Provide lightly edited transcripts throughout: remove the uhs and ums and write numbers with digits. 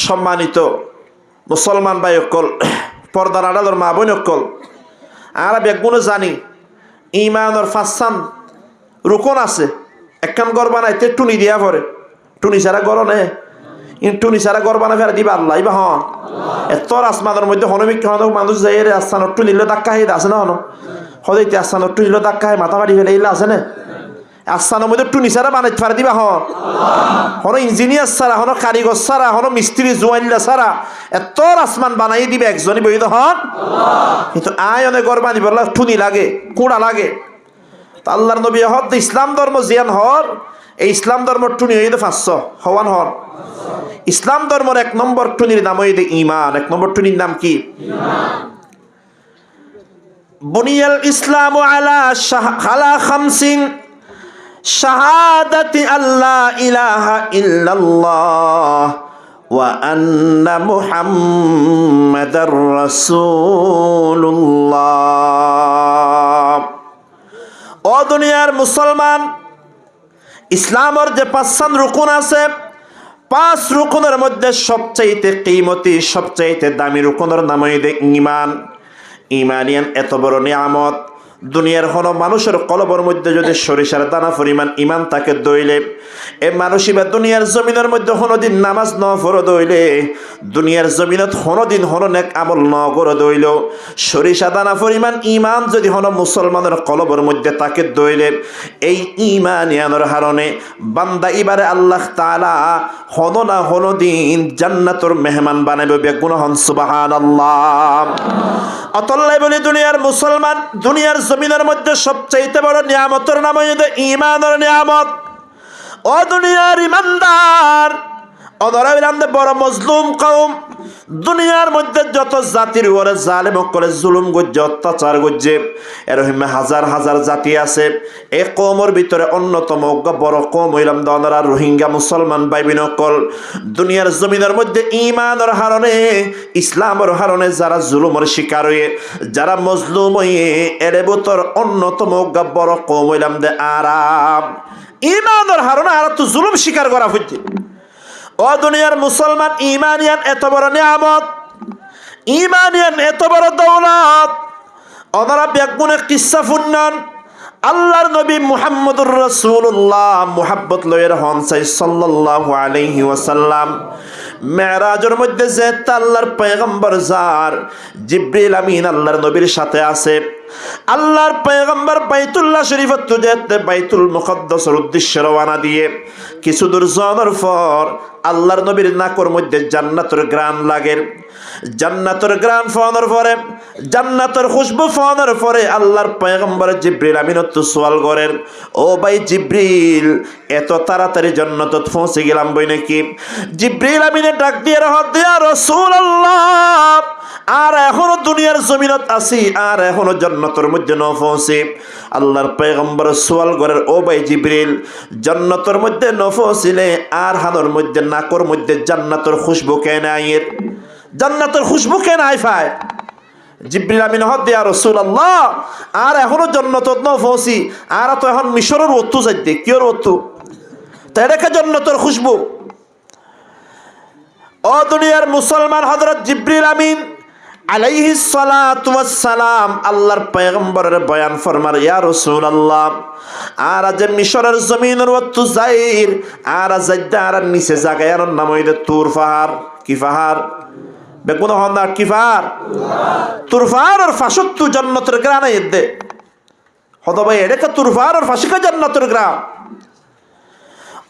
সম্মানিত মুসলমান ভাই অকল, পর্দার আড়ালের মা বোন অকল, আমরা বেগুনে জানি ইমানের ফাঁসান রুকন আছে। একখান গড় বানাইতে টুনি দিয়া পরে, টুনি ছাড়া গড় নে, টুনি ছাড়া গড় বানা ফেরা দিবা আল্লাহ ইবা হন। এত আসমানের মধ্যে হনমিক মানুষ যাই রে আস্থানোর টুনিলে ধাক্কা খাই আছে না হন, হদাইতে আস্থানোর টুনিলে ধাক্কা খাই মাথা বাড়ি ফেলে ইলা আছে না। আস্থানোর মধ্যে টুনি ছাড়া বানাইতে পারে দিবা হন, হন ইঞ্জিনিয়ার ছাড়া, হন কারিগর ছাড়া, হন মিস্ত্রি জোয়াইল্লা ছাড়া এত আসমান বানাই দিবে একজনই বই তো হন। কিন্তু আয় অনেক গড় বানি বললা টুনি লাগে, কুড়া লাগে। আল্লাহর নবী হদ ইসলাম ধর্ম জিয়ান হর, এই ইসলাম ধর্মের টুনি হইতে 500 হওয়ান হর। ইসলাম ধর্মের 1 নম্বর টুনির নাম হইতে ঈমান। 1 নম্বর টুনির নাম কি? বুনিয়াল ইসলামু আলা খামসিন শাহাদাতি আল্লা ইলাহা ইল্লাল্লাহ ওয়া আন্না মুহাম্মাদার রাসূলুল্লাহ। ও দুনিয়ার মুসলমান, ইসলামের যে 5 রুকুন আছে, 5 রুকুনের মধ্যে সবচাইতে কিমতি, সবচাইতে দামি রুকুনের নাম হইছে ঈমান। ঈমানিয়ান এত বড় নিয়ামত, দুনিয়ার কোনো মানুষের কলবের মধ্যে যদি সরিষার দানা পরিমাণ ঈমান তাকে দইলে, এ মানুষই বা দুনিয়ার জমিনের মধ্যে কোনোদিন নামাজ ন পড়ে দইলে, দুনিয়ার জমিনত কোনোদিন হনো নেক আমল ন করে দইল, সরিষা দানা পরিমাণ ঈমান যদি হনো মুসলমানের কলবের মধ্যে তাকে দইলে, এই ঈমানিয়ানের কারণে বান্দা এবারে আল্লাহ তাআলা হনো না হনো দিন জান্নাতের মেহমান বানাবে। বেগুন হন সুবহানাল্লাহ। অতল্লাই বলি দুনিয়ার মুসলমান, দুনিয়ার জমিনের মধ্যে সবচাইতে বড় নিয়ামতের নাম হইছে ঈমানের নিয়ামত। ও দুনিয়ার ইমানদার, অদরাবিরামদে বড় মজলুম কওম, দুনিয়ার মধ্যে যত জাতির উপরে জালেম করে জুলুম গজ্জে, অত্যাচার গজ্জে, এরকম হাজার হাজার জাতি আছে। এই কওমের ভিতরে অন্যতম বড় কওম হইলাম দনরা রোহিঙ্গা মুসলমান ভাইবিন অকল। দুনিয়ার জমিনের মধ্যে ঈমানের কারণে, ইসলামের কারণে যারা জুলুমের শিকার হয়ে, যারা মজলুম হয়ে, এর ভিতর অন্যতম বড় কওম হইলাম দে আরাম। ঈমানের কারণে আর তো জুলুম শিকার করা হচ্ছে। ও দুনিয়ার মুসলমান, ঈমানিয়ান এত বড় নিয়ামত, ঈমানিয়ান এত বড় দৌলত। ওনারা বেগুনে কিসসা ফুন্নান আল্লাহর নবী মুহাম্মদুর রাসূলুল্লাহ মুহাব্বত লয়ের হন চাই সাল্লাল্লাহু আলাইহি ওয়াসাল্লাম মেরাজের মধ্যে যে আল্লাহর পয়গম্বর যার জিবরিল আমিন আল্লাহর নবীর সাথে আছে। আল্লাহর পয়গম্বর বাইতুল্লাহ শরীফত যেতে বাইতুল মুকদ্দাসের উদ্দেশ্যে রওনা দিয়ে কিছু দূর যাওয়ার পর আল্লাহর নবীর নাকের মধ্যে জান্নাতের ঘ্রাণ লাগে। জান্নাতের ঘ্রাণ পাওয়ার পরে, জান্নাতের খুশবু পাওয়ার পরে আল্লাহর পয়গম্বর জিবরিল আমিন তো সওয়াল করেন, ও ভাই জিবরিল, এত তাড়াতাড়ি জান্নাতত পৌঁছে গেলাম বই নাকি? জিবরিল আমিনে ডাক দিয়ে রহত দিয়া, রাসূলুল্লাহ, আর এখনো দুনিয়ার জমিনত আছি, আর এখনো জান্নাতের মধ্যে ন পৌঁছে। আল্লাহর পয়গম্বর সওয়াল করেন, ও ভাই জিবরিল, জান্নাতের মধ্যে ন পৌঁছিলে আর হানোর মধ্যে নাকর মধ্যে জান্নাতের খুশবু কেন আইয়ের? জান্নাতের খুশবু কেন আই পায়? জিবরিল আমিন হদ দিয়া, রাসূলুল্লাহ, আর এখনো জান্নাতত ন পৌঁছি, আর তো এখন মিশরের ওত্তু যাইতে কিয়র ওত্তু, তাই রেখে জান্নাতের খুশবু। ও দুনিয়ার মুসলমান, হযরত জিবরিল আমিন আলাইহিস সালাতু ওয়াস সালাম আল্লাহর পয়গম্বরের বয়ান ফরমার, ইয়া রাসূলুল্লাহ, আর আজ মিশরের জমিনের ওত্তু যাইর, আর যাইদার নিচে জায়গার নাম হইছে তুর পাহাড়। কি পাহাড়? বেগুন হন্দা কি পাহাড়? তুর পাহাড়ের ফাঁসত্তু জান্নাতের গ্রানে এদে হদ ভাই, এটা তুর পাহাড়ের ফাঁসিকা জান্নাতের গ্রাম।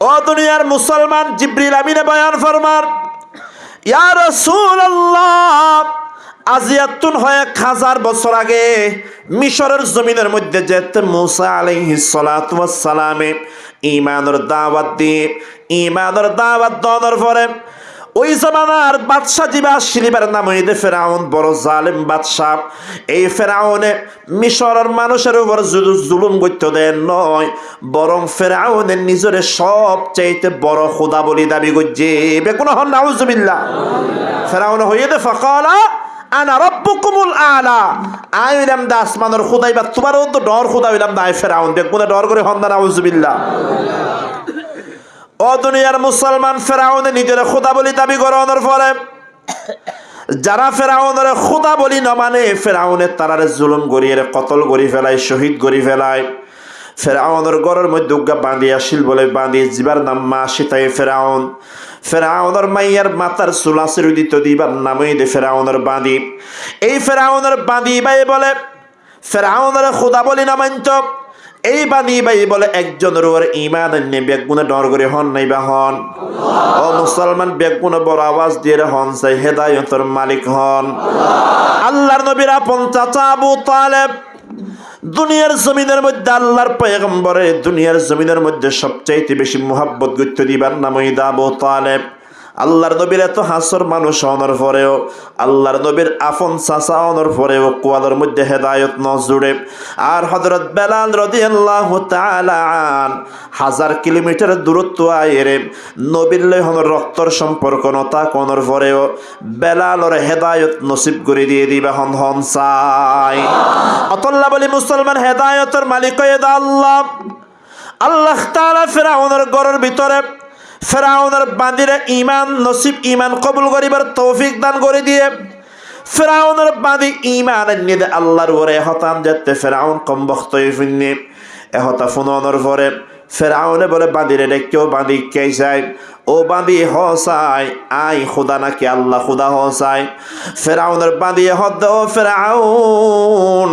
ও দুনিয়ার মুসলমান, জিবরিল আমিনে বয়ান ফরমার, ইয়া রাসূলুল্লাহ, আজিয়াতুন হয় 1000 বছর আগে মিশরের জমিনের মধ্যে যেতে মুসা আলাইহিস সালাতু ওয়াস সালামে ঈমানের দাওয়াত দিয়ে, ঈমানের দাওয়াত দেওয়ার পরে ওই জামানার বাদশাহ জিবা শিলিবার নাম হইতে ফেরাউন, বড় জালেম বাদশাহ। এই ফেরাউনে মিশরের মানুষের উপর জুলুম করতে দেন নয়, বরং ফেরাউনের নিজের সবচাইতে বড় খোদা বলি দাবি করছে। বেকুন হন নাউজুবিল্লাহ। ফেরাউন হইতে ফাকালা আনা রাব্বুকুমুল আলা, আই হইলাম দা আসমানের খোদাই, বা তোমারও তো ডর খোদা হইলাম না। ফেরাউন বেকুনে ডর করে হন নাউজুবিল্লাহ। ও ও দুনিয়ার মুসলমান, ফেরাউনে নিজের খোদা বলি দাবি করানোর পরে যারা ফেরাউনের খোদা বলি না মানে, ফেরাউনের তারারে জুলুম করিয়ে কতল করি ফেলায়, শহীদ করি ফেলায়। ফেরাউনের ঘরের মধ্যে উগা বাঁধি আসিল বলে বাঁধি জিবার নাম মা সীতাই ফেরাউন। ফেরাউনের মাইয়ার মাথার চুলা চিরুদিত দিবার নামই দে ফেরাউনের বাঁধি। এই ফেরাউনের বাঁধি ভাই বলে ফেরাউনের খোদা বলি না মানত। এই বাণী ভাই বলে একজনের ওর ইমান এনে বেগুনে ডর করে হন নাই বা হন। ও মুসলমান, বেগুনে বড় আওয়াজ দিয়ে হন চাই হেদায়তের মালিক হন আল্লাহর নবীর আপন চাচা আবু তালেব। দুনিয়ার জমিনের মধ্যে আল্লাহর পয়গম্বরে দুনিয়ার জমিনের মধ্যে সবচাইতে বেশি মুহাব্বত গুরুত্ব দিবার নাম হইল আবু তালেব। আল্লাহর নবীর এত হাসর মানুষ হওয়ার পরেও, আল্লাহর নবীর আপন চাচা হওয়ার পরেও কোয়ালের মধ্যে হেদায়ত ন জুড়ে। আর হযরত বেলাল রাদিয়াল্লাহু তাআলা আন 1000 কিলোমিটার দূরত্ব আয়েরে নবীর লহন রক্তর সম্পর্ক নতা কোনর পরেও বেলালর হেদায়ত নসিব করে দিয়ে দিবা হন হন চাই। আল্লাহ বলি মুসলমান, হেদায়তের মালিক হয়ে দা আল্লাহ। আল্লাহ তাআলা ফেরাউনের ঘরের ভিতরে ফেরাউনের বাঁধিরে ইমান নসিব, ইমান কবুল করিবার তৌফিক দান করে দিয়ে ফেরাউনের বাঁধি ইমান এনে দে আল্লাহর ওরে হতাম যেতে ফেরাউন কম বক্ত ফিন্নি এহতা ফোনের পরে ফেরাউনে বলে বাঁধিরে রে কেউ বাঁধি কে চাই ও বাঁধি হসাই আই খুদা নাকি আল্লাহ খুদা হসাই। ফেরাউনের বাঁধি হদ ও ফেরাউন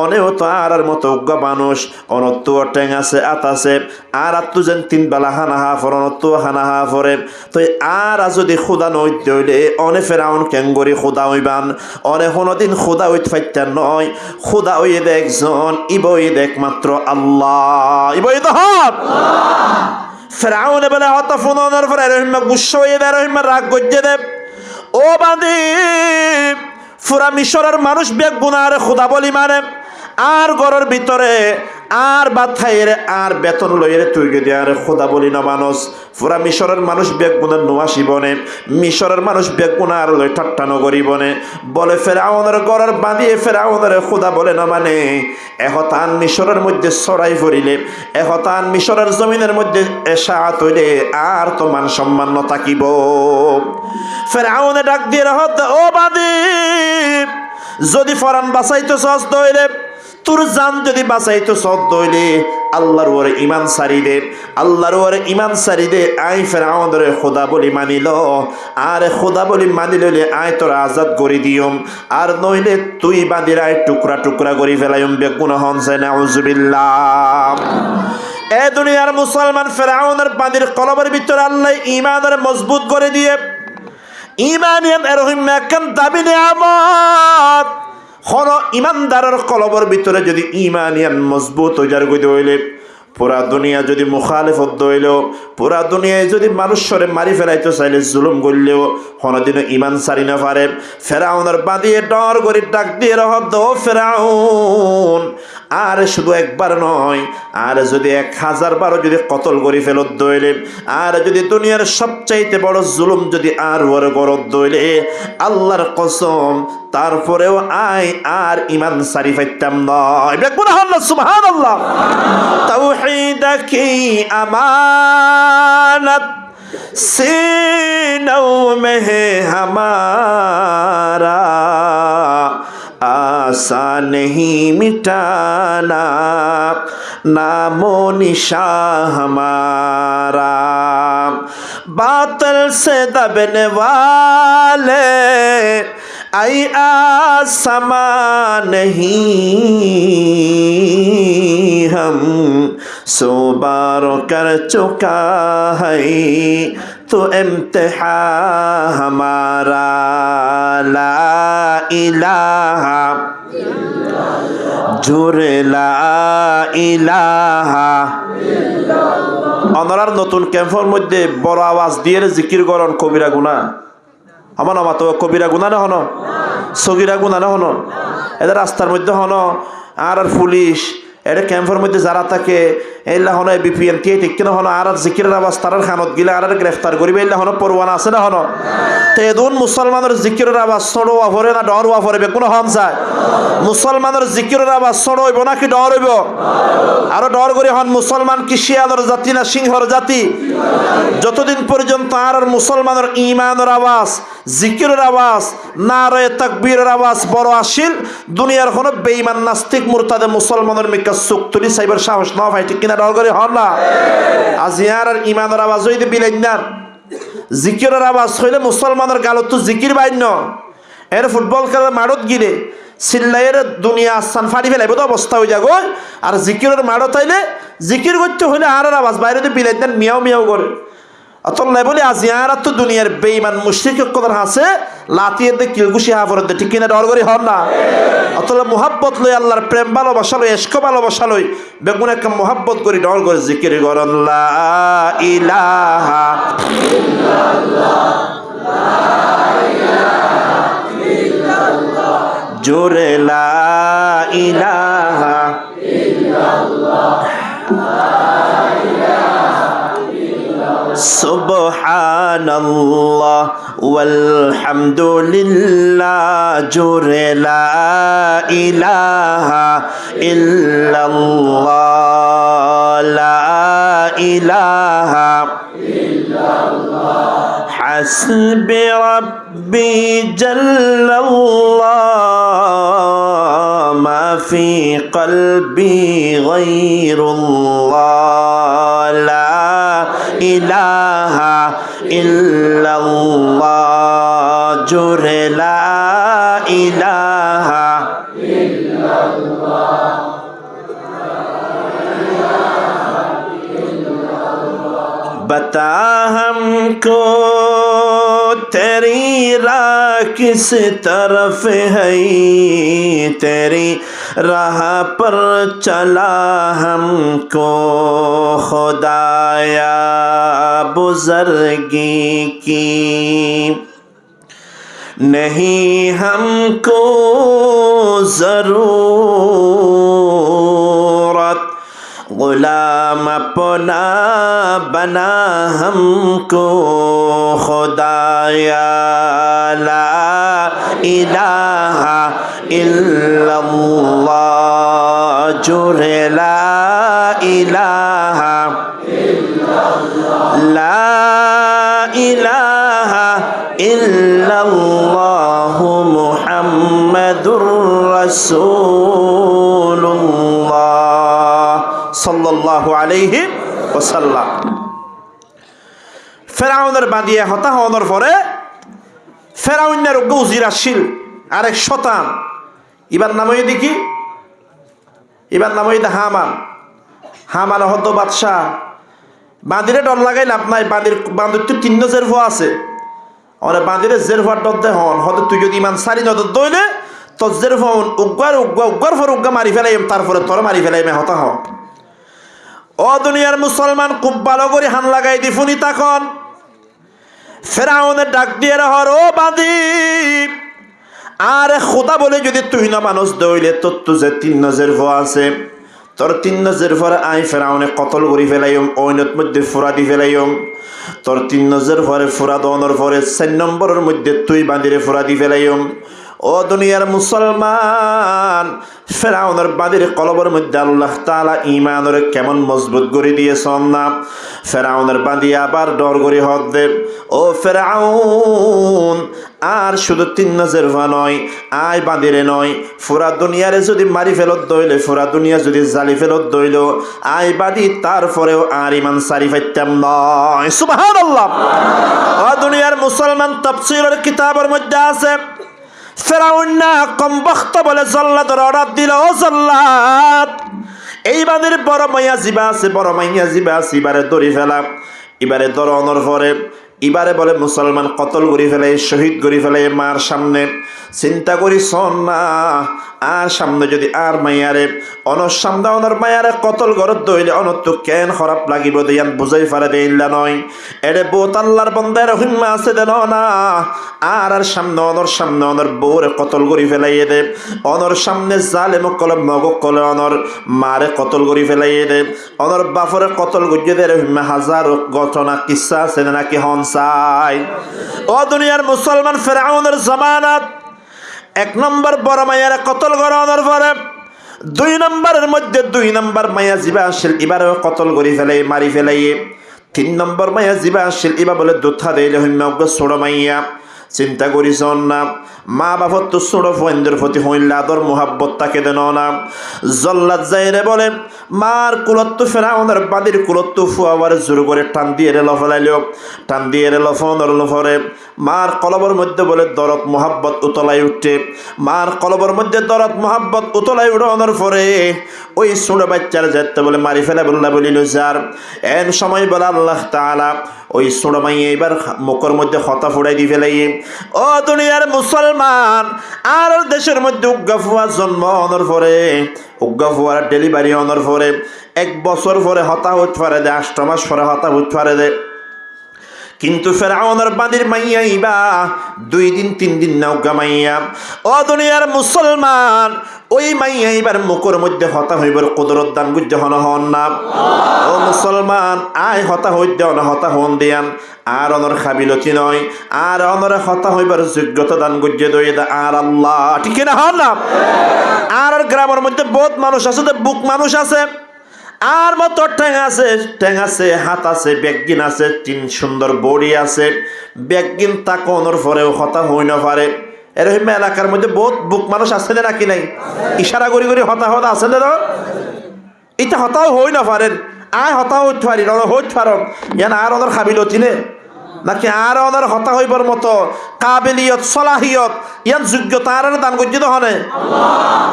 অনেও তো আর মতো উগ্র মানুষ অনত্য টেং আছে আত আছে আর আত্মু যেন 3 বেলা হানাহা ফর অনত্য হানাহা ফরে তো আর যদি খুদা নই দইলে অনে ফেরাউন কেঙ্গরি খুদা হইবান অনে কোনোদিন খুদা হইত ফাইতা নয়। খুদা হইয়ে দেখজন ইবই দেখ মাত্র আল্লাহ, ইবই তো হক ফেরাউন বলে হত ফোনের পরে রহিমা গুস্সা হয়ে দেয়, রহিমা রাগ গজ্জে দেব। ও বাঁধি পুরা মিশরের মানুষ বেগ গুনার খুদা বলি মানে আর ঘরের ভিতরে আর বাথাইরে আর বেতন লইরে তুই যদি আর খোদা বলি না মানুষ পুরা মিশরের মানুষ বেগুনের নোয়াসি বনে, মিশরের মানুষ বেগুনার লই ঠাট্টা নগরী বনে বলে ফেরাউনের ঘরের বাঁধিয়ে ফেরাউনের খোদা বলে না মানে এহতান মিশরের মধ্যে ছড়াই পড়িলে এহতান মিশরের জমিনের মধ্যে এশাআত হইলে আর তো মান সম্মান থাকিব। ফেরাউনে ডাক দিয়ে হত ও বাঁধি যদি ফরান বাঁচাইতো সস দইলে তোর জান যদি বাঁচাইতো সদ দইলে আল্লাহর ওরে ইমান সারি দে, আল্লাহর ওরে ইমান সারি দে আই ফেরাউনের খোদা বলি মানিল আর খোদা বলি মানিলে আই তোর আজাদ করে দিয়ম আর নইলে তুই বাঁধির আয় টুকরা টুকরা করি ফেলাইম বেগুনা হন চাই নাউজুবিল্লাহ। এ দুনিয়ার মুসলমান, ফেরাউনের বাঁধির কলবের ভিতরে আল্লাহ ইমানের মজবুত করে দিয়ে ইমানিয়ান এরহিম একখান দাবি নিয়ামত হন ইমানদারের কলবের ভিতরে যদি ইমানিয়ান মজবুত হইয়ার গইতে হইলে পুরা দুনিয়া যদি মুখালিফত দইলেও পুরা দুনিয়ায় যদি মানুষরে মারি ফেলাইতে চাইলে জুলুম করলেও কোনোদিনও ইমান সারি না পারে। ফেরাউনের বাঁধিয়ে ডর করে ডাক দিয়ে রহদ ফেরাউন আর শুধু একবার নয় আর যদি 1000 বারও যদি কতল করে ফেলত দইলে আর যদি দুনিয়ার সবচাইতে বড় জুলুম যদি আর ওর গরদ দইলে আল্লাহর কসম তারপরেও আয় আর ইমান সারি ফাইতাম নয়। বেকুনা হল সুবহানাল্লাহ। তাওহীদ কি আমানত सीनों में है हमारा आसान नहीं मिटाना नामो निशा हमारा बातिल से दबने वाले आई आसमां नहीं हम सो बारों कर चुका है तो इम्तिहा हमारा ला इलाहा জোরে লা ইলাহা। অনরার নতুন ক্যাম্পের মধ্যে বড় আওয়াজ দিয়ে জিকির করন কবিরা গুনাহ আমার নামা তো কবিরা গুনাহ না হনো সগিরা গুনাহ না হনো এদের রাস্তার মধ্যে হনো আর পুলিশ এটা ক্যাম্পের মধ্যে যারা থাকে এইলা হনো বিপিএন টিয়ে ঠিক কিনা হনো আর জিকিরের আওয়াজ তারার খানত গিলা আর গ্রেফতার করিবে এইলা হনো পরোয়ানা আছে না হনো তো এদুন মুসলমানের জিকিরের আওয়াজ ছড়োয়া ভরে না ডরওয়া ভরে কোনো হন যায় মুসলমানের জিকিরের আওয়াজ ছড়াইব নাকি ডর হইব আরো ডর করে হন মুসলমান কি শিয়ালের জাতি না সিংহর জাতি যতদিন পর্যন্ত আর মুসলমানের ঈমানের আওয়াজ জিকিরের আওয়াজ নারায়ে তাকবীরের আওয়াজ বড় আসিল দুনিয়ার কোনো বেঈমান নাস্তিক মুরতাদে মুসলমানের মিকা চোখ তুলি সাইবার সাহস না ভাই ঠিক কিনা ডর করে হন না আজিয়ার আর ঈমানের আওয়াজ হইতে বিলাইন না জিকিরের আওয়াজ হইলে মুসলমানের গালত তো জিকির বাইন্য এর ফুটবল খেলার মাঠত গিলে সিল্লাইয়ের দুনিয়া আসান ফাড়ি ফেলাইব তো অবস্থা হয়ে যাগো আর জিকিরের মাঠত আইলে জিকির করতে হইলে আর আওয়াজ বাইরে তো বিলাইন দেন মিয়াও মিয়াও করে অতলাই বলে আজিয়ার তো দুনিয়ার বেঈমান মুশরিক কথা আছে লাতিয়ে দে কিলগুশি হাফরত দে ঠিক কিনা ডর করে হন না অতলা মুহাব্বত লই আল্লাহর প্রেম ভালোবাসা লই ইশক ভালোবাসা লই বেগুন একটা মুহাব্বত করি ডর করে জিকির করন লা ইলাহা ইল্লাল্লাহ জোরে লা ইলাহা ইল্লাল্লাহ সুবহানাল্লাহ ওয়ালহামদুলিল্লাহ জোরে লা ইলাহা ইল্লাল্লাহ লা ইলাহা ইল্লাল্লাহ হাসবি রাব্বি জাল্লাল্লাহ মা ফি কলবি গায়রুল্লাহ লা ইলাহা ইল্লাল্লাহ জোরে লা ইলাহা ইল্লাল্লাহ बता हमको तेरी राह किस तरफ है तेरी राह पर चला हमको खुदाया बुज़ुर्गी की नहीं हमको ज़रूरत गुलाम अपना बना हमको खुदाया ला इलाहा इल्लल्लाह जोरे ला इलाहा ला इलाहा इल्लल्लाह मुहम्मदुर रसूलुल्लाह সাল্লাল্লাহু আলাইহি ওয়াসাল্লাম ফেরাউনের বাদিয়া হতা হওয়ার পরে ফেরাউনের গৌজির আসিল আরেক শতান এবার নাম হয়ে দেখি এবার নাম হয়ে হামান হামান হত বাদশাহ বাঁদিরে ডর লাগাই লাভ নাই বাঁদির তো 3 জেরফ আছে ওরে বাঁদিরে জেরফার ডর দে হন হতে তুই যদি ইমান সারি নদর দইলে তো জেরফ উগ্গার ফর উগ্গা মারি ফেলাইম তারপরে তোর মারি ফেলাইমে হতা হ ও দুনিয়ার মুসলমান খুব ভালো করে হান লাগাই দি ফুনি তখন ফেরাউনের ডাক দিয়ে রহর ও বাঁধি আরে খোদা বলে যদি তুই না মানুষ দইলে তোর তো যে 3 নজের ভো আছে তোর 3 নজের পরে আই ফেরাউনে কতল করি ফেলাইম ওইনত মধ্যে ফুরা দি ফেলাইম তোর 3 নজের পরে ফুরা দনের পরে 4 নম্বরের মধ্যে তুই বাঁধিরে ফুরা দি ফেলাইম ও দুনিয়ার মুসলমান ফেরাউনের বাঁধির কলবের মধ্যে আল্লাহ তাআলা ঈমানের কেমন মজবুত করে দিয়েছেন না ফেরাউনের বাঁধি আবার ডর করে হদ দে ও ফেরাউন আর শুধু 3 নজর নয় আয় বাঁধিরে নয় পুরা দুনিয়ারে যদি মারি ফেলত দইলে পুরা দুনিয়া যদি জালি ফেলত দইল আয় বাঁধি তারপরেও আর ইমান সারি ফাইতাম নয় সুবহানাল্লাহ ও দুনিয়ার মুসলমান তাফসীরের কিতাবের মধ্যে আছে ফেরাউন না কমবখ্ত বলে জল্লাদের অর্ডার দিল ও জল্লাদ এই বাঁধির বড় মাইয়া জিবা আছে বড় মাইয়া জিবা আছে এবারে দড়ি ফেলা এবারে দরনের পরে এবারে বলে মুসলমান কতল করি ফেলে শহীদ করি ফেলে মার সামনে চিন্তা করি শোন না আর সামনে যদি আর মাইয়ারে অনর সামনে অনর মায়ারে কতল গরত দইলে অনত কেন খারাপ লাগিব দিয়ান বুঝাই পারে দেইলা নয় এরে বহুত আল্লাহর বান্দার হুম্মা আছে দেন না আর সামনে অনর বউরে কতল করি ফেলাইয়ে দে অনর সামনে জালেম কলে মগ কলে অনর মারে কতল করি ফেলাইয়ে দে অনর বাপরে কতল গজ্জে দে হুম্মা হাজার ঘটনা কিসসা আছে নাকি হনসাই ও দুনিয়ার মুসলমান ফেরাউনের জামানাত এক নম্বর বড় মায়ারে কতল করানোর পরে 2 নম্বরের মধ্যে 2 নম্বর মায়া জিবা আসিল এবারেও কতল করি ফেলাই মারি ফেলাই 3 নম্বর মায়া জিবা আসিল এবার বলে দুধা দিলে হইম ছোট মাইয়া চিন্তা করিস না মা বাপর তো ছোট ফয়েন্দের প্রতি হইলে আদর মোহাব্বত তাকে দেন না জল্লাদ যাইরে বলে মার কুলত্ব ফেরাউনের বাদির কুলত্ব ফুয়াবার জোর করে টান দিয়ে রেল ফেলাইল টান দিয়ে রেল ফোনের লফরে মার কলবর মধ্যে বলে দরদ মোহাব্বত উতলাই উঠে মার কলবর মধ্যে দরদ মোহাব্বত উতলাই উঠানোর পরে ওই ছোট বাচ্চার যেতে বলে মারি ফেলে বললা বলিল যার এন সময় বলে আল্লাহ তাআলা ওই ছোট মাইয়া এবার মুখের মধ্যে হতা ফুড়াই দিয়ে ফেলাই ও দুনিয়ার মুসলমান আর দেশের মধ্যে উগ্গা ফুয়া জন্ম হওয়ার পরে উগ্গা ফুয়ার ডেলিভারি হওয়ার পরে 1 বছর পরে হতা হইতে পারে দে 8 মাস পরে হতা হইতে পারে দে কিন্তু ফেরাউনের বাদির মাইয়া ইবা 2 দিন 3 দিন না উগ্গা মাইয়া ও দুনিয়ার মুসলমান ওই মাইয়া এবার মুখের মধ্যে হতা হইবার কুদরত দান গুজ্জ হন না ও মুসলমান আয় হতা হইতে না হতা হন দিয়ান আর অনর খাবিলতি নয় আর অনর হতা হইবার যোগ্যতা দান গুজ্জ দই আর আল্লাহ ঠিক না হন না আর গ্রামের মধ্যে বহুত মানুষ আছে বুক মানুষ আছে আর মতো ঠ্যাং আছে হাত আছে ব্যাগিন আছে 3 সুন্দর বডি আছে ব্যাগিন তাকনোর পরেও হতা হই না পারে এরকম এলাকার মধ্যে বহুত বুক মানুষ আছে না নাকি নাই ইশারা করি করি হতা আছে না এটা হতাও হই না পারেন আয় হতা হইতে পারি হইতে পারো ইয়ান আর ওদের খাবিলতি নে নাকি আর ওদের হতা হইবার মতো কাবিলিয়ত সলাহিয়ত ইয়ান যোগ্যতা আর দান করছে তো হনে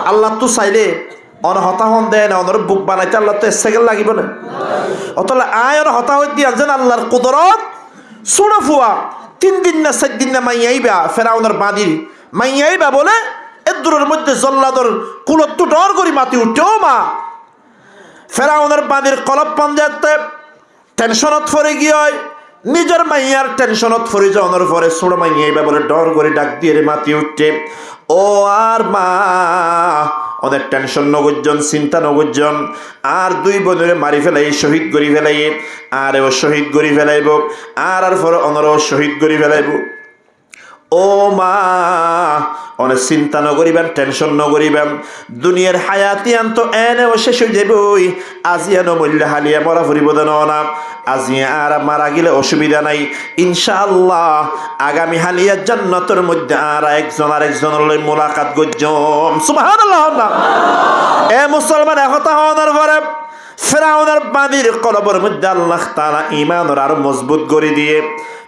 আল্লাহ তো চাইলে অন হতা হন দেয় না ওদের বুক বানাইতে আল্লাহ তো সেকেন্ড লাগিব না অতলে আয় ওর হতা হইতে আছেন আল্লাহর কুদরত সুড়ো ফুয়া 3 দিন না 4 দিন না মাইয়াইবা ফেরাউনের বাদির মাইয়াইবা বলে এদুরের মধ্যে জল্লাদর কুলত ডর করি মাতি উঠেও মা ফেরাউনের বাদির কলব পাঞ্জাতে টেনশনত পড়ে গিয়ে নিজের মাইয়ার টেনশনত পড়ে যাওয়ার পরে ছোট মাইয়াইবা বলে ডর করে ডাক দিয়ে মাতি উঠে ও আর মা ওদের টেনশন নগজন চিন্তা নগজন আর 2 বোনের মারি ফেলাই শহীদ করি ফেলাই আর ও শহীদ করি ফেলাইব আর পরে অনরও শহীদ করি ফেলাইব ও মা অনেক চিন্তা নকরিবেন টেনশন নকরিবেন দুনিয়ার হায়াতি আন্ত এনেও শেষ হয়ে যাবই আজিয়ানো মূল্য হালিয়া মরা ফুরিব না আজিয়া আর মারা গেলে অসুবিধা নাই ইনশাআল্লাহ আগামী হালিয়া জান্নাতের মধ্যে আর একজন আরেকজনের লই মোলাকাত গজ্জম সুবহানাল্লাহ এ মুসলমান একতা হওয়ার পরে ফেরাউনের বাদির কলবের মধ্যে আল্লাহ তাআলা ঈমানের আরো মজবুত করে দিয়ে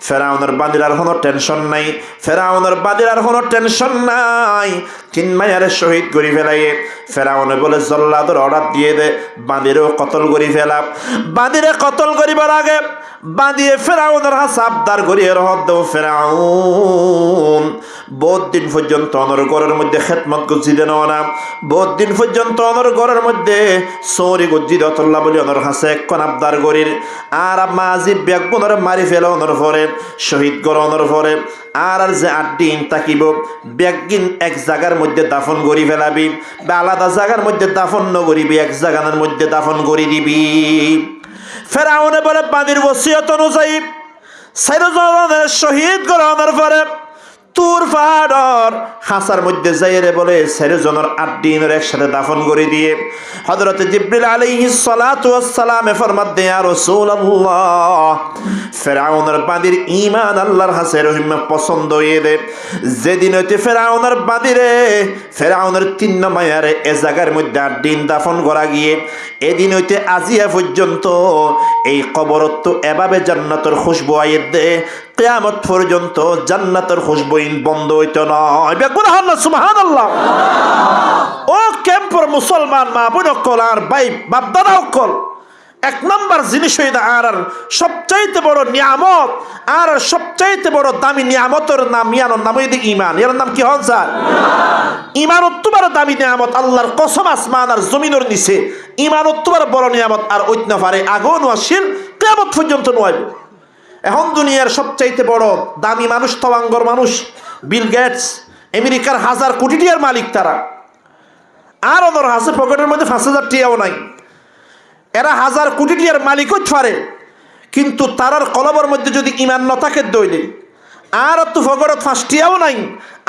ফেরাউনের বাদির আর কোনো টেনশন নাই ফেরাউনের বাদির আর কোনো টেনশন নাই 3 মায়ারে শহীদ করে ফেলাইয়ে ফেরাউনে বলে জল্লাদর অর্ডার দিয়ে দে বাদিরেও কতল করে ফেলা বাদিরে কতল করিবার আগে বাদিয়ে ফেরাউনের হাসাবদার করিয়ে রহত দেও ফেরাউন বহুত দিন পর্যন্ত অনর ঘরের মধ্যে খেদমত গুজি দেন না বহুত দিন পর্যন্ত অনর ঘরের মধ্যে সৌরি গুজি দতল্লা বলি অনর হাসে এখন আবদার করির আর মাঝি ব্যাগবনের মারি ফেলা অনর পরে শহীদ গর অনর পরে আর যে 8 দিন তাকিব ব্যাগিন এক জায়গার মধ্যে দাফন করি ফেলাবি বা আলাদা জায়গার মধ্যে দাফন নগরিবি এক জায়গার মধ্যে দাফন করি দিবি ফেরাউনে বলে বাদির ওসিয়ত অনুযায়ী 4 জনের শহীদ গরানোর পরে তুর পাহাড়র হাসার মধ্যে যাইরে বলে 4 জনের 8 দিনের একসাথে দাফন করে দিয়ে হযরত জিবরিল আলাইহিস সালাতু ওয়াস সালাম ফরমাত দে ইয়া রাসূলুল্লাহ ফেরাউনের বাদির ঈমান আল্লাহর হাসে রহিম পছন্দ হয়ে দে যেদিন হইতে ফেরাউনের বাদিরে ফেরাউনের 3 মায়ারে এ জায়গার মধ্যে 8 দিন দাফন করা গিয়ে এদিন হইতে আজিয়া পর্যন্ত এই কবরত এভাবে জান্নাতের খুশবু আইয়ে দে কিয়ামত পর্যন্ত জান্নাতের খুশবু বন্ধ হইতো নয় বেকুন আল্লাহ সুবহানাল্লাহ ও ক্যাম্পর মুসলমান মা বোন কল আর ভাই বাপ দাদা কল এক নাম্বার জিনিস হইল আর সবচাইতে বড় নিয়ামত, আর সবচাইতে বড় দামি নিয়ামতের নাম, ইয়ানোর নাম হইল ইমান। এর নাম কি হন স্যার? ইমান তোমার দামি নিয়ামত। আল্লাহর কসম, আসমান আর জমিনের নিচে ইমান তোমার বড় নিয়ামত। আর ঐত না পারে আগো নোয়াশিল কিয়ামত পর্যন্ত নোয়াইব। এখন দুনিয়ার সবচাইতে বড় দামি মানুষ, তওয়াঙ্গর মানুষ বিল গেটস, আমেরিকার 1000 কোটি টাকার মালিক তারা। আর ওদের হাসে পকেটের মধ্যে 5000 টাকাও নাই। এরা 1000 কোটি টাকার মালিক হইতে পারে, কিন্তু তারার কলবের মধ্যে যদি ইমান না থাকে দইলে, আর তো পকেটত 5 টাকাও নাই,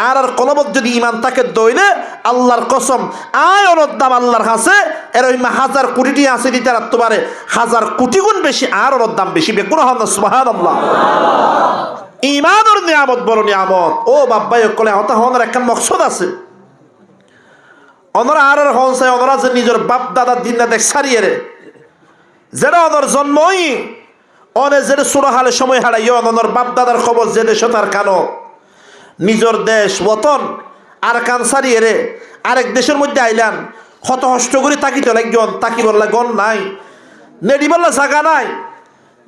আর কলবত যদি ইমান থাকে দইলে আল্লাহর কসম আয়নের দাম আল্লাহর কাছে এর 1000 কোটি টাকা আছে দিতে রাখতে পারে 1000 কোটি গুণ বেশি, আর ওর দাম বেশি। বেগুন হন সুবহানাল্লাহ। ইমানের নিয়ামত বড় নিয়ামত। ও বাব্বাই কলে হতা হনের একটা মকসদ আছে। অনরা আর হন চাই অনরা যে নিজের বাপ দাদার দিন না দেখ সারিয়ে রে, যেটা অনর জন্মই অনে যে সুরহালে সময় হারাইও অনর বাপ দাদার খবর যে দেশ তার কানো নিজের দেশ বতন আর কান সারিয়ে রে আরেক দেশের মধ্যে আইলাম, হত হষ্ট করে তাকিতে লাগন, তাকি বললা গন নাই, নেডি বললা জাগা নাই,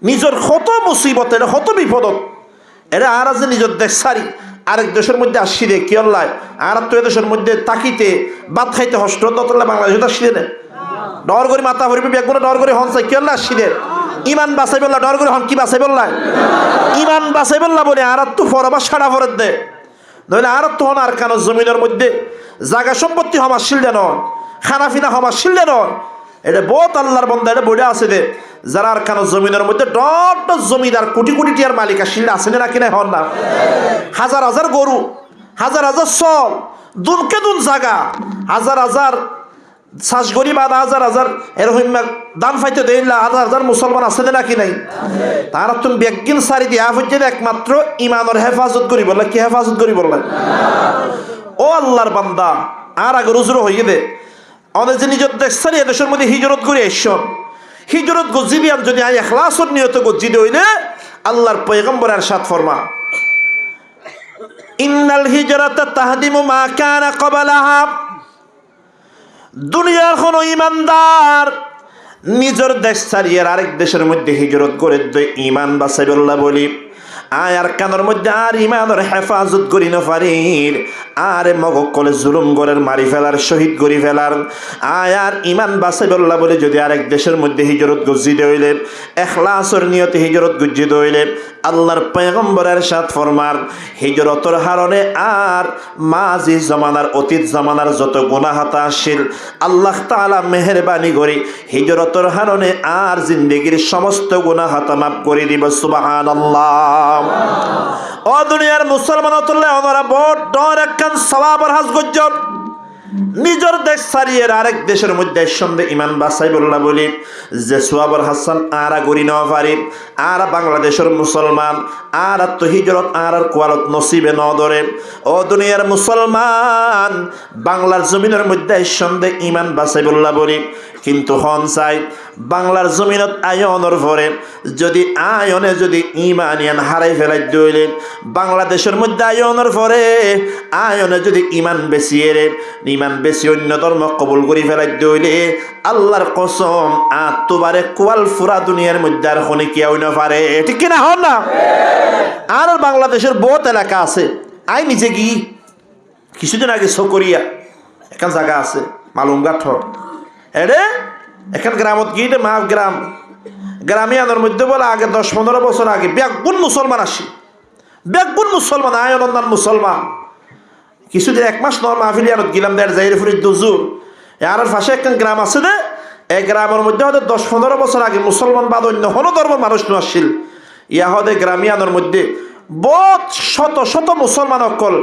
নিজের কত মুসিবত, এটা কত বিপদত। এরা আর যে নিজের দেশ সারি আরেক দেশের মধ্যে আসছি রে কি অল্লাহ, আর তো দেশের মধ্যে তাকিতে ভাত খাইতে হষ্ট নতলে বাংলাদেশে আসছি রে ডর করে মাথা ভরিবে বেগুনে ডর করে হন চাই কি অল্লাহ আসছি রে। ইমান বাঁচাই বললা ডর করে হন কি বাঁচাই বললা, ইমান বাঁচাই বললা বলে আর তো ফরবা সারা ফরত দে, নইলে আর তো হন আর কানো জমিনের মধ্যে জায়গা সম্পত্তি হমার শিলদে নয়, খানা ফিনা হমার শিলদে নয়। এটা বহুত আল্লাহর বন্ধা, এটা বইটা আছে দে যারা আর কানো জমিনের মধ্যে ডট জমিদার কোটি কোটি টিয়ার মালিক শিলদে আছে না কিনা হন না, হাজার হাজার গরু, হাজার হাজার চল, দুনকে দুন জায়গা, হাজার হাজার শ্বাস গরিব, হাজার হাজার এরকম দান ফাইতে দেয় হাজার হাজার মুসলমান আছে না কি নাই। তারা তুমি বেগিন সারি দিয়া হচ্ছে একমাত্র ইমানের হেফাজত করি বললা, কি হেফাজত করি বললা। ও আল্লাহর বান্দা আর আগে রুজুরো হয়ে দে অনেক যে নিজের দেশ সারি দেশের মধ্যে হিজরত করে এসন, হিজরত গজিবিয়ান যদি আই এখলাসর নিয়ত গজি দইলে আল্লাহর পয়গম্বর ইরশাদ ফরমা ইন্নাল হিজরাতা তাহদিমু মা কানা ক্বাবলাহা। দুনিয়ার কোন ইমানদার নিজের দেশ ছাড়িয়ে আরেক দেশের মধ্যে হিজরত করে ইমান বাঁচাইবল্লা বলি আয়ার কানের মধ্যে আর ইমানের হেফাজত করি না পারির, আরে মগক কলে জুলুম গরের মারি ফেলার শহীদ করি ফেলার আয়ার ইমান বাঁচাইবল্লা বলে যদি আরেক দেশের মধ্যে হিজরত গজ্জি দইলেন, এখলাসর নিয়তে হিজরত গজ্জি দইলেন, আল্লাহর পয়গম্বরের ইরশাদ ফরমার হিজরতের হারণে আর মাজি জমানার অতীত জমানার যত গুনাহ হাতা আসিল আল্লাহ তাআলা মেহেরবানি করে হিজরতের হারণে আর জিন্দেগির সমস্ত গুনাহ হাতা মাফ করে দিব। সুবহানাল্লাহ। ও দুনিয়ার মুসলমান হতলে ওনারা বড় একখান সওয়াবের হাজ গজ্জন নিজের দেশ ছাড়িয়ে আরেক দেশের মধ্যে সন্দেহ ইমান বাঁচাই বললা বলি যে সোয়াবর হাসান আর গড়ি নেওয়া পারি আর বাংলাদেশের মুসলমান আর তো হিজরত আর কোয়ালত নসিবে ন ধরে। ও দুনিয়ার মুসলমান বাংলার জমিনের মধ্যে সন্দেহ ইমান বাঁচাই বললা বলি, কিন্তু হন চাই বাংলার জমিনত আয়নের ভরে যদি আয়নে যদি ইমানিয়ান হারাই ফেলাই দইলে বাংলাদেশের মধ্যে আয়নের ভরে আয়নে যদি ইমান বেশিয়ে রে ইমান বেশি অন্য ধর্ম কবুল করি ফেলাই দইলে আল্লাহর কসম তোবারে কোয়াল ফুরা দুনিয়ার মধ্যে আর হনে কি হইন পারে, ঠিক কিনা হন না। আর বাংলাদেশের বহুত এলাকা আছে, আই নিজে গিয়ে কিছুদিন আগে সকরিয়া এখান জায়গা আছে মালুমঘাট এরে এখান গ্রামত গিয়ে মা গ্রাম গ্রামে আনার মধ্যে বলে আগে 10-15 বছর আগে ব্যাগুন মুসলমান আসি, ব্যাগুন মুসলমান আয়নন্দান মুসলমান। কিছুদিন 1 মাস নর মাহফিলিয়ানত গেলাম দেড় জাহির ফুরিদ দুজুর আর পাশে একখান গ্রাম আছে দে, এই গ্রামের মধ্যে হয়তো 10-15 বছর আগে মুসলমান বাদ অন্য হন ধর্মের মানুষ নু আসছিল। ইয়া হদে গ্রামিয়ানোর মধ্যে বহুত শত শত মুসলমান অকল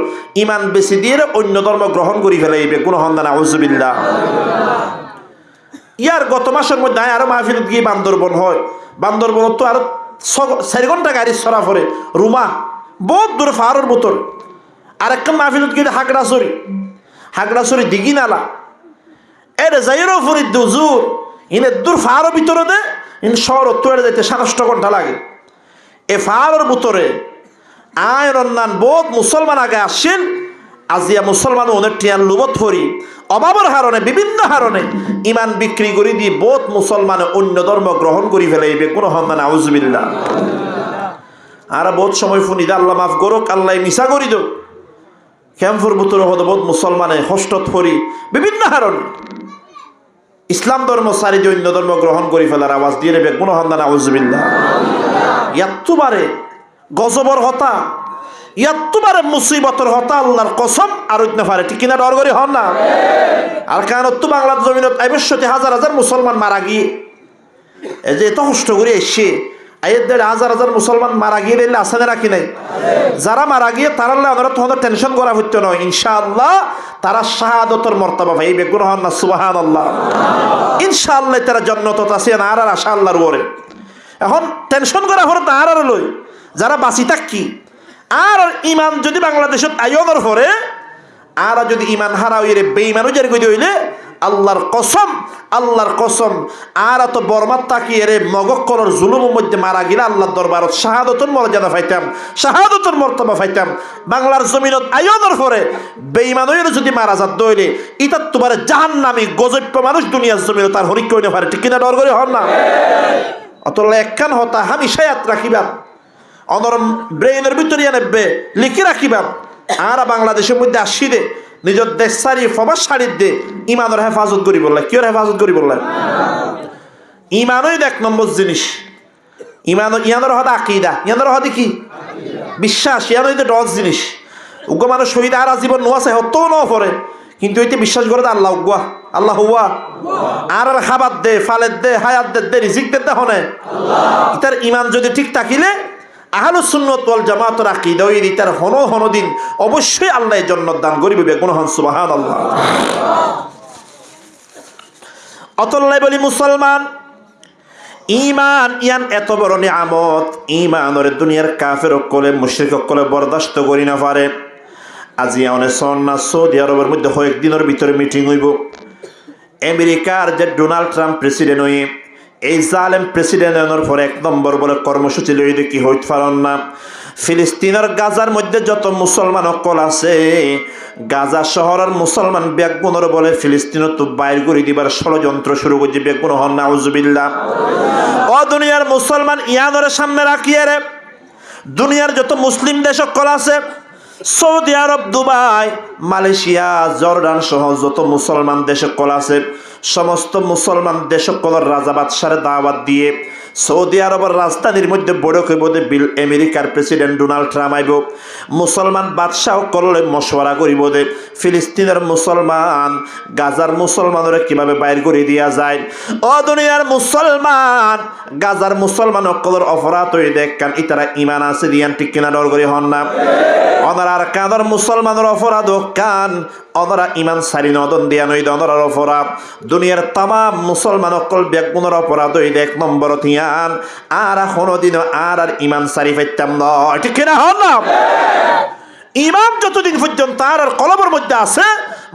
ইমান বেশি দিয়ে অন্য ধর্ম গ্রহণ করি ফেলাইবে কোন হন্দান আউযুবিল্লাহ। ইয়ার গত মাসের মধ্যে আরো মাহফিলত গিয়ে বান্দরবন হয়, বান্দরবনত তো আরো 4 ঘন্টা গাড়ি সরা পরে রুমা বহুত দূরে ফারুর বোতল। আর একটা মাহফিলত গিয়ে হাগড়াছড়ি দিঘি নালা এর যাইরো ফরিদ দুজুর ইনে দূর ফারো ভিতরে দে ইন শহর তোয়ারে যাইতে 7 ঘন্টা লাগে। এ ফারোর ভিতরে আয় রন্নান বহুত মুসলমান আগে আসছেন আজিয়া মুসলমান অনেক টিয়ান লুবত হরি অভাবের হারণে বিভিন্ন হারণে ইমান বিক্রি করে দিয়ে বহুত মুসলমান অন্য ধর্ম গ্রহণ করি ফেলাইবে কোনো হন্দান আউজুবিল্লাহ। আর বহুত সময় ফুনিদা আল্লাহ মাফ করুক, আল্লাহ মিশা করি দো ক্যাম্পর বুতর হতো বহুত মুসলমানে হস্টত হরি বিভিন্ন হারণে ইসলাম ধর্ম সারি দিয়ে অন্য ধর্ম গ্রহণ করি ফেলার আওয়াজ দিয়ে নেবে কোনো হন্দান আউজুবিল্লাহ। ইয়াত্তুবারে গজবর হতা ইয়াত্তুবারে মুসিবতর হতা আল্লাহর কসম আর উঠতে পারে ঠিক কিনা ডর করি হন না। আর কারণ তো বাংলার জমিনত আইবশ্যতে হাজার হাজার মুসলমান মারা গিয়ে এই যে এত কষ্ট করে এসছে আয়ের হাজার হাজার মুসলমান মারা গিয়ে এলে আসানে রাখি নাই। যারা মারা গিয়ে তারা ওনারা তোমাদের টেনশন করা হইতো নয়, ইনশাআল্লাহ তারা শাহাদতর মর্তবা পাইবে গুণ হন না সুবহানাল্লাহ। ইনশাআল্লাহ তারা জান্নাত আছে না আর আশা আল্লাহর উপরে। এখন টেনশন করা হলো না আর লই যারা বাঁচি থাকি আর ইমান যদি বাংলাদেশত আয়োগর পরে আর যদি ইমান হারা হইলে বেঈমানও জারি কই হইলে আল্লাহর কসম আর তো বরমাত তাকিয়ে রে মগক্কলর জুলুমের মধ্যে মারা গেলে আল্লাহর দরবারত শাহাদতুল মর্যাদা পাইতাম, শাহাদতুল মর্তবা পাইতাম। বাংলার জমিনত আয়োগর পরে বেঈমানও যদি মারা যাত দইলে ইতা তোমার জাহান্নামী গজব মানুষ দুনিয়ার জমিনত তার হরিক কইনে পারে ঠিক কিনা ডর করে হন না। অতলে একখান হতা হামেশা ইয়াদ রাখিবা অনর ব্রেইনের ভিতরে নেবে লিখে রাখিবা আর বাংলাদেশের মধ্যে আসি দে নিজের দেশ সারি ফবাস শাড়ির দে ইমানের হেফাজত করি বললা কিয়র হেফাজত করি বললা ইমানই এক নম্বর জিনিস। ইয়ানোর হদা আকিদা ইয়ানোর হদে কি বিশ্বাস ইয়ানোর দশ জিনিস উগ্র মানুষ শহীদ আর জীবন নোয়াছে হতেও ন পরে কিন্তু এইতে বিশ্বাস করে আল্লাহ উগুয়া আল্লাহ হুয়া আর খাবার দে ফালের দে হায়াত দে রিজিক দে হনে ইতার ইমান যদি ঠিক থাকিলে আহলুস সুন্নাত ওয়াল জামাতের আকীদা ওই তার হন দিন অবশ্যই আল্লাহ জান্নাত দান করিবে কোন হন সুবহানাল্লাহ। অতল্লাই বলি মুসলমান ইমান ইয়ান এত বড় নিয়ামত ইমানের দুনিয়ার কাফের অকলে মুশরিক অকলে বরদাস্ত করি না পারে। আজি অনেক সন্না সৌদি আরবের মধ্যে কয়েকদিনের ভিতরে মিটিং হইব। আমেরিকার যে ডোনাল্ড ট্রাম্প প্রেসিডেন্ট হয়ে এই জালেম প্রেসিডেন্টের পরে এক নম্বর বলে কর্মসূচি লইলে কি হইতে পারেন না ফিলিস্তিনের গাজার মধ্যে যত মুসলমান অকল আছে গাজা শহরের মুসলমান বেগুনের বলে ফিলিস্তিনের তো বাইর করে দিবার ষড়যন্ত্র শুরু করছে বেগুন হন না আউযুবিল্লাহ। ও দুনিয়ার মুসলমান ইয়ানের সামনে রাখিয়ে রে দুনিয়ার যত মুসলিম দেশ অকল আছে সৌদি আরব দুবাই মালয়েশিয়া জর্ডান সহ যত মুসলমান দেশ অকল আছে সমস্ত মুসলমান দেশ অকলের রাজা বাদশার দাওয়াত দিয়ে সৌদি আরবের রাজধানীর মধ্যে বড় কইবদে বিল আমেরিকার প্রেসিডেন্ট ডোনাল্ড ট্রাম্প আইব মুসলমান বাদশাহ করলে মশওয়ারা করিব দে ফিলিস্তিনের মুসলমান গাজার মুসলমানরা কিভাবে বাইর করে দিয়া যায়। ও দুনিয়ার মুসলমান গাজার মুসলমান অকলের অপরাধ হয়ে দেখকান ইতারা ইমান আছে দিয়ান ঠিক কিনা ডর করে হন না অনারা আর কাঁদর মুসলমানের অপরাধ কান অনরা ইমান সারি নদন দিয়া নই অনরার অপরাধ দুনিয়ার তামাম মুসলমান অকল বেগুনের অপরাধ হই এক নম্বর থিয়ান আর কোনদিন আর ইমান সারি পাইতাম না ঠিক কিনা হন না। ইমান যতদিন পর্যন্ত আর কলবের মধ্যে আছে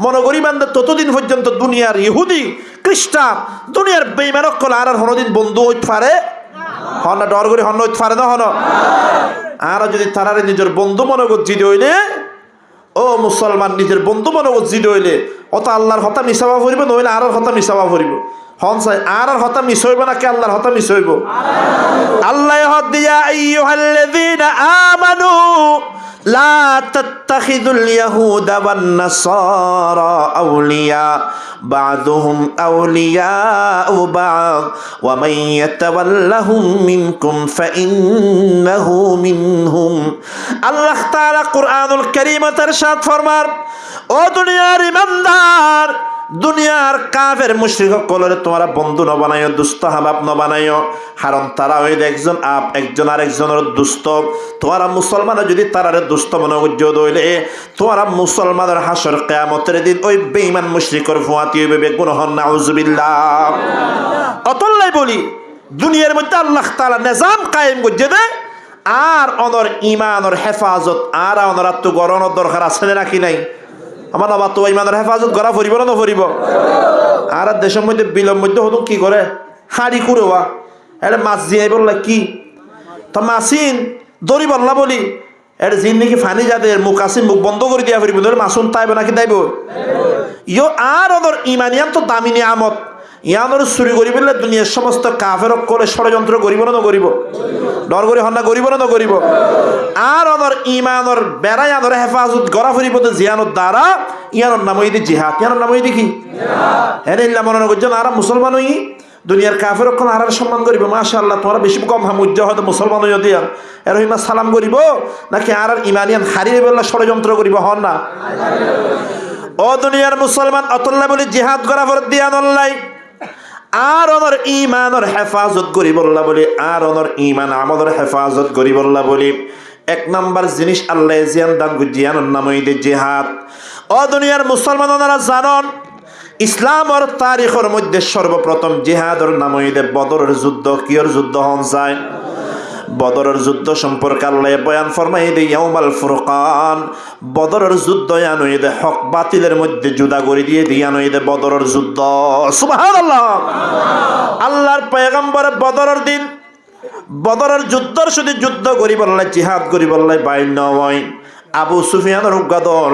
মনে করি ইমানদার ততদিন পর্যন্ত দুনিয়ার ইহুদি খ্রিস্টান দুনিয়ার বেঈমান অকল আর কোনদিন বন্ধু হইতে পারে হন না ডর করে হন হইতে পারে না হন আর যদি তারারে নিজের বন্ধু মনে করছি হইলে ও মুসলমান নিজের বন্ধু মনে করছি হইলে অত আল্লাহর হতা মিশাবা ফুরিব নইলে আর হতা মিশাবা ফুরিব হন চাই আর হতা মিস হইব নাকি আল্লাহর হতা মিস হইব। আল্লাহ হদ দিয়া আইয়ুহাল্লাযীনা আমানু লা তাত্তাখিযুল ইয়াহুদা ওয়ান নাসারা আউলিয়া বা'দুহুম আউলিয়াউ বা'দ ওয়া মান ইয়াতাওয়াল্লাহুম মিনকুম ফাইন্নাহু মিনহুম। আল্লাহ তাআলা কুরআনুল কারীমে ইরশাদ ফরমান ও দুনিয়ার ইমানদার দুনিয়ার কাফের মুশরিক কলরে তোমরা বন্ধু ন বানাইও দুষ্ট হাবাব ন বানাইও কারণ তারা হইল একজন আরেকজনের দুষ্ট তোমরা মুসলমান যদি তারারে দুষ্ট মনে উজ্জ্বল হইলে তোমরা মুসলমানের হাসর কিয়ামতের দিন ওই বেঈমান মুশরিকর ফুয়াতি হইবে বেগুন হন নাউযুবিল্লাহ। অতল্লাই বলি দুনিয়ার মধ্যে আল্লাহ তাআলা নিজাম কায়েম করতে দেয় আর অনর ইমানের হেফাজত আর অনর তো গরনের দরকার আছে নাকি নাই আমার বাবা তো ইমানের হেফাজত করা ফুরিব না ফুরিব আর দেশের মধ্যে বিলের মধ্যে হতো কি করে হাড়ি কুড়োয়া এটা মাছ দিয়ে বললা কি তো মাছিন দড়ি বললা বলি এর জিন নাকি ফানি যাদের মুখ আছে মুখ বন্ধ করে দিয়া ফিরবে ধরে মাসুম তাইবে নাকি তাইব ইয়ো আর ওদের ইমানিয়ান তো দামি নিয়ামত ইয়ানোর চুরি করি পেলে দুনিয়ার সমস্ত কাফেরক করে ষড়যন্ত্র করিব না করিব ডর করি হন্না করিব না করিব আর ওদের ইমানর বেড়াই আনর হেফাজত গড়া ফিরিব জিয়ানোর দ্বারা ইয়ানোর নাম হইদি জিহাদ ইয়ানোর নাম হইদি কি হ্যাঁ ইল্লা মনে করছেন আর মুসলমান হই দুনিয়ার কাফেরক আর সম্মান করিব মাশাআল্লাহ তোমরা বেশি কম হামুজ্জ হয়তো মুসলমান হইয়া দিয়া এর হইমা সালাম করিব নাকি আর ইমানিয়ান হারিয়ে বেলা ষড়যন্ত্র করিব হন না ও দুনিয়ার মুসলমান অতল্লা বলি জিহাদ করা ফরত দিয়া নল্লাই আর ওনার ইমানের হেফাজত করি বললা বলি আর ওনার ইমান আমাদের হেফাজত করি বললা বলি এক নাম্বার জিনিস আল্লাহ জিয়ান দান জিয়ানোর নাম হইতে জিহাদ ও দুনিয়ার মুসলমান ওনারা জানন ইসলামের তারিখের মধ্যে সর্বপ্রথম জিহাদের নাম হইতে বদরের যুদ্ধ কিয়র যুদ্ধ হন যায় বদরের যুদ্ধ সম্পর্কে আল্লাহ বয়ান ফরমাই দে ইয়াউমাল ফুরকান বদরের যুদ্ধ ইয়ানুই দে হক বাতিলের মধ্যে জুদা করে দিয়ে দিয়ানুই দে বদরের যুদ্ধ সুবহানাল্লাহ আল্লাহর পয়গম্বর বদরের দিন বদরের যুদ্ধর শুধু যুদ্ধ করি বললাই জিহাদ করি বললাই বাইর নয় আবু সুফিয়ানের উগ্গাদল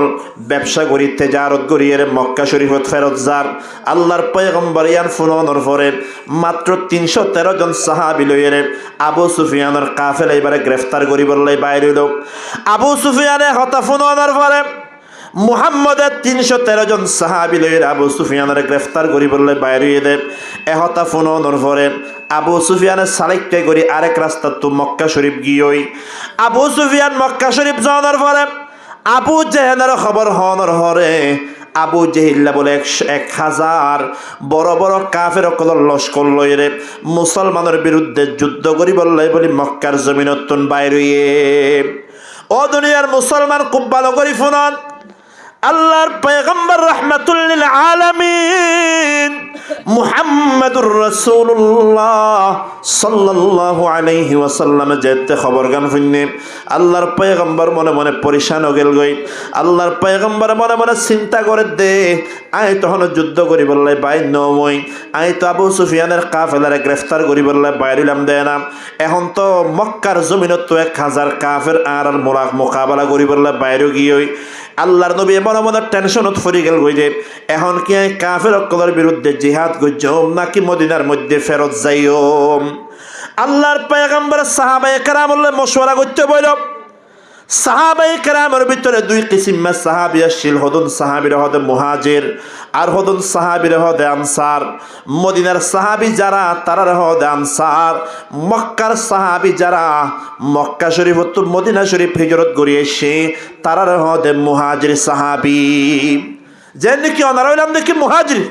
ব্যবসা করি তেজারত করি এর মক্কা শরীফত ফেরত যার আল্লাহর পয়গম্বর ইয়ান ফুননের পরে মাত্র 313 জন সাহাবী লইয়ে আবু সুফিয়ানের কাফেলা এবারে গ্রেফতার করি বললাই বাইর হইল আবু সুফিয়ানে হতা ফুননের পরে মুহাম্মদের 313 জন সাহাবী লইয়ে আবু সুফিয়ানের গ্রেফতার করি বললাই বাইর হইয়ে দে এহতা ফুননের পরে আবু সুফিয়ানের সালাইকটা করি আরেক রাস্তা তো মক্কা শরীফ গিয়েই আবু সুফিয়ান মক্কা শরীফ যাওয়ার পরে আবু জেহেলের খবর হওয়ার হরে আবু জেহিল্লা বলে 1000 বড় বড় কাফের কলর লস্কর লইরে মুসলমানের বিরুদ্ধে যুদ্ধ করি বললাই বলি মক্কার জমিনত বাইর হইয়ে ও দুনিয়ার মুসলমান খুব ভালো করি ফুনন আল্লাহর পয়গম্বর রাহমাতুল লিল আলামিন মুহাম্মাদুর রাসূলুল্লাহ সাল্লাল্লাহু আলাইহি ওয়াসাল্লাম যেতে খবর গান শুননে আল্লাহর পয়গম্বর মনে মনে পরেশান হয়ে গেল গই আল্লাহর পয়গম্বর মনে মনে চিন্তা করে দে আই তখন যুদ্ধ করি বললাই বাইর নই আই তো আবু সুফিয়ানের কাফেলারে গ্রেফতার করি বললাই বাইরিলাম দেয় না এখন তো মক্কার জমিনত তো 1000 কাফের আর মোকাবেলা করি বললাই বাইরে গিয়ে আল্লাহর নবী মনে মনে টেনশনত পড়ে গেল যে এখন কি কাফের অকলের বিরুদ্ধে জিহাদ করছম নাকি মদিনার মধ্যে ফেরত যাইও আল্লাহর পয়গম্বর সাহাবায়ে কেরামুল্লাহ মশওয়ারা করতে বইল সাহাবায়ে কেরামের ভিতরে দুই কিসিমের সাহাবী আসছিল হদন সাহাবীরা হদে মুহাজির আর হদন সাহাবীরা হদে আনসার মদিনার সাহাবী যারা তারা হদে আনসার মক্কার সাহাবী যারা মক্কা শরীফ তো মদিনা শরীফ হিজরত করে এসে তারা হদে মুহাজির সাহাবী যে নাকি ওনারা হইলাম দেখি মুহাজির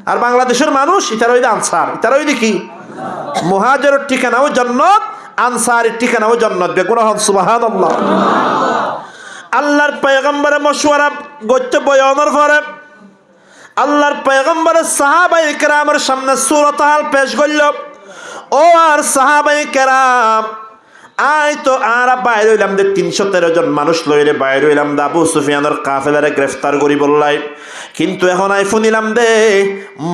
আর বাংলাদেশের মানুষ ইতারা হইলে আনসার ইতারা হইলে কি মুহাজিরের ঠিকানাও জান্নাত আনসারের ঠিকানাও জান্নাত বেগুনা হন সুবহানাল্লাহ আল্লাহর পয়গম্বরের মশওয়ারা করতে বয়ানের পরে আল্লাহর পয়গম্বরের সাহাবায়ে কেরামের সামনে সূরাত আল পেশ করল ও আর সাহাবায়ে কেরাম আই তো আর বাইরে হইলাম দে 313 জন মানুষ লইলে বাইরে হইলাম দে আবু সুফিয়ানের কাফেলারে গ্রেফতার করি বললাই কিন্তু এখন আই শুনিলাম দে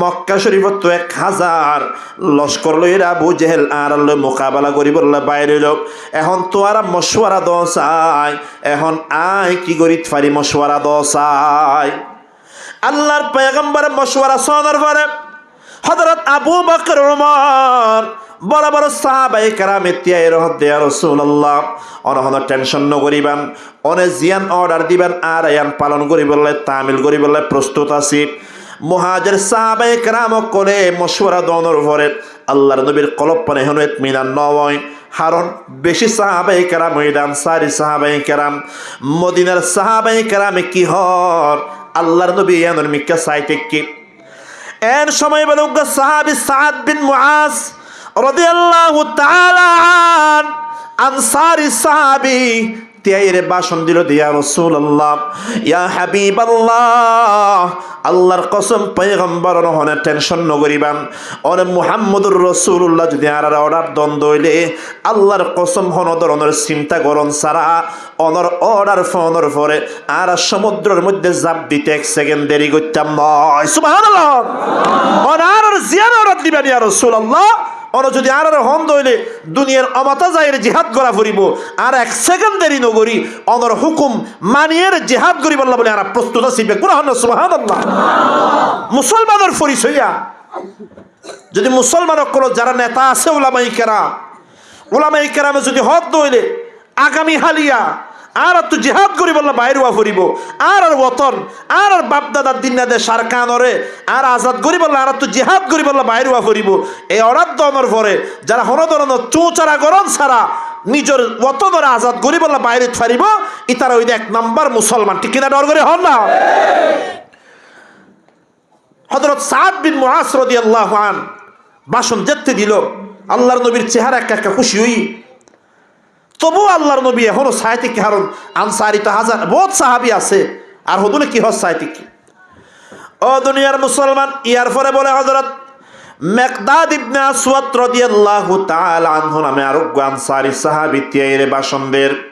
মক্কা শরীফত তো 1000 লস্কর লইরা আবু জেহেল আর লই মোকাবেলা করি বললা বাইরে লোক এখন তো আর মশওয়ারা দসাই এখন আই কি করি পারি মশওয়ারা দসাই আল্লাহর পয়গম্বর মশওয়ারা শোনার পরে হযরত আবু বকর ওমর বড় বড় সাহাবায়ে কেরাম এতিয়াই রহদে ইয়া রাসূলুল্লাহ অনহন টেনশন ন করিবান অনে জিয়ান অর্ডার দিবেন আর আয়ান পালন করি বললে তামিল করি বললে প্রস্তুত আছি মুহাজির সাহাবায়ে কেরাম কোলে মশওয়ারা দনর পরে আল্লাহর নবীর কলব পানে হন ইতমিনান নয় কারণ বেশি সাহাবায়ে কেরাম হইলে আনসারী সাহাবায়ে কেরাম মদিনার সাহাবায়ে কেরাম কি হর আল্লাহর নবী ইয়ানুর মিক্কা সাইতে কি এর সময় বলে সাহাবী সাদ বিন মুআজ রাদিয়াল্লাহু তাআলা আন আনসারী সাহাবী তেরে ভাষণ দিল দিয়া রাসূলুল্লাহ ইয়া হাবিবাল্লাহ আল্লাহর কসম পয়গম্বর নহনে টেনশন নগরিবান ওরে মুহাম্মদুর রাসূলুল্লাহ যদি আর অর্ডার দ্বন্দ্ব হইলে আল্লাহর কসম হন ধরনের চিন্তা করন সারা অনর অর্ডার ফোনের পরে আর সমুদ্রের মধ্যে জাপ দিতে 1 সেকেন্ড দেরি করতাম নয় সুবহানাল্লাহ অনার জিয়ান অর্ডার দিবেন ইয়া রাসূলুল্লাহ অন যদি আর হন দইলে দুনিয়ার অমাতা যাইরে জিহাদ করা ফুরিব আর 1 সেকেন্ড দেরি নগরি অনর হুকুম মানিয়ের জিহাদ করি বললা বলে আর প্রস্তুত আছি কুরআন সুবহানাল্লাহ। মুসলমানের পরিচয়া যদি মুসলমান সকল যারা নেতা আছে উলামায়ে কেরামে যদি হক দইলে আগামী হালিয়া আর তো জিহাদ করি বললা বাইরে ফুরিব আর ওতন আর বাপদাদার দিনাদে সারকানরে আর আজাদ করি বললা আর তো জিহাদ করি বললা বাইরে ফুরিব এই অরাধ্য অনর পরে যারা হন ধরনের চৌচারা গরম ছাড়া নিজের ওতনরে আজাদ করি বললা বাইরে ফারিব ইতারা ওই 1 নাম্বার মুসলমান ঠিক কিনা ডর করে হন না। হযরত সাদ বিন মুআজ রাদিয়াল্লাহু আন ভাষণ যেতে দিল আল্লাহর নবীর চেহারা একা খুশি হই তবু আল্লাহর নবী এখনো সাহিত্যিক হারুন আনসারি তো হাজার বহুত সাহাবী আছে আর হদুলে কি হস সাহিত্যিক ও দুনিয়ার মুসলমান ইয়ার পরে বলে হযরত মিকদাদ ইবনে আসওয়াদ রাদিয়াল্লাহু তাআলা আনহু নামে আরেক আনসারি সাহাবী তিয়াইরে ভাষণ দের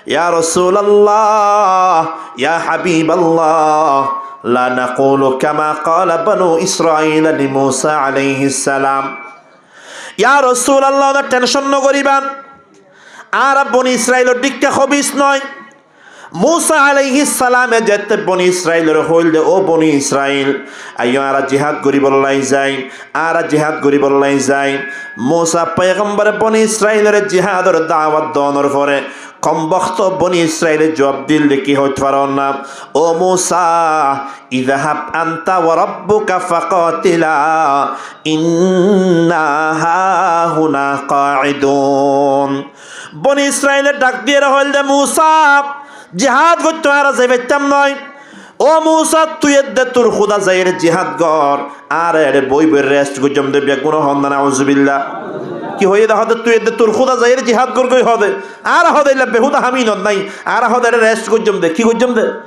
ইয়া রাসূলুল্লাহ ইয়া হাবিবাল্লাহ লা নাকুলু কামা ক্বালা বানু ইসরাঈল লিমূসা আলাইহিস সালাম ইয়া রাসূলুল্লাহ না টেনশন ন করিবান আর বনি ইসরাইলের দিকটা খবিস নয় मूसा अलैहिस्सलाम जेते बनी इस्राइलेर हইল ও বনি ইসরাইল আইয়ো আর জিহাদ করি বললাই যায় আর জিহাদ করি বললাই যায় मूसा পয়গম্বর বনি ইসরাইলের জিহাদের দাওয়াত দনর পরে কম বক্ত বনি ইসরাইলের জবাব দিল কি হইত পারো না ও मूसा ইযহাব আনতা ওয়া রাব্বুকা ফাকাতিলা ইন্না হাহুনা কাঈদুন বনি ইসরাইলের ডাক দিয়ে হইল দে मूसा জিহাদ করতে আর যাইতাম নয় ও मूसा তুই দে তোর খোদা যাইরে জিহাদ কর আর এর বই বই রেস্ট গজম দে বেগুন হন না নাউজুবিল্লাহ কি হই দে হদে তুই দে তোর খোদা যাইরে জিহাদ কর কই হদে আর হদে লা বেহুদা হামিন নাই আর হদে রেস্ট গজম দে কি গজম দে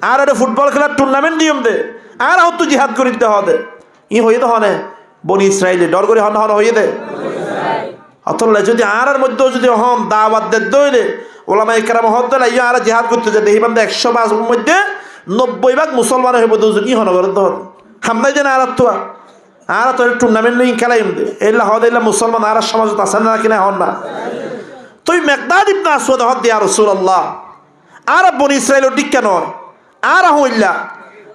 আর এর ফুটবল খেলার টুর্নামেন্ট দিয়ম দে আর হদ তুই জিহাদ করিতে হদে ই হই দে হনে বনি ইসরাইলে ডর করে হন হই দে অতলে যদি আর মধ্যে যদি হন দাওয়াত দে দইলে ওলামায়ে কেরাম হদ্দলা ইয়া আর জিহাদ করতে যে দেহি বান্দা 100 ভাগের মধ্যে 90 ভাগ মুসলমান হইব দুজন ই হন বরদ হামনাই দেন আর তো টুর্নামেন্ট নেই খেলাইম দে এলা হদ এলা মুসলমান আর সমাজত আছে না কিনা হন না তুই মিকদাদ ইবনে আসওয়াদ হদ ইয়া রাসূলুল্লাহ আর বনি ইসরাইলের দিক কেন আর হইলা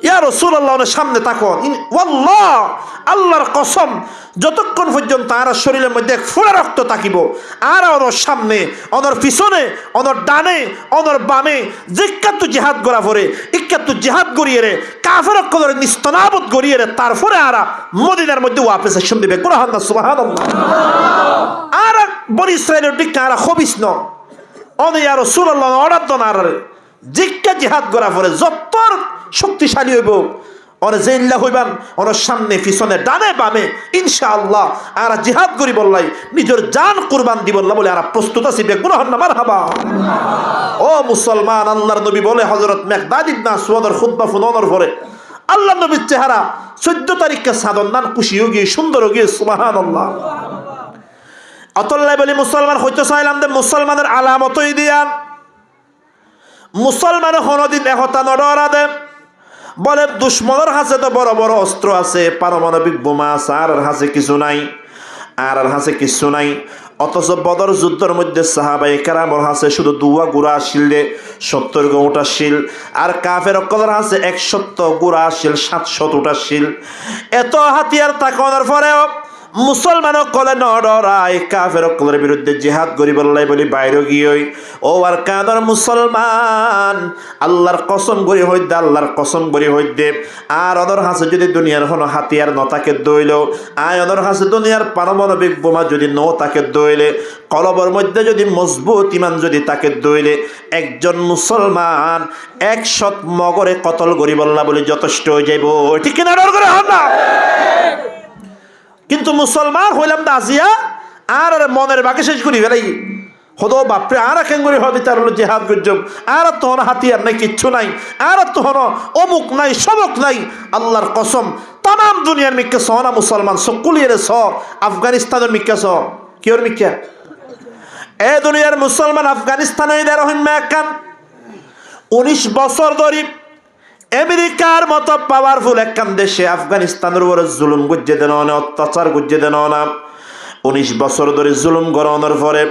ইয়া রাসূলুল্লাহ এর সামনে তাকন ওয়াল্লাহ আল্লাহর কসম যতক্ষণ পর্যন্ত আর শরীরের মধ্যে ফুলা রক্ত থাকিব আর ওর সামনে ওর পিছনে ওর ডানে ওর বামে জিক্কাতু জিহাদ করা পরে ইক্কাতু জিহাদ করিয়ে রে কাফের কলর নিস্তনাবুদ করিয়ে রে তারপরে আর মদিনার মধ্যে ওয়াপস শুন দিবে কুরআন সুবহানাল্লাহ আর বনি ইসরাইলের দিক আর খবিস ন ওন ইয়া রাসূলুল্লাহ অর্ডার দন আর জিক্কা জিহাদ করা পরে যতর শক্তিশালী হইব और जेल्ला হইবান ওর সামনে পিছনে ডানে বামে ইনশাআল্লাহ আর জিহাদ করি বললাই নিজের জান কুরবান দি বললা বলে আর প্রস্তুত আছি বেগুন হন না মারহাবা ও মুসলমান আল্লাহর নবী বলে হযরত মিকদাদ ইবনে আসওয়াদের খুতবা শুনানোর পরে আল্লাহর নবীর চেহারা 14 তারিখে সাদন্দান খুশি হয়ে গিয়ে সুন্দর হয়ে গিয়ে সুবহানাল্লাহ অতল্লাই বলি মুসলমান হইতে চাইলাম দে মুসলমানের আলামতই দিয়ান মুসলমানের হনদিন একতা নডরা দে বলে দুশ্মনের হাতে তো বড় বড় অস্ত্র আছে পারমাণবিক বোমা আছে আর হাতে কিছু নাই আর হাতে কিছু নাই অথচ বদর যুদ্ধের মধ্যে সাহাবায়ে কেরামের হাতে শুধু দুয়া গুড়া শিলে 70 গোটা শিল আর কাফের কলর হাতে 170 গুড়া শিল 700টা শিল এত হাতিয়ার তাকানোর পরেও মুসলমান কলে নড়াই কাফের কলের বিরুদ্ধে জিহাদ করি বললাই বলি বাইরে গিয়ে ও আর কাদর মুসলমান আল্লাহর কসম করি হইদে আল্লাহর কসম করি হইদে আর ওদের হাতে যদি দুনিয়ার কোনো হাতিয়ার নতাকে দইল আয় ওদের হাতে দুনিয়ার পারমাণবিক বোমা যদি নতাকে দইলে কলবের মধ্যে যদি মজবুত ইমান যদি তাকে দইলে একজন মুসলমান 100 মগরে কতল করি বললা বলি যথেষ্ট হয়ে যাইব ঠিক কিনা ডর করে হন না কিন্তু মুসলমান হইলাম দাজিয়া আর মনের বাকি শেষ করি ফেলাই হদো বাপরে আর কেন করে হবে তার হলো জিহাদ গজব আর তখন হাতিয়ার নাই কিচ্ছু নাই আর তখন অমুক নাই সবক নাই আল্লাহর কসম তাম দুনিয়ার মিক্কা সহনা মুসলমান সকলিয়ের স আফগানিস্তানের মিক্কা স কিওর মিক্কা এ দুনিয়ার মুসলমান আফগানিস্তানে রহিম মেকান 19 বছর ধরে আমেরিকার মতো পাওয়ারফুল একখান দেশে আফগানিস্তানের উপরে জুলুম গুজ্জে দেন না অত্যাচার গুজ্জে দেন না 19 বছর ধরে জুলুম গড়ানোর পরে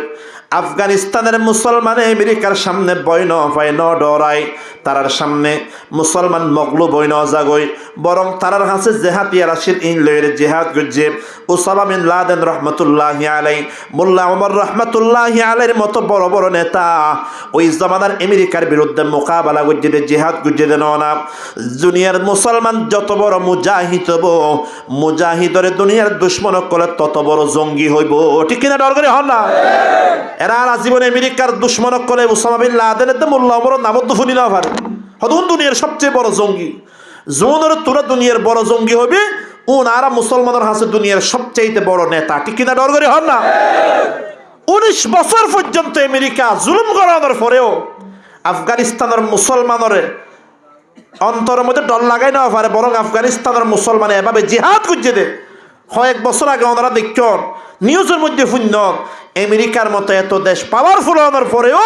আফগানিস্তানের মুসলমান আমেরিকার সামনে বয় ন পায় ন ডরায়, তারার সামনে মুসলমান মগলুব বয় ন জাগয়, বরং তারার কাছে জেহাতিয়ার আসির ইন লয়ের জেহাদ গজ্জে ওসামা বিন লাদেন রহমতুল্লাহি আলাই, মোল্লা ওমর রহমতুল্লাহি আলাইয়ের মতো বড় বড় নেতা ওই জমানার আমেরিকার বিরুদ্ধে মোকাবেলা গজ্জে দে, জেহাদ গজ্জে দেন না। দুনিয়ার মুসলমান যত বড় মুজাহিদ হব, মুজাহিদরে দুনিয়ার দুশ্মন করলে তত বড় জঙ্গি হইব, ঠিক কিনা? ডর করে হন না? এরা আর আজীবন আমেরিকার দুশ্মনক করে ওসামা বিন লাদেনের মোল্লা ওমরের নামত দুফুনি না পারে, হদুন দুনিয়ার সবচেয়ে বড় জঙ্গি। জোনের তোরা দুনিয়ার বড় জঙ্গি হবে, ওনারা মুসলমানের হাসে দুনিয়ার সবচেয়ে বড় নেতা, ঠিক কিনা? ডর করে হন না? 19 বছর পর্যন্ত আমেরিকা জুলুম করানোর পরেও আফগানিস্তানের মুসলমানের অন্তরের মধ্যে ডর লাগাই না পারে, বরং আফগানিস্তানের মুসলমান এভাবে জিহাদ করছে দে। কয়েক বছর আগে ওনারা দেখছেন নিউজের মধ্যে শূন্য আমেরিকার মতো এত দেশ পাওয়ারফুল হওয়ার পরেও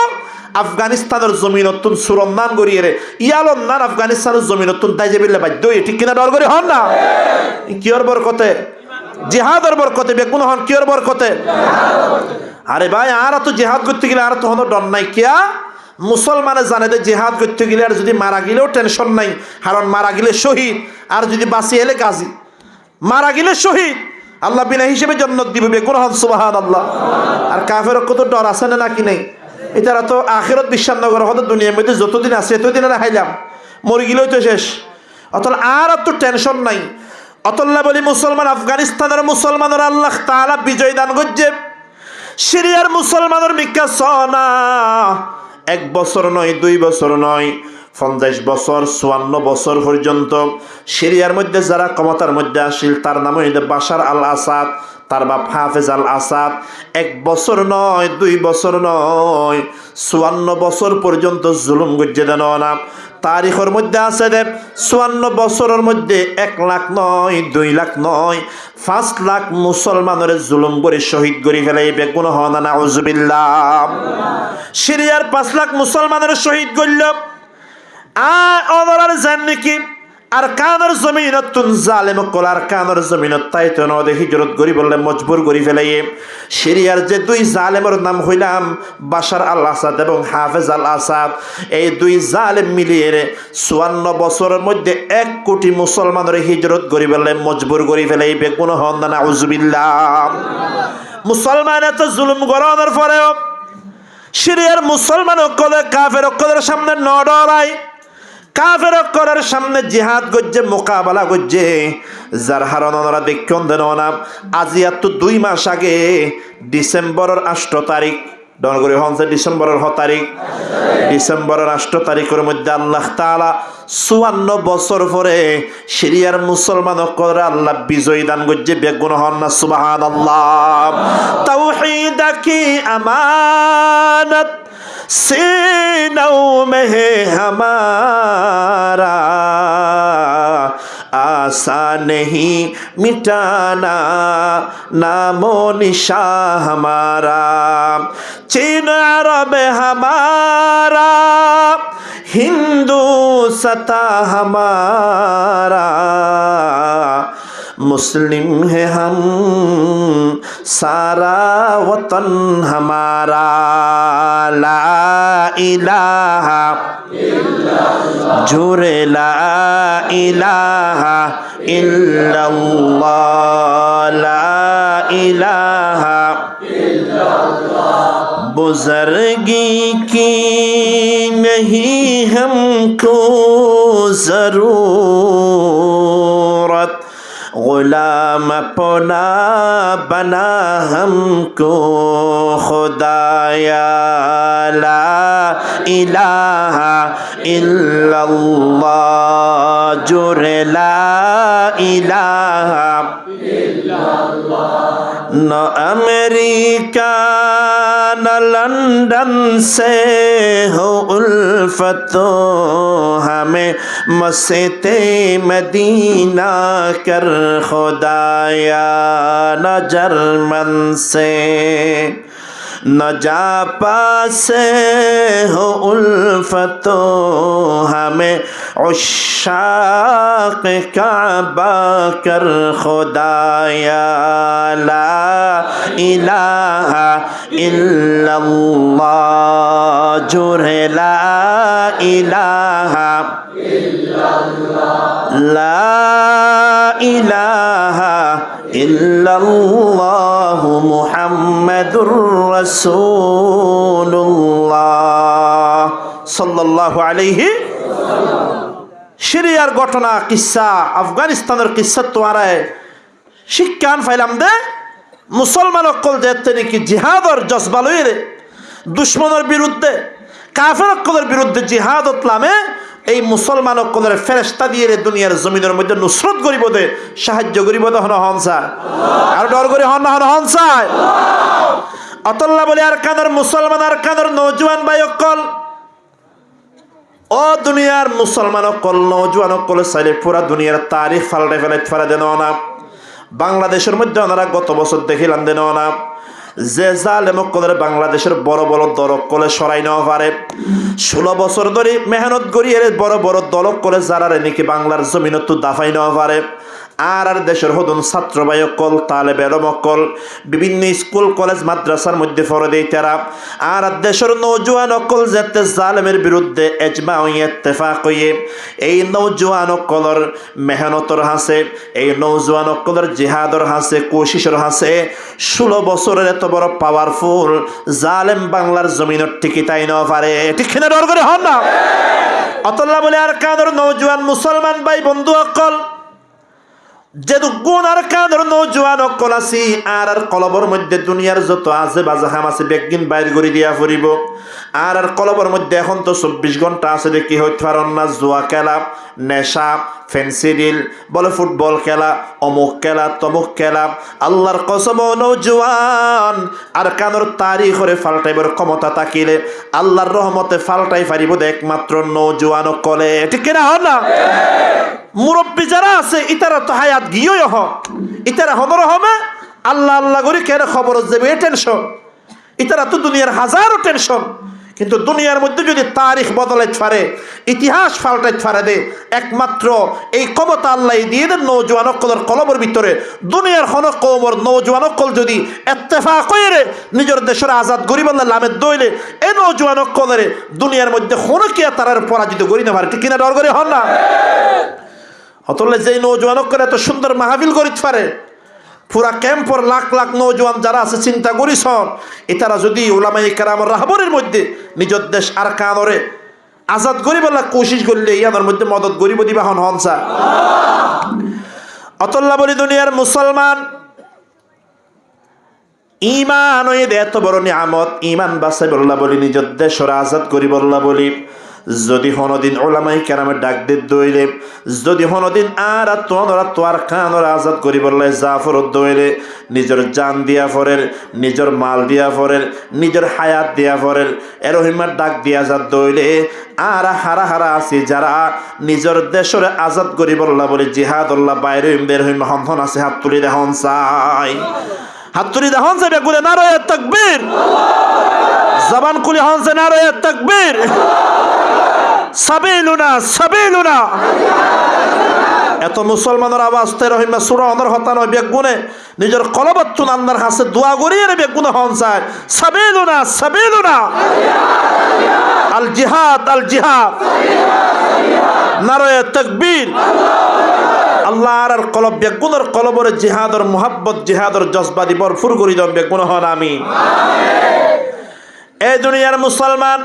আফগানিস্তানের জমিনতুন সুরন্দান গড়িয়ে রে ইয়ালন্দান আফগানিস্তানের জমিনতুন তাই যে বিল্লে বাধ্য, ঠিক কিনা? ডর করে হন না? কিয়র বরকতে? জিহাদের বরকতে। বেগুন হন কিয়র বরকতে? আরে ভাই, আর তো জিহাদ করতে গেলে আর তো হন ডর নাই কিয়া? মুসলমানে জানে যে জিহাদ করতে গেলে আর যদি মারা গেলেও টেনশন নাই, কারণ মারা গেলে শহীদ, আর যদি বাঁচি এলে গাজী। মারা গেলে শহীদ, আল্লাহ বিনা হিসেবে জান্নাত দিবে, বেগুন হন সুবহানাল্লাহ। আর কাফের কত ডর আছে না নাকি নেই? এটারা তো আখিরাত বিশ্বাস না করে, হয়তো দুনিয়ার মধ্যে যতদিন আছে এতদিন আর খাইলাম, মরে গেলেও তো শেষ, অতল আর তো টেনশন নাই। অতল্লা বলি মুসলমান আফগানিস্তানের মুসলমানের আল্লাহ তাআলা বিজয় দান করছে। সিরিয়ার মুসলমানের মিকা সনা 1 বছর নয়, 2 বছর নয়, 50 বছর 54 বছর পর্যন্ত সিরিয়ার মধ্যে যারা ক্ষমতার মধ্যে আসিল তার নাম হইল বাশার আল আসাদ, তার বাপ হাফেজ আল আসাদ। 1 বছর নয়, 2 বছর নয়, 54 বছর পর্যন্ত জুলুম গজ্জে দেন না। তারিখের মধ্যে আছে দেব 54 বছরের মধ্যে 1 লাখ নয়, 2 লাখ নয়, 5 লাখ মুসলমানের জুলুম করে শহীদ করে ফেলে, বেগুন হন না আউযুবিল্লাহ। সিরিয়ার 5 লাখ মুসলমানের শহীদ করল। আর জান নাকি আর কানের জমিনতুন জালেম কল, আর কানের জমিনত তাইতো নদে হিজরত করি বললে মজবুর করি ফেলাই। সিরিয়ার যে 2 জালেমের নাম হইলাম বাশার আল আসাদ এবং হাফেজ আল আসাদ, এই 2 জালেম মিলিয়ে 54 বছরের মধ্যে 1 কোটি মুসলমানের হিজরত করি বললে মজবুর করি ফেলাই, বেগুন হন না আউযুবিল্লাহ। মুসলমান এত জুলুম করানোর পরেও সিরিয়ার মুসলমান কলে কাফের কলের সামনে ন ডরায়, কাফের করার সামনে জিহাদ গজ্জে মোকাবেলা গজ্জে, যার হারণ ওনারা দেখুন দেন না। আজি তো 2 মাস আগে ডিসেম্বরের 8 তারিখ, ডনগরি হনছে ডিসেম্বরের 6 তারিখ, ডিসেম্বরের 8 তারিখের মধ্যে আল্লাহ তাআলা 54 বছর পরে সিরিয়ার মুসলমান করে আল্লাহ বিজয় দান গজ্জে, বেগুন হন না সুবহানাল্লাহ। তাওহীদ কি আমানত सीनों में है हमारा, आसा नहीं मिटाना नामो निशा हमारा, चीन अरब हमारा, हिंदू सता हमारा, मुस्लिम है हम सारा वतन हमारा, ला इलाहा इल्लल्लाह, जुरे ला इलाहा इल्लल्लाह, ला इलाहा इल्लल्लाह, बुजुर्गी की नहीं हमको जरूरत, गुलाम अपना बना हमको खुदाया, ला इलाहा इल्लल्लाह, जुरे ला इलाहा इल्लल्लाह। न अमेरिका न लंदन से हो उल्फत, हमें मस्ते मदीना कर खुदाया, न जर्मन से न जा पासे हो उल्फतो हमें उश्शाक़ काबा कर खुदाया ला इलाहा इल्लल्लाह जुरे ला इलाहा ला इलाहा इल्लल्लाहु मुहम्मदुर রাসূলুল্লাহ সাল্লাল্লাহু আলাইহি। সিরিয়ার ঘটনা কিসসা, আফগানিস্তানের কিসসা তোয়ারায় শিক্ষান ফাইলাম দে মুসলমান অকল যেতে নাকি জিহাদর জজবা লইরে দুশ্মনের বিরুদ্ধে কাফের অকলের বিরুদ্ধে জিহাদ অতলামে এই মুসলমান অকলের ফেরেশতা দিয়ে দুনিয়ার জমিনের মধ্যে নুসরত করিব দে, সাহায্য করিব দে হন হনসায় আর ডর করি হন হন হনসায় অতল্লা বলে আর কাদের মুসলমান আর কাদের নওজোয়ান ভাই অকল ও দুনিয়ার মুসলমান অকল নওজোয়ান অকল চাইলে পুরা দুনিয়ার তারিখ ফাল্টে ফেলাইতে পারে দেন না। বাংলাদেশের মধ্যে ওনারা গত বছর দেখিলাম দেন না যে জালেম অকলের বাংলাদেশের বড় বড় দলক করে সরাই নেওয়া পারে 16 বছর ধরে মেহনত করি এর বড় বড় দলক করে যারা নাকি বাংলার জমিনত দাফাই নেওয়া পারে আর দেশের হদন ছাত্র ভাই অকল তালেব এলম অকল বিভিন্ন স্কুল কলেজ মাদ্রাসার মধ্যে ফরে দেয় তারা আর দেশের নওজোয়ান অকল যেতে জালেমের বিরুদ্ধে এজমা হইয়ে ইত্তেফাক হইয়ে এই নওজোয়ান অকলের মেহনতর হাসে এই নওজোয়ান অকলের জিহাদর হাসে কোশিসের হাসে 16 বছরের এত বড় পাওয়ারফুল জালেম বাংলার জমিনের টিকি তাই নেওয়া পারে ঠিক কিনা ডর করে হন না। অতল্লা বলে আর কাদের নওজোয়ান মুসলমান ভাই বন্ধু অকল যে গুণ আর কাদের নওজোয়ান অকল আছি আর কলবর মধ্যে দুনিয়ার যত আছে বাজা হাম আছে বেগিন বাইর করে দিয়া ফুরিব আর কলবর মধ্যে এখন তো 24 ঘন্টা আছে দেখি হইতে পারন না জুয়া খেলা নেশা ফেন্সিডিল বলে ফুটবল খেলা অমুক খেলা তমুক খেলা আল্লাহর কসম নওজোয়ান আর কানের তারিখ করে ফাল্টাইবার ক্ষমতা থাকিলে আল্লাহর রহমতে ফাল্টাই পারিব একমাত্র নওজোয়ান অকলে ঠিক কিনা হন না। মুরব্বী যারা আছে ইতারা তো হায়াত গিয়েই হ ইতারা হদর হবে আল্লাহ আল্লাহ করে কেন খবর যাবে এ টেনশন ইতারা তো দুনিয়ার হাজারো টেনশন কিন্তু দুনিয়ার মধ্যে যদি তারিখ বদলাইতে পারে ইতিহাস পাল্টাইতে পারে দে একমাত্র এই ক্ষমতা আল্লাহ দিয়ে দেন নওজোয়ান অকলের কলমের ভিতরে দুনিয়ার হন কৌমর নওজোয়ান অকল যদি ইত্তেফাক করে নিজের দেশের আজাদ গরিব আল্লাহ লামের দইলে এই নওজোয়ান অকলের দুনিয়ার মধ্যে কোনো কে তারার পরাজিত করি না পারে ঠিক কিনা ডর করে হন না। অতলে যেই নওজোয়ান করে এত সুন্দর মাহফিল করিতে পারে পুরা ক্যাম্পর লাখ লাখ নওজোয়ান যারা আছে চিন্তা করিস এটারা যদি উলামায়ে কেরামের রাহবরের মধ্যে নিজের দেশ আর কানরে আজাদ গরিব আল্লাহ কোশিশ করলে ইয়াদের মধ্যে মদত গরিব দিবা হন হনসা অতল্লা বলি দুনিয়ার মুসলমান ইমান ওই এত বড় নিয়ামত ইমান বাঁচাই বল্লা বলি নিজের দেশের আজাদ গরিব আল্লাহ বলি যদি হনদিন ওলামাই কেরামের ডাক দিয়ে দইলে যদি হনদিন আর তোর কানর আজাদ করি বললে জাফর দইলে নিজের জান দিয়া ফরের নিজের মাল দিয়া ফরের নিজের হায়াত দিয়া ফরের এরহিমার ডাক দিয়া আজাদ দইলে আর হারা হারা আছে যারা নিজের দেশের আজাদ করি বললা বলে জিহাদুল্লাহ বাইরে বের হইম হন আছে হাত তুলি দেহন চাই হাত তুলি দেহন চাই বেগুলে নারায়ে তাকবীর জবান খুলি হন চাই নারায়ে তাকবীর সাবিলুনা সাবিলুনা এত মুসলমানের আওয়াজ তের হইমা সূরা অনর হতা নয় বেগুনে নিজের কলবতুন আল্লাহর কাছে দোয়া করিয়ে রে বেগুনে হন চায় সাবিলুনা সাবিলুনা আল জিহাদ নারায়ে তাকবীর আল্লাহর কলব বেগুনের কলবরে জিহাদর মুহাব্বত জিহাদর জজবা দি ভরপুর করি দাও বেগুনে হন আমিন। এই দুনিয়ার মুসলমান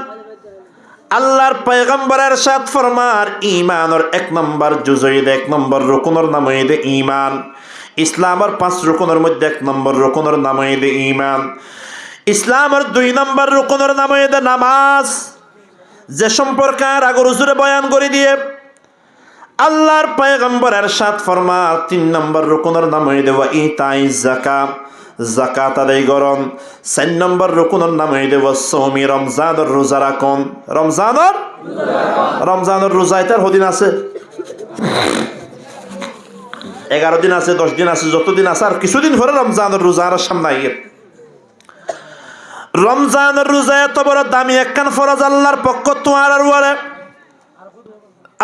আল্লাহর পয়গম্বরের সাথ ফরমার ইমানের 1 নম্বর জুজইদ 1 নম্বর রুকুনের নাম হইতে ইমান ইসলামের 5 রুকুনের মধ্যে 1 নম্বর রুকুনের নাম হইতে ইমান ইসলামের 2 নম্বর রুকুনের নাম হইতে নামাজ যে সম্পর্কে আগে হুজুরে বয়ান করে দিয়ে আল্লাহর পয়গম্বরের সাথ ফরমার 3 নম্বর রুকুনের নাম হইতে ওয়া ইতাইজ যাকাত যাকাত আদায় করুন 4 নম্বর রুকুনের নাম হইতে ওয়াসওমি রমজানের রোজা রাখুন রমজানের রোজা এটার হদিন আছে 11 দিন আছে 10 দিন আছে যতদিন আছে আর কিছুদিন পরে রমজানের রোজা আর সামনে আইয়ে রমজানের রোজা এত বড় দামি একখান ফরজ আল্লাহর পক্ষ তোমার আর ওয়ারে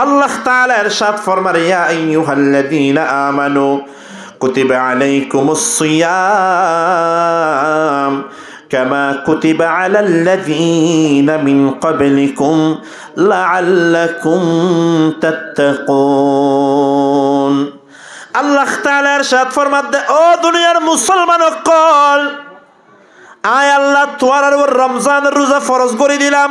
আল্লাহ তাআলা ইরশাদ ফরমান ইয়া আইয়ুহাল্লাযীনা আমানু কুতিবা আলাইকুমুস সিয়াম কামা কুতিবা আলাল্লাযীনা মিন ক্বাবলিকুম লাআল্লাকুম তাত্তাকুন। আল্লাহ তাআলা ইরশাদ ফরমান ও দুনিয়ার মুসলমান সকল, আয় আল্লাহ তোমার উপর রমজানের রোজা ফরজ করে দিলাম।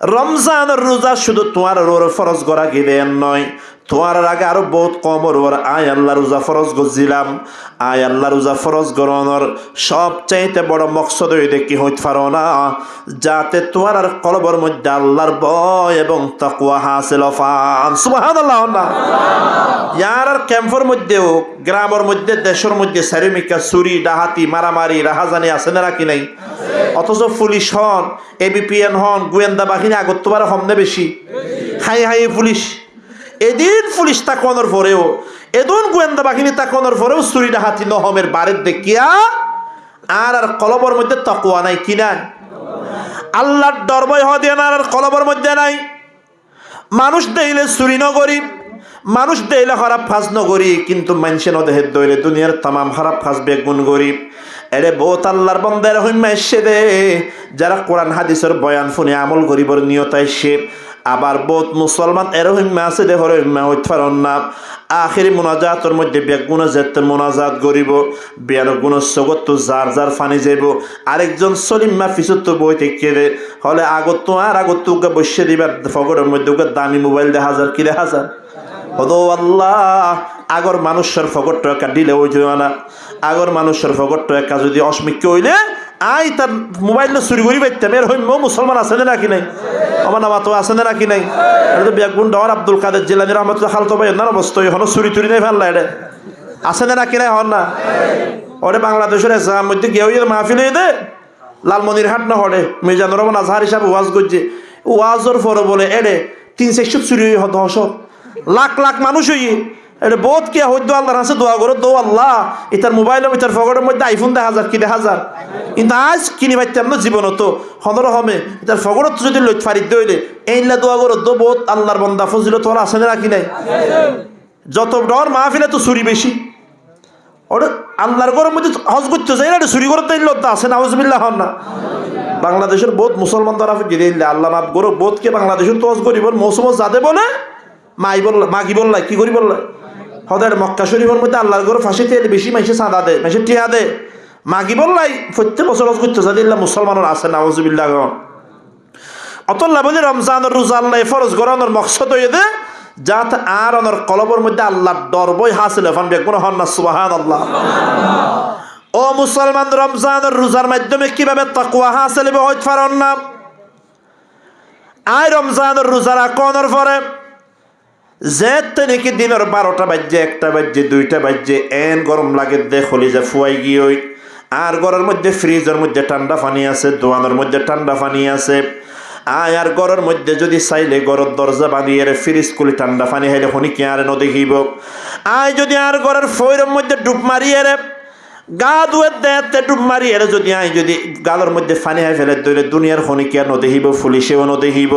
রমজানের রোজা শুধু তোমার উপর ফরজ করা কি দেন নয়, তোমার আগে আরো বহুত কমর ওর আয় আল্লাহ রোজা ফরজ করছিলাম। আয় আল্লাহ রোজা ফরজ করানোর সবচাইতে বড় মকসদ হইতে কি হইতে পারো না, যাতে তোমার আর কলবের মধ্যে আল্লাহর ভয় এবং তাকওয়া হাসিল হন। সুবহানাল্লাহ না ইয়ার আর ক্যাম্পের মধ্যেও গ্রামের মধ্যে দেশের মধ্যে সারিমিকা চুরি ডাহাতি মারামারি রাহাজানি আছে না কি নাই? অথচ পুলিশ হন এবিপিএন হন গোয়েন্দা বাহিনী আগত তোমার হমনে বেশি হাই হাই পুলিশ। এদিন পুলিশ তাকানোর পরেও এদিন গোয়েন্দা বাহিনী তাকানোর পরেও চুরি ডাহাতি নহমের বারের দেখিয়া আর আর কলবর মধ্যে তাকওয়া নাই কি নাই? আল্লাহর ডর ভয় হদিয়া না আর কলবর মধ্যে নাই। মানুষ দেইলে চুরি নগরি, মানুষ দেইলে খারাপ কাজ নগরি, কিন্তু মানুষে নদেহে দইলে দুনিয়ার তামাম খারাপ কাজ বেগুন গরিব। এরে বহুত আল্লাহর বান্দার হইমা এসে দে যারা কোরআন হাদিসের বয়ান শুনে আমল করিবর নিয়ত আইসে। আবার বহুত মুসলমান এরহিমা আছে দে হরহিমা হইতে পারন না। আখিরি মোনাজাতের মধ্যে বেগুন যেতে মোনাজাত করিব, বিয়ার গুণ সগত তো যার যার ফানি যাইব। আরেকজন সলিমা ফিসত তো বই থেকে দে হলে আগত তো আর আগত তো বসে দিবার ফগরের মধ্যে দামি মোবাইল দে হাজার কি দে হাজার হদো আল্লাহ। আগর মানুষের ফগর টাকা দিলে ওই না, আগর মানুষের ফগর টাকা যদি অস্মিক্য হইলে আই তার মোবাইল চুরি করি পাইতাম। এর হইম মুসলমান আছে না নাকি নাই? আমার নামা তো আছে না নাকি নাই? বেগুন ডর আব্দুল কাদের জিলানী রহমতুল্লাহ খালতো ভাই না অবস্থা হন চুরি টুরি নেই ভাল্লা এটা আছে না নাকি নাই? হন না ওরে বাংলাদেশের এসার মধ্যে গিয়ে মাহফিল হয়ে দে লালমনিরহাট না হরে মির্জানুর রহমান আজহার হিসাবে ওয়াজ করছে। ওয়াজর পরে বলে এড়ে 300 চুরি হত হস লাখ লাখ মানুষ হইয়ে এটা বহুত কে হইতো আল্লাহর কাছে দোয়া করো দো আল্লাহ এটার মোবাইলের ভিতর ফগরের মধ্যে আইফোন 10,000 কি 10,000 কিন্তু আজ কিনি পাইতাম না জীবনত হদর হমে এটার ফগরত যদি লইত ফারিদ দইলে এইলা দোয়া করো দো বহুত আল্লাহর বান্দা ফজিলত তোরা আছে না কি নাই? যত ডর মাহফিলে তো চুরি বেশি। ওটা আল্লাহর ঘরের মধ্যে হজ করতে যাই না চুরি করতে লজ্জা আছে না আউযুবিল্লাহ হন না। বাংলাদেশের বহুত মুসলমান দ্বারা গিয়ে আল্লাহ মাফ করো বহুতকে বাংলাদেশের তো হজ করিব মৌসুম যাদে বলে মাগি বললাই কি করি বললাই হদের মক্কা শরীফের মধ্যে আল্লাহর ঘরে ফাঁসি দিয়ে বেশি মাইসে চাঁদা দে মাইসে টিয়া দে মাগি বললাই প্রত্যেক বছর হজ করতে যাই মুসলমানের আছে না আউযুবিল্লাহ। অতল্লা বলে রমজানের রোজা আল্লাহ ফরজ করানোর মকসদ হয়ে দে যাতে আর অনর কলবের মধ্যে আল্লাহর ডর বই হাসিল হন বেগুন হন না সুবহানাল্লাহ। ও মুসলমান রমজানের রোজার মাধ্যমে কিভাবে তাকওয়া হাসিল হইতে পারেন না? আয় রমজানের রোজারা কোনর পরে যেতে নাকি দিনের 12টা বাজছে 1টা বাজছে 2টা বাজছে এন গরম লাগে দে খলিজা ফুয়াই গিয়ে আর ঘরের মধ্যে ফ্রিজের মধ্যে ঠান্ডা পানি আছে দোয়ানের মধ্যে ঠান্ডা পানি আছে। আয় আর ঘরের মধ্যে যদি চাইলে ঘরের দরজা বাঁধিয়ে ফ্রিজ খুলে ঠান্ডা পানি খাইলে হনি কে আর নদেখিব। আয় যদি আর ঘরের ফৈরের মধ্যে ডুব মারিয়ে গা ধুয়ে দেতে ডুব মারিয়ে যদি আয় যদি গালের মধ্যে পানি হাই ফেলে ধরে দুনিয়ার হনি কে নদেখিব পুলিশেও নদেখিব।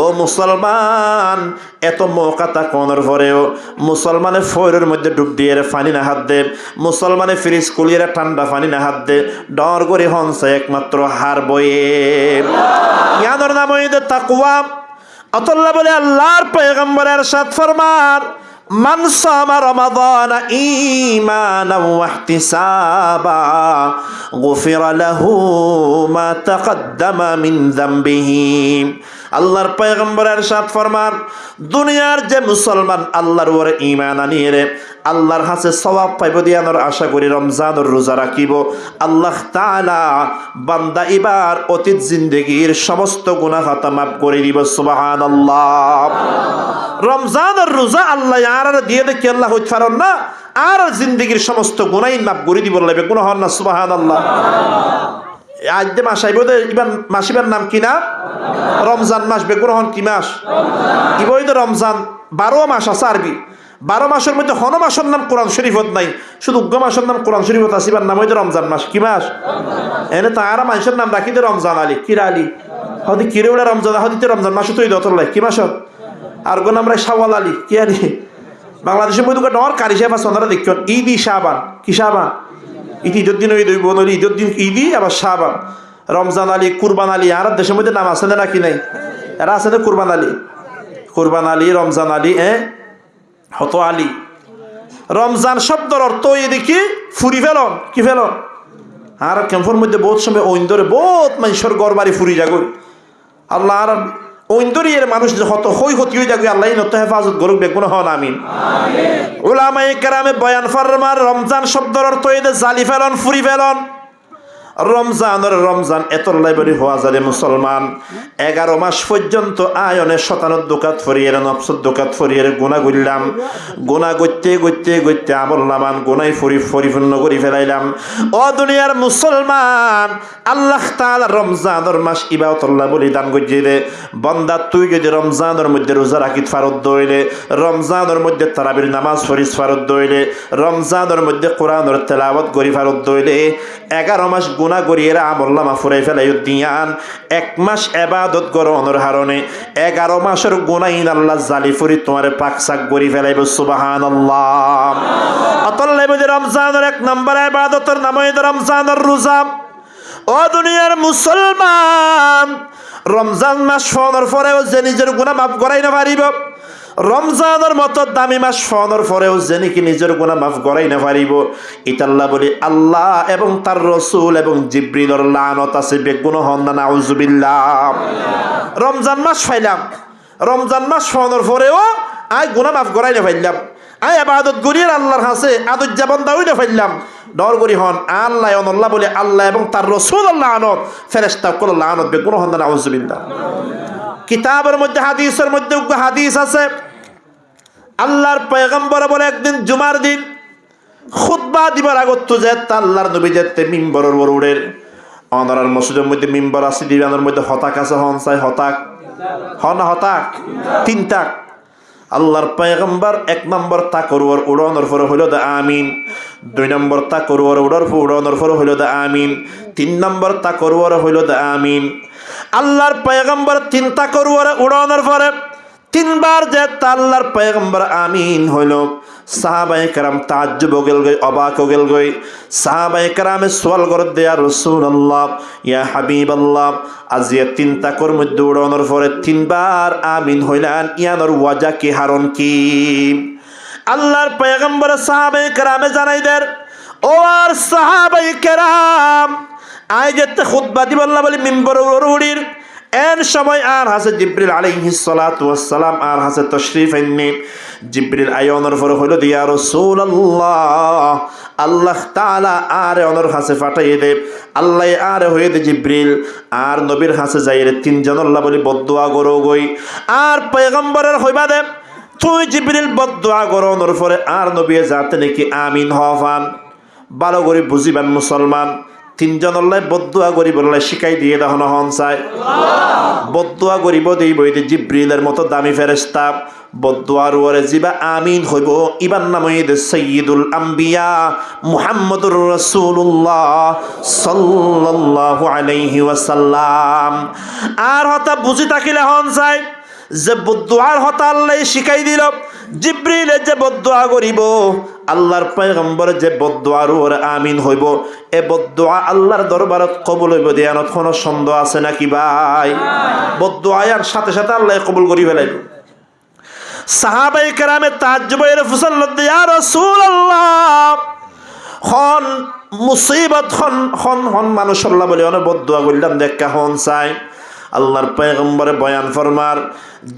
ও মুসলমান এত মৌকাতা কোনের পরেও মুসলমানে ফৈরের মধ্যে ডুব দিয়ে পানি না হাত দে, মুসলমানে ফ্রিজ খুলিয়ে ঠান্ডা পানি না হাত দে, ডর করে হনসে একমাত্র হার বয়ে ইয়ানোর নাম হইতে তাকওয়া। অতল্লা বলে আল্লাহর পয়গম্বরের সাথ ফরমান মান সামা রমাদান ঈমানান ওয়া ইহতিসাবা গুফিরা লাহু মা তাকদ্দামা মিন যামবিহি। আল্লাহর পয়গম্বরের সাথ ফরমান দুনিয়ার যে মুসলমান আল্লাহর উপরে ঈমান আনিয়ে আল্লাহর কাছে সওয়াব পাইব দিয়ানোর আশা করি রমজানের রোজা রাখিব, আল্লাহ তাআলা বান্দা এবার অতীত জিন্দেগীর সমস্ত গুনাহ খাতা মাফ করে দিব। সুবহানাল্লাহ। রমজানের রোজা আল্লাহ আর দিয়ে দেখি আল্লাহ হইতে পারেন না আর জিন্দেগীর সমস্ত গুনাহ মাফ করে দিব লাগবে গুনাহ হন না। সুবহানাল্লাহ। আজ যে মাস আইব এবার মাসিবার নাম কি না? রমজান মাস। বেগুন হন কি মাস? ইবই তো রমজান 12 মাস আছে আরবি 12 মাসের মধ্যে হন মাসের নাম কোরআন শরীফত নাই, শুধু উগ্র মাসের নাম কোরআন শরীফত আসিবার নাম হইতে রমজান মাস। কি মাস? এনে তাহারা মানুষের নাম রাখি দে রমজান আলী, কিরা আলী, হদি কিরে ওটা রমজান, হদিতে রমজান মাসে তৈরি দতলাই কি মাস? আর গো নাম রাখ শাওয়াল আলী, কি আলী? বাংলাদেশের মধ্যে ডর কারি সাহেব আছে, ওনারা দেখছেন ঈদি শাবান, কি শাবান? ঈদের দিন ঈদ হইব, ঈদের দিন ঈদি আবার শাবান। রমজান আলী, কুরবান আলী, আর দেশের মধ্যে নাম আছে না নাকি নাই? এরা আছে না কুরবান আলী, কুরবান আলী, রমজান আলী, হত আলী। রমজান শব্দর অর্থ এদিকে ফুরি ফেলন, কি ফেলন? আর ক্যাম্পের মধ্যে বহুত সময় ঐন্দরে বহুত মানুষের ঘর বাড়ি ফুরি যাগই। আল্লাহ আর ঐন্দরি এর মানুষ যে হত হই হতি হয়ে যাগই, আল্লাহ নত হেফাজত করুক, বেগুন হন আমিন। উলামায়ে কেরামে বয়ান ফরমান রমজান শব্দর অর্থ এদে জালি ফেলন, ফুরি ফেলন। রমজান এত লাইব্রেরি হওয়া যায় মুসলমান 11 মাস পর্যন্ত আয়নে 57 দোকাত ফরিয়ের, 90 দোকাত ফরিয়ের গুণা গুললাম, গুণা গইতে গইতে গইতে আমল নামান গুনাই পরিপূর্ণ করে ফেলাইলাম। ও দুনিয়ার মুসলমান, আল্লাহ তাআলা রমজানের মাস ইবাদতুল্লাহ বলিদান গজিয়ে দে। বান্দা তুই যদি রমজানের মধ্যে রোজা রাখিত ফারদ দইলে, রমজানের মধ্যে তারাবির নামাজ ফরিজ ফারদ দইলে, রমজানের মধ্যে কোরআনের তেলাওয়াত করি ফারদ দইলে, 11 মাস গুনাহ করিয়ে আমল নামা ফুরাই ফেলাই দিয়ান। 1 মাস ইবাদত করনের কারণে 11 মাসের গুনাহ আল্লাহ জালি ফুরি তোমারে পাকসাক করি ফেলাইব। সুবহানাল্লাহ। আতাল্লাহ বলে রমজানের 1 নম্বর ইবাদতের নাম হইছে রমজানের রোজা। ও দুনিয়ার মুসলমান, রমজান মাস ফোনের পরেও যে নিজের গুনাহ মাফ করাই না পারিব, রমজানের মতো দামি মাস ফোনের পরেও যে নাকি নিজের গুনাহ মাফ করাই না পারিব, এটা আল্লাহ বলি আল্লাহ এবং তার রাসূল এবং জিবরিলের লানত আছে, বেগুন হন না, নাউজুবিল্লাহ। রমজান মাস পাইলাম, রমজান মাস ফোনের পরেও আই গুনাহ মাফ করাই না পাইলাম, আই ইবাদত করিয়ে আল্লাহর কাছে আদর জাবান দাওই না পাইলাম, ডর করি হন আল্লাহ আল্লাহ বলে আল্লাহ এবং তার রাসূল লানত, ফেরেশতা কোন লানত, বেগুন হন না, নাউজুবিল্লাহ। কিতাবের মধ্যে হাদিসের মধ্যে হাদিস আছে, আল্লাহর পয়গম্বর বলে একদিন জুমার দিন খুতবা দিবার আগত যে আল্লাহর নবী যেতে মিম্বরের উপর উড়ের, অনারার মসজিদের মধ্যে মিম্বর আছে, দিবানের মধ্যে হতাক আছে, হন চাই হতাক, হন হতাক 3 তাক। আল্লাহর পয়গম্বর 1 নম্বর তাকরুয়ার উড়ানোর পরে হইল দা আমিন, 2 নম্বর তাকরুয়ার উড়ানোর পরে হইল দা আমিন, 3 নম্বর তাকরুয়ার হইল দা আমিন। আল্লাহর পয়গম্বর 3 তাকরুয়ার উড়ানোর পরে 3 বার যে আল্লাহর পয়গম্বর আমিন হইল, সাহাবায়ে কেরাম তাজ্জুব গেল গই, অবাক গেল গই। সাহাবায়ে কেরামে সওয়াল করে দে, ইয়া রাসূলুল্লাহ, ইয়া হাবিবাল্লাহ, আজিয়া 3 তাকর মধ্যে উড়ানোর পরে 3 বার আমিন হইলেন, ইয়ানোর ওয়াজা কি, হারণ কি? আল্লাহর পয়গম্বর সাহাবায়ে কেরামে জানাই দেন, ও আর সাহাবায়ে কেরাম, আই যেতে খুতবা দিব আল্লাহ বলি মিম্বরের উড়ির এন সময় আর হাসে জিবরিল আলাইহিস সালাতু ওয়াস সালাম আর হাসে তাশরীফ আইনি। জিবরিল আয়নের পরে হইল দিয়া রাসূলুল্লাহ, আল্লাহ তাআলা আর অনর হাসে পাঠাইয়ে দে, আল্লাহ আর হয়ে দে জিবরিল আর নবীর হাসে যাইরে 3 জন আল্লাহ বলি বদদুয়া করো গই, আর পয়গম্বরের হইবা দে তুই জিবরিল বদদুয়া করোর পরে আর নবী যাতে নাকি আমিন হওয়ান। ভালো করে বুঝিবেন মুসলমান, 3 জন আল্লাহ বদদুয়া করিব বলে শিখাই দিয়ে দেখানো হন চাই। বদদুয়া করিব দেই বইতে জিবরিলের মতো দামি ফেরেশতা, বদদুয়ার ওরে জিবা আমিন হইব, ইবার নাম হইতে সাইয়্যিদুল আম্বিয়া মুহাম্মদুর রাসূলুল্লাহ সাল্লাল্লাহু আলাইহি ওয়াসাল্লাম। আর হতা বুঝি থাকিলে হন চাই যে বদদুয়ার হতা আল্লাহ শিখাই দিল, জিবরিলে যে বদদুয়া করিব, আল্লাহর পয়গম্বর যে বদদুয়ার ওরে আমিন হইব, এ বদদুয়া আল্লাহর দরবারত কবুল হইব, দেয়ানত কোনো সন্দেহ আছে নাকি ভাই? বদদুয়ার সাথে সাথে আল্লাহ কবুল করি ফেলাইব। সাহাবায়ে কেরামে তাজ্জুবের ফুসাল্লাত, ইয়া রাসূলুল্লাহ, হন মুসিবত হন মানুষ আল্লাহ বলে অনেক বদদুয়া করলাম দেখা হন চাই। আল্লাহর পয়গম্বরে বয়ান ফরমার,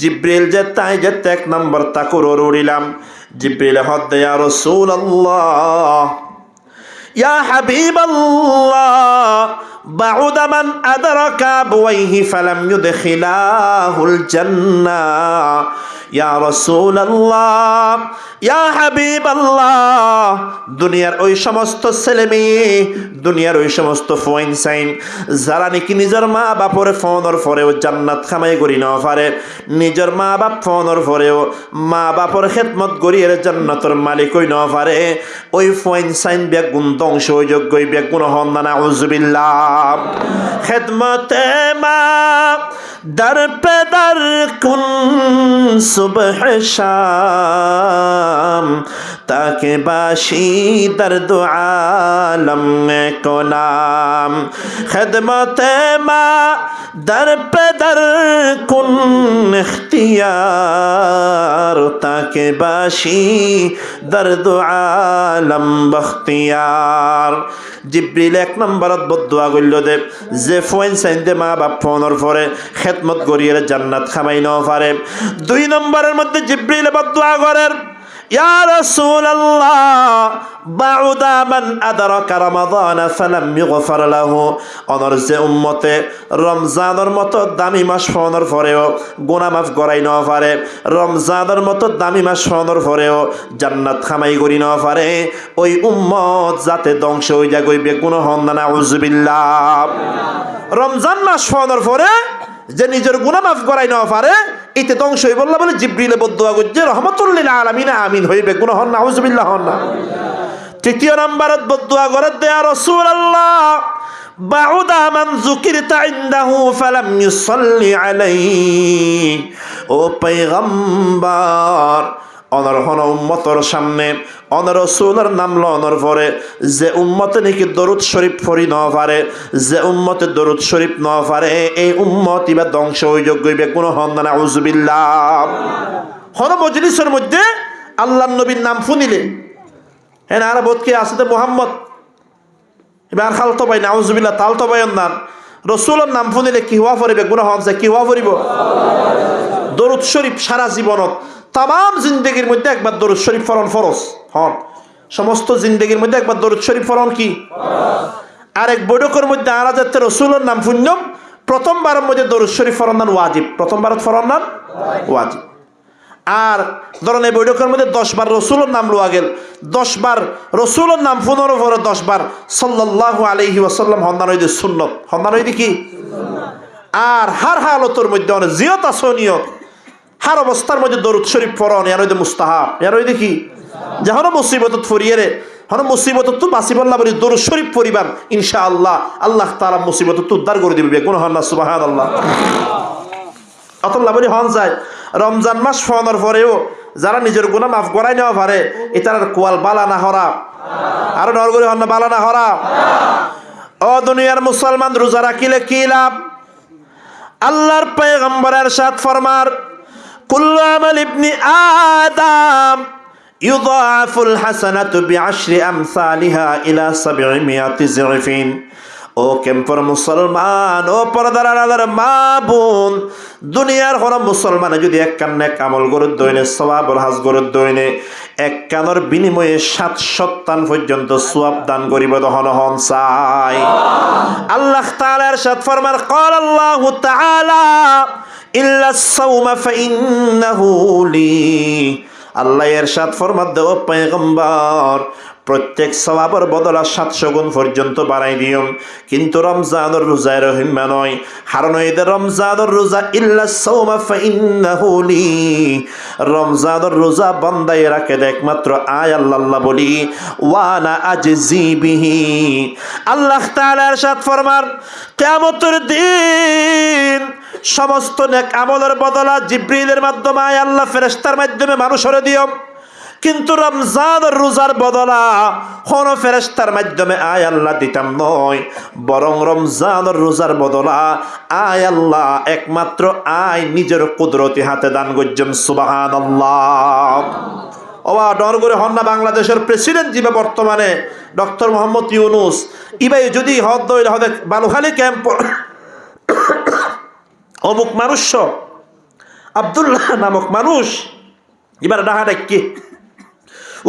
জিবরিল যে তাই যে 1 নম্বর তাকুর উড়িলাম, জিবরিল হদ ইয়া রাসূলুল্লাহ, ইয়া হাবিবাল্লাহ, বাউদ মান আদরাকা বুয়াইহি ফালাম ইউদখিলাহুল জান্নাহ। ইয়া রাসূলুল্লাহ, ইয়া হাবিবাল্লাহ, দুনিয়ার ওই সমস্ত ছেলে মেয়ে, দুনিয়ার ওই সমস্ত ফোন সাইন যারা নাকি নিজের মা বাপরে ফোনের পরেও জান্নাত খামাই করি না পারে, নিজের মা বাপ ফোনের পরেও মা বাপর খেদমত করিয়ে জান্নাতের মালিক হই না পারে, ওই ফোন সাইন বেগুন ধ্বংস যোগ্য বেগুন হন না, নাউজুবিল্লাহ। খেদমতে মা در پدر کن صبح شام تاکہ باشی در دو عالم کو نام خدمت ماں در پدر کن اختیار تاکہ باشی در دو عالم بختیار জিব্রিল এক নম্বরত বদুয়া করল দে যে ফোন সাইন্দে মা বাপ ফোনের পরে খেদমত করিয়ে জান্নাত খামাই ন পারে। দুই নম্বরের মধ্যে জিব্রিল বদুয়া করেন ইয়া রাসূলুল্লাহ বাউদা মান আদরাকা রমাদান ফালাম ইগফার লাহু, অনর যে উম্মতে রমজানের মতো দামি মাস ফোনের পরেও গুনাহ মাফ করাই ন পারে, রমজানের মতো দামি মাস ফোনের পরেও জান্নাত খামাই করি ন পারে, ওই উম্মত যাতে ধ্বংস হয়ে যায় গইবে গুনাহ হন না, নাউজুবিল্লাহ। রমজান মাস ফোনের পরে যে নিজের গুনাহ মাফ করাই ন পারে এতে ধ্বংস হই বললা বলে জিব্রিলে বদুয়া করছে রহমাতুল লিল আলামিন আমিন হইবে গুনাহ হন না, নাউজুবিল্লাহ হন না। তৃতীয় নম্বরত বদুয়া করে দে ইয়া রাসূলুল্লাহ বাউদা মান যুকিরতা ইনদাহু ফালাম ইউসাল্লি আলাইহি, ও পয়গম্বর অনর হন উম্মতর সামনে অনর রাসূলের নাম লওয়ার পরে যে উম্মতে নাকি দরুদ শরীফ পড়ি না পারে, যে উম্মতে দরুদ শরীফ না পারে এই উম্মত ইবা ধ্বংস হয়ে যাবে কোন হন না, নাউজুবিল্লাহ। হন মজলিসের মধ্যে আল্লাহর নবীর নাম শুনিলে হ্যাঁ আর বোধকে আছে তো মুহাম্মদ এবার খাল তো ভাই নাউজুবিল্লাহ তাল তো ভাই নাম রসুলের নাম শুনিলে কি হওয়া পড়িবে গুনাহ হন যায়, কি হওয়া পড়িব দরুদ শরীফ সারা জীবনত তাম জিন্দগির মধ্যে একবার দরুদ শরীফ পড়ন ফরজ হন, সমস্ত জিন্দগির মধ্যে একবার দরুদ শরীফ পড়ন কি আর এক বৈঠকের মধ্যে আরা যাতে রসুলের নাম শুনলাম প্রথমবারের মধ্যে দরুদ শরীফ পড়ন নান ওয়াজিব, প্রথমবার পড়ন নান ওয়াজিব। আর ধরেন এই বৈঠকের মধ্যে 10 বার রসুলের নাম লওয়া গেল, 10 বার রসুলের নাম ফোনের পরে 10 বার সাল্লাল্লাহু আলাইহি ওয়াসাল্লাম হন্দান হইতে সুন্নত, হন্দান হইতে কি। আর হার হালতের মধ্যে অনেক জিয়ত আসনীয় হার অবস্থার মধ্যে দরুদ শরীফ পড়ন এর হইতে মুস্তাহাব, এর হইতে কি যখন মুসিবত ফরিয়ে রে হন মুসিবত তো বাঁচিবল্লা বলি দরুদ শরীফ পড়িবার ইনশাআল্লাহ আল্লাহ তাআলা মুসিবত তো উদ্ধার করে দিবে কোন হন না, সুবহানাল্লাহ। অতল্লা বলি হন যায় রমজান মাস ফোনের পরেও যারা নিজের গুনাহ মাফ করাই নেওয়া পারে এটার কোয়াল বালা না হরা আর ডর করে হন না বালা না হরা। ও দুনিয়ার মুসলমান রোজা রাখিলে কি লাভ? আল্লাহর পয়গম্বর ইরশাদ ফরমার কুল্লু আমাল ইবনি আদম ইউদাফুল হাসানাতু বিআশরি আমসালিহা ইলা 700 জিরফিন। ও কেম্পর মুসলমান, ও পর্দার আলাদার মা বোন, দুনিয়ার হর মুসলমানে যদি এক কান্নে কামল গরুর দইনে সওয়াবর হাজ গরুর দইনে এক কানোর বিনিময়ে 700 পর্যন্ত সওয়াব দান করিব দহন হন চাই। আল্লাহ তাআলা ইরশাদ ফরমান ক্বাল আল্লাহু তাআলা ইল্লা আস-সাওমা ফাইন্নাহু লি। আল্লাহ ইরশাদ ফরমান দেও পয়গম্বর প্রত্যেক সওয়াবের বদলা 700 গুণ পর্যন্ত বাড়াই দিও, কিন্তু রমজানের রোজায় রহিমা নয়, কারণ এদের রমজানের রোজা ইল্লা সাওমা ফাইন্নাহু লি, রমজানের রোজা বান্দাই রাখে একমাত্র আয় আল্লাহ বলি ওয়ানা আজজি বিহি। আল্লাহ তাআলা ইরশাদ ফরমান কিয়ামতের দিন সমস্ত নেক আমলের বদলা জিবরিলের মাধ্যমে আয় আল্লাহ ফেরেশতার মাধ্যমে মানুষরে দিও, কিন্তু রমজানের রোজার বদলা কোন ফেরেশতার মাধ্যমে আয় আল্লাহ দিতাম নয়, বরং রমজানের রোজার বদলা আয় আল্লাহ একমাত্র আয় নিজের কুদরতি হাতে দান করছেন, সুবহানাল্লাহ। ওয়া ডর করে হন না বাংলাদেশের প্রেসিডেন্ট যিবা বর্তমানে ডক্টর মোহাম্মদ ইউনুস ইবাই যদি হদ দইল হদে বালুখালী ক্যাম্প অমুক মানুষ আব্দুল্লাহ নামক মানুষ এবার ডাহা ডাকি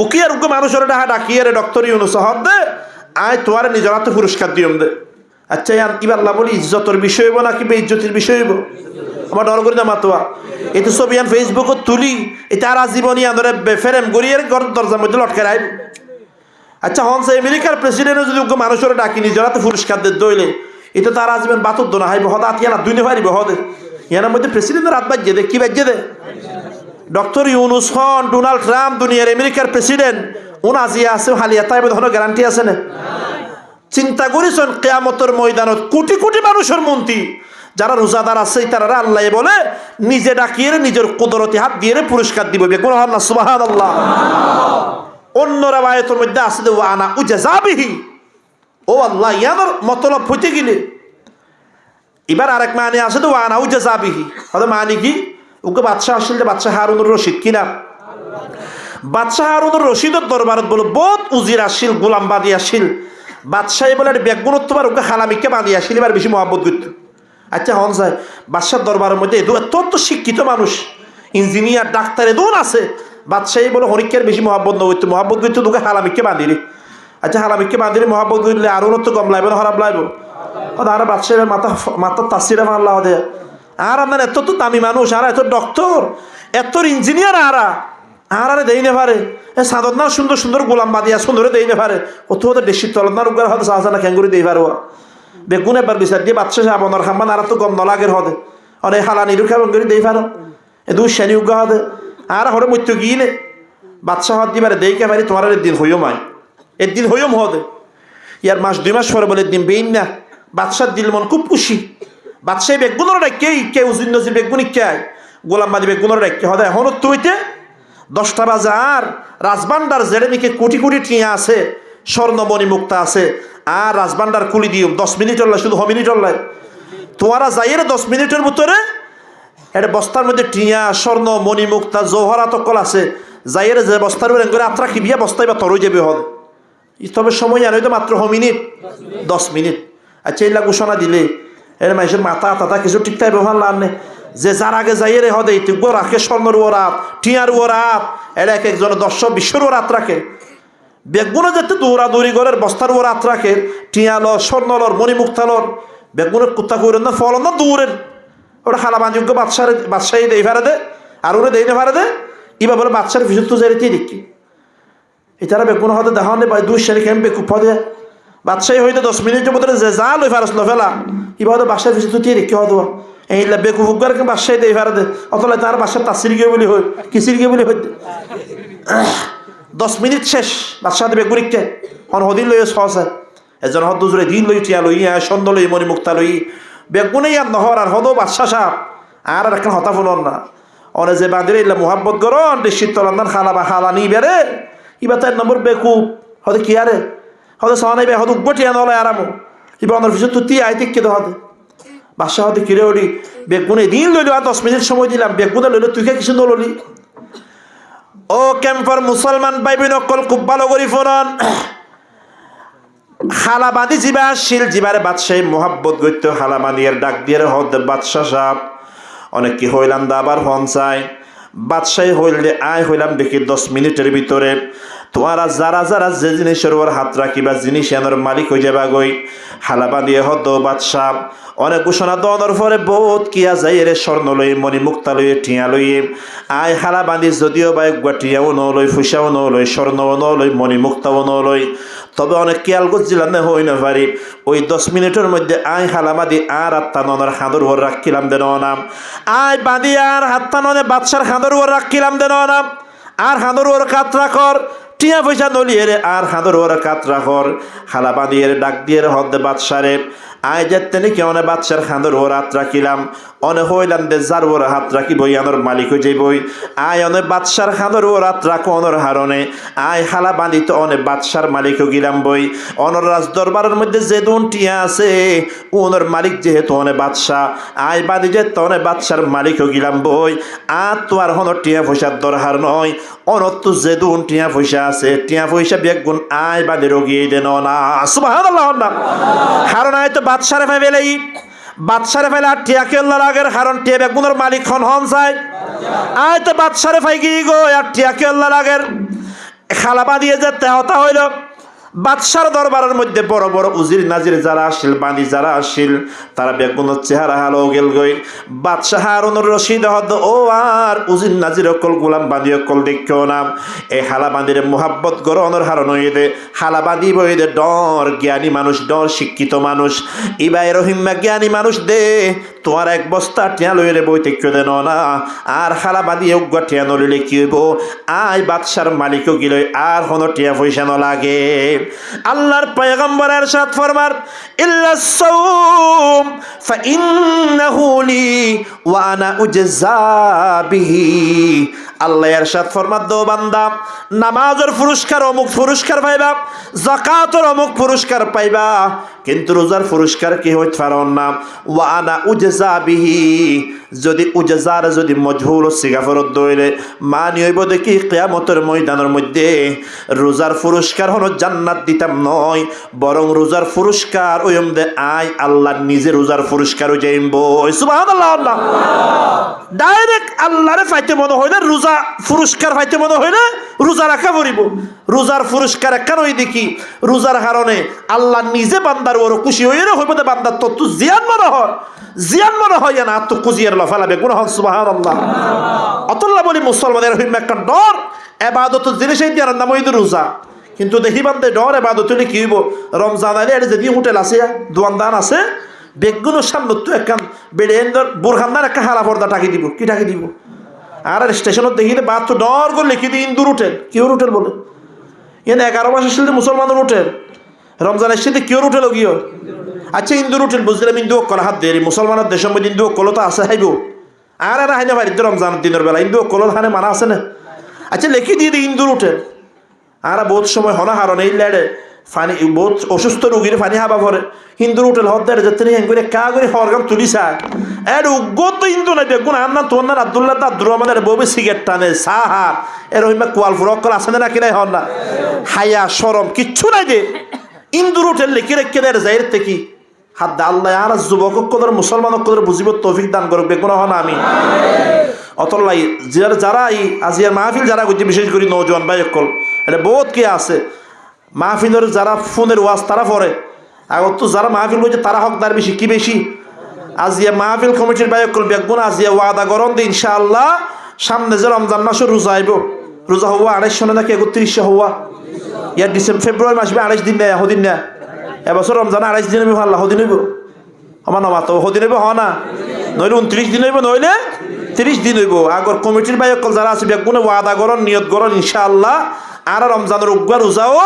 উকিয়ার উকে মানুষের ডাহা ডাকিয়ে ডক্টর ইউনুস হদ দে আয় তোমার নিজের পুরস্কার দিয়ম দে। আচ্ছা এবার আল্লাহ বলি ইজ্জতের বিষয় হইব নাকি বেইজ্জতির বিষয় হইব? আমার ডর করি না মাতোয়া এই তো ছবি আন ফেসবুকত তুলি এটা আর জীবনী আনরে ফেরেম গড়িয়ে ঘর দরজার মধ্যে লটকে রাখ। আচ্ছা হনসে আমেরিকার প্রেসিডেন্ট যদি মানুষের ডাকি নিজের হাতে পুরস্কার দিয়ে দইলে এটা তার আজীবন বাতর দোনা হাইব হদা আতিয়া না দুই পারিব হদে ইয়ার মধ্যে প্রেসিডেন্টের হাত বাজ্যে দে কি বাজ্যে দে ডক্টর ইউনুস হন ডোনাল্ড ট্রাম্প দুনিয়ার আমেরিকার প্রেসিডেন্ট উন আজিয়া আছে হালিয়া তাই কোনো গ্যারান্টি আছে না? চিন্তা করেছেন কিয়ামতের ময়দানত কোটি কোটি মানুষের মন্ত্রী যারা রোজাদার আছে তারা আল্লাহ বলে নিজে ডাকিয়ে নিজের কুদরতি হাত দিয়ে পুরস্কার দিব বেকুন না সুবহানাল্লাহ। অন্য রাওয়ায়াতের মধ্যে আছে যে ওয়ানা উজাযাবিহি ও আল্লাহ ইয়ানোর মতলব হইতে গেলে এবার আরেক মানে আছে তো ওয়ানা উজাযাবিহি হয়তো মানে কি ওকে বাদশাহ আসলে বাদশাহ হারুনুর রশিদ কিনা বাদশাহ হারুনুর রশিদের দরবারত বলে বহুত উজির আসিল গোলাম বাদি আসিল বাদশাহ বলে বেগুনত্ব বার ওকে হালামিকে বাদি আসিল এবার বেশি মহাব্বত করত। আচ্ছা হন যায় বাদশার দরবারের মধ্যে অত্যন্ত শিক্ষিত মানুষ ইঞ্জিনিয়ার ডাক্তার এদুন আছে বাদশাহী বলে হরিকের বেশি মহাব্বত নইতো মহাব্বত করতো তোকে হালামিকে বাঁধিলি। আচ্ছা হালামিকে বাঁধিলি মহাব্বত করলে আরও তো কম লাগবে না খারাপ লাগবে আর বাদশাহের মাথা তাসিরে মাল্লাহ দে আর আপনার এত তো দামি মানুষ আর এত ডক্টর এত ইঞ্জিনিয়ার আরে দেই না পারে সাদত না সুন্দর সুন্দর গোলাম বাদিয়া সুন্দরে দেই না পারে অত হতে দেশি তলত না রোগার হতে সাহসা না খেঙ্গুরি দেই পারো বেগুন এবার বিচার দিয়ে বাচ্চা সাবনের খাম্বান আর তো গম নলাগের হদে অনেক হালানিরু খাবেন করে দেই পারো এ দুই শ্রেণী উগা হদে আর হরে মৃত্যু গিয়ে বাচ্চা হদ দিবারে দেইকে পারি তোমার দিন হইও মাই একদিন হইও হদে ইয়ার মাস 2 মাস পরে বলে দিন বেইন না বাদশার দিল মন খুব খুশি বাদশাহ বেগুনের ডাকে কে উজিন নজির বেগুনি কে গোলাম বাদি বেগুনের ডাকে হদে এখনও তুইতে 10টা বাজে আর রাজবান্ডার জেড়ে নিকে কোটি কোটি টিয়া আছে স্বর্ণমণি মুক্তা আছে আর রাজবান্ডার কুলি দিও 10 মিনিট হল্লাই শুধু মিনিট হল্লাই তোমারা যাইয়ের 10 মিনিটের ভিতরে এটা বস্তার মধ্যে টিয়া স্বর্ণ মণি মুক্তা জৌহরাত কল আছে যাইয়ের যে বস্তার করে আত্রা খিবিয়া বস্তায় বা তরই যাবে হল তবে সময় জানো তো মাত্র 10 মিনিট আচ্ছা এইলা ঘোষণা দিলে এর মানুষের মাথা তাতা কিছু ঠিকঠাক ব্যবহার লাভ নেই যে যার আগে যাইয়ে হদে তুগো রাখে স্বর্ণর ও রাত টিয়ার ও রাত এটা এক একজনের 120 ও রাত রাখে বেগুনে যেতে দৌড়াদৌড়ি করার বস্তার ও রাত রাখে টিয়ালর স্বর্ণলর মণিমুক্তালর বেগুনের কুত্তা করেন না ফলন না দৌড়ের ওটা খালা বাণিজ্য বাদশাহী দেই ফারে দে আর ওরা দেই না ফারে দে এবার বলে বাদশার ভিতর তো যাইতে দেখি এটারা বেগুন হতে দেখা নেই 2 শ্রেণী খেম বেকুপ হদে বাদশাহী হইতে 10 মিনিটের মধ্যে যে যা লই ফারস ফেলা এবার বাসার ভিতর তো দেখি হতো এইলা বেকুফুকার বাসায় দেই ফারে দে অতলে তার বাসার তাসির গিয়ে বলি হয় কিসির গিয়ে বলি হইতে 10 মিনিট শেষ বাদশাহ বেগুনিককে হন হদিন লই সহসা এজন হদ দুজরে দিন লই টিয়া লই সন্দ লই মণি মুক্তা লই বেগুনে আর নহর আর হদো বাদশাহ সাহ আর এখন হতা ফুলন না অনে যে বাঁধিরে এলা মোহাব্বত করন দেশির তলান্দান খালা বা খালা নি বেড়ে ইবা তার নম্বর বেকুব হদে কি আরে হদে সহানাই বে হদ উগ্বটিয়া নলায় আরামো ইবা অনার ভিতর তুই আইতে কে হদে বাদশাহ হতে কিরে ওডি বেগুনে দিন লইল আর 10 মিনিট সময় দিলাম বেগুনে লইল তুই কে কিছু নললি ও ক্যাম্পার মুসলমান পাইবি নকল খুব ভালো করি ফোরন হালাবাদি জিবা শিল জিবারে বাদশাহী মোহাব্বত গইত হালাবাদিয়ার ডাক দিয়ে হদ বাদশাহ সাহেব অনেক কি হইলাম দা আবার হন চাই বাদশাহী হইলে আয় হইলাম দেখি 10 মিনিটের ভিতরে তোমারা যারা যারা যে জিনিসের ওর হাত রাখিবা জিনিস এনার মালিক হয়ে যাবা গই হালাবাদিয়ে হদ বাদশাহ অনেক ঘোষণা দেওয়ার পরে বহুত কিয়া যাই রে স্বর্ণ লই মণি মুক্তা লই টিয়া লই আয় হালাবাদি যদিও বা একবার টিয়াও নলই ফুসাও নলই স্বর্ণও নলই মণি মুক্তাও নলই তবে অনেক খেয়াল করছিলাম না হই না পারি ওই 10 মিনিটের মধ্যে আয় হালাবাদি আর আত্মাননের হাঁদর ওর রাখিলাম দেন নাম আয় বাদি আর হাত্তাননে বাদশার হাঁদর ওর রাখিলাম দেন নাম আর হাঁদর ওর কাতরা কর টিয়া পয়সা নলিয়ে রে আর হাঁদর ওর কাতরা কর হালাবাদিয়ে ডাক দিয়ে হদ বাদশারে আয় যেতে নাকি অনেক বাদশার হাঁদর ওর হাত রাখিলাম অনেক হইলাম দে যার ওর হাত রাখি বই আনোর মালিক হয়ে যাইবই আয় অনেক বাদশার হাঁদর ওর হাত রাখো অনর হারণে আয় হালা বাঁধি তো অনেক বাদশার মালিক হয়ে গেলাম বই অনর রাজ দরবারের মধ্যে যে দুন টিয়া আছে ওনর মালিক যেহেতু অনেক বাদশাহ আয় বাঁধি যে তো অনেক বাদশার মালিক হয়ে গেলাম বই আর তো আর হনর টিয়া পয়সার দরকার নয় অনর তো যে দুন টিয়া পয়সা আছে টিয়া পয়সা বেগুন আয় বাঁধি রোগিয়ে দেন না সুবহানাল্লাহ কারণ আয় তো বাদশারে ফেলেই বাদশারে ফেলে আর টিয়া কেল্লা লাগের কারণ টিয়া বেগুনের মালিক হন চাই আয় তো বাদশারে ফাই গিয়ে গো আর টিয়া কেল্লা লাগের খালাবা দিয়ে যে তেহতা হইল বাদশার দরবারের মধ্যে বড় বড় উজির নাজির যারা আসিল, বাণী যারা আসিল, তারা বেগুনের চেহারা হালো গেল গই। বাদশাহ হারুনুর রশিদ হদ ও আর উজির নাজির অকল গোলাম বাঁধি অকল দেখিও নাম এই হালা বাঁধিরে মোহাব্বত গরনের হারণ হয়ে দে, হালা বাঁধি বই দে ডর জ্ঞানী মানুষ, ডর শিক্ষিত মানুষ, ইবাই রহিমা জ্ঞানী মানুষ দে তোমার এক বস্তা টিয়া লইলে বই তেক্য দেন না, আর হালা বাঁধি অজ্ঞ টিয়া নলিলে কি হইব, আয় বাদশার মালিকও গিলই আর হনো টিয়া পয়সা ন লাগে। আল্লাহর পয়গম্বর ইরশাদ ফরমার ইল্লাস সাওম ফাইন্নাহু লি ওয়া আনা উজজা বিহি। আল্লাহ ইরশাদ ফরমার দো বান্দা নামাজের পুরস্কার অমুক পুরস্কার পাইবা, যাকাতের অমুক পুরস্কার পাইবা, কিন্তু রোজার পুরস্কার কি হইতে পারো না। ওয়া আনা উজজা বিহি যদি উজজার যদি মজহুল সিগাফরত দইলে মানি হইব দেখি কিয়ামতের ময়দানের মধ্যে রোজার পুরস্কার হলো জান্নাত দিতাম নয়, বরং রোজার পুরস্কার ওইম দে আই আল্লাহ নিজে রোজার পুরস্কার ও যাইব। সুবহানাল্লাহ। আল্লাহ ডাইরেক্ট আল্লাহরে পাইতে মনে হইলে রোজা পুরস্কার পাইতে মনে হইলে রোজা রাখা পড়িব। রোজার পুরস্কার কেন দেখি রোজার কারণে আল্লাহ নিজে বান্দার ওর খুশি হইলে হইব দে বান্দার তো জিয়ান মনে হয়, জিয়ান মনে হয় না তো কুজিয়ার লাফালাবে গুণ হন। সুবহানাল্লাহ। অতল্লা বলি মুসলমানের হইম একটা ডর এবাদত জিনিসই দিয়ে নাম হইতে রোজা, কিন্তু দেখি বান্দে ডর এবাদত হইলে কি হইব। রমজান আইলে এটা যদি হোটেল আছে দোয়ানদান আছে বেগুনো সামনে তো একখান বেড়ে বোরখান্দার একটা হারা পর্দা টাকি দিব, কি টাকি দিব। আর স্টেশনত দেখিলে বাদ তো ডর করে লিখি দিই ইন্দুর হোটেল, কিওর হোটেল বলে। এনে 11 মাস আসলে মুসলমানের হোটেল, রমজান আসলে কিওর হোটেল গিয়ে। আচ্ছা ইন্দুর হোটেল বুঝলাম, ইন্দু কল হাত দেরি মুসলমানের দেশের মধ্যে ইন্দু কল তো আছে হাইব আর এরা হাইনে পারি রমজানের দিনের বেলা ইন্দু কল হানে মানা আছে না। আচ্ছা লিখি দিয়ে দিই ইন্দুর হোটেল। আর বহুত সময় হনা হারণ এই লেড়ে ফানি বহুত অসুস্থ রোগীর ফানি হাবা পরে হিন্দুর হোটেল হদ দেড় যাতে হ্যাঁ করে কা করে হরগাম তুলি চায় এর উগ্র তো হিন্দু নাই বেগুন আর না তোর না আব্দুল্লাহ আব্দুর রহমানের বউবে সিগারেট টানে সাহা এর ওইমা কোয়ালফুর অকল আছে না কি নাই হন না হায়া সরম কিচ্ছু নাই যে ইন্দুর হোটেল লিখে রেখে দেয় যাই থেকে হাত দা আল্লাহ আর যুবক কদর মুসলমান কদর বুঝিব তৌফিক দান করবে বেগুন হন আমি অতলাই যারা এই আজিয়ার মাহফিল যারা করছে বিশেষ করে নৌজওয়ান ভাই অকল এটা বহুত কে আছে মাহফিলের যারা ফোনের ওয়াজ তারা পড়ে আগত তো যারা মাহফিল করছে তারা হকদার বেশি কি বেশি আজিয়া মাহফিল কমিটির ভাই অকল বেগুন আজিয়া ওয়াদা করন দে ইনশাআল্লাহ সামনে যে রমজান মাসে রোজা আইব রোজা হওয়া 2800 নাকি 3100 হওয়া ইয়ার ডিসেম্বর ফেব্রুয়ারি মাসে 28 দিন নেয় হদিন না এবছর রমজান 28 দিন হইব আল্লাহ হদিন হইব আমার নামা তো হদিন হইব হ না নইলে 29 দিন হইব নইলে 30 দিন হইব আগর কমিটির ভাই অকল যারা আছে বেগুনে ওয়াদা করন নিয়ত করন ইনশাআল্লাহ আর রমজানের উগ্র রোজাও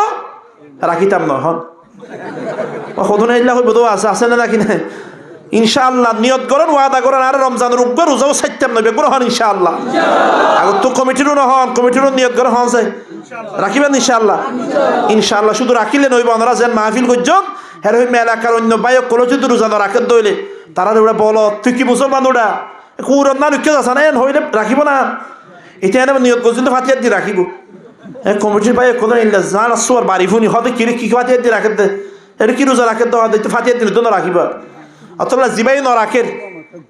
রাখিতাম না হন হদুন ইল্লা হইব তো আছে না নাকি না ইনশাআল্লাহ নিয়ত করেন ওয়াদা করেন আর রমজানের উগ্র রোজাও ছাইতাম না বেগুন হন ইনশাআল্লাহ আগর তো কমিটিরও না হন কমিটিরও নিয়ত করে হন চাই রাখিবেন ইনশাআল্লাহ ইনশাআল্লাহ শুধু রাখিলে নইব আমরা যেন মাহফিল করছেন হের হইম এলাকার অন্য বাইক কলো যদি রোজা রাখেন দইলে তারা ওরা বল তুই কি মুসলমান ওটা কুরন না লুকিয়ে আছে না হইলে রাখিব না এটা এনে নিয়ত করছেন তো ফাতিয়াত দিয়ে রাখিব কমিটির ভাই কোনো ইল্লা জান আসর বাড়ি ফুনি হবে কি কি ফাতিয়াত দিয়ে রাখেন এটা কি রোজা রাখেন দেওয়া দিতে ফাতিয়াত দিলে তো না রাখিবা অতলা জিবাই ন রাখেন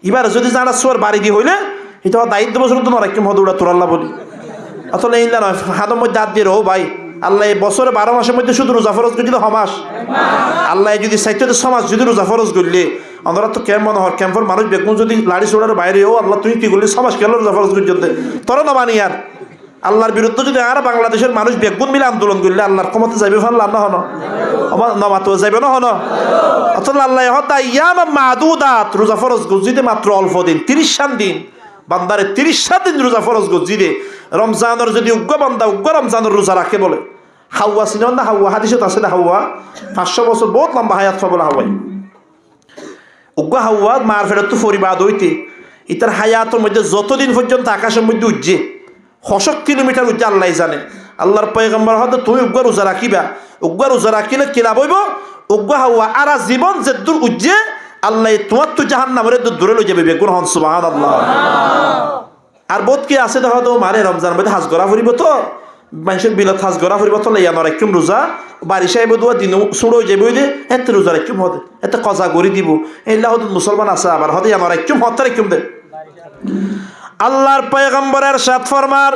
এবার যদি জান আসর বাড়ি দিয়ে হইলে এটা দায়িত্ব বছর তো না রাখিম হদুড়া তোর আল্লাহ বলি অতলা ইল্লা নয় হাতের মধ্যে হাত দিয়ে রো ভাই আল্লাহ বছরে 12 মাসের মধ্যে শুধু রোজা ফরজ যদি হমাস আল্লাহ যদি সাইতে সমাজ যদি রোজা ফরজ করলে আমরা তো কেমন হর ক্যাম্পর মানুষ বেগুন যদি লাড়ি ছোড়ার বাইরে ও আল্লাহ তুই কি করলি সমাজ কেন রোজা ফরজ করতে তোরা না মানি আর আল্লাহর বিরুদ্ধে যদি আর বাংলাদেশের মানুষ বেগুন মিলে আন্দোলন করলে আল্লাহর ক্ষমতা যাইবে ফানলাম না হন আমার নমাতো যাইবে না হন অথচ আল্লাহ হতা ইয়াম মাদুদাত রোজা ফরজ গজিদে মাত্র অল্প দিন 30 দিন বান্দারে 30 দিন রোজা ফরজ গজিদে রমজানের যদি উগ্র বান্দা উগ্র রমজানের রোজা রাখে বলে হাওয়া সিনেন না হাওয়া হাদিসত আছে না হাওয়া 500 বছর বহুত লম্বা হায়াত পাবলা হাওয়াই উগ্র হাওয়া মার ফেরত তো ফরিবাদ হইতে ইতার হায়াতের মধ্যে যতদিন পর্যন্ত আকাশের মধ্যে উজ্জে 100 কিলোমিটার উজ্জে আল্লাহ জানে আল্লাহর পয়গম্বর হতে তুমি উগ্র রোজা রাখিবা উগ্র রোজা রাখিলে কি লাভ হইব উগ্র হাওয়া আর জীবন যে দূর উজ্জে আল্লাহ তোমার তো জাহান্নামের দূরে লই যাবে বেগুন হন সুবহানাল্লাহ আর বহুত কি আছে দেখো তো মারে রমজান মধ্যে হাজ করা ফুরিব তো মানুষের বিলত হাজ করা ফুরিব তো লাইয়া নরাইকুম রোজা বাড়ি সাহেব দোয়া দিন শুরু হয়ে যাবে যে এত রোজা রাখুম হতে এত কজা করি দিব এইলা হতে মুসলমান আছে আবার হতে নরাইকুম হতে রাখুম দে আল্লাহর পয়গম্বরের সাথ ফরমার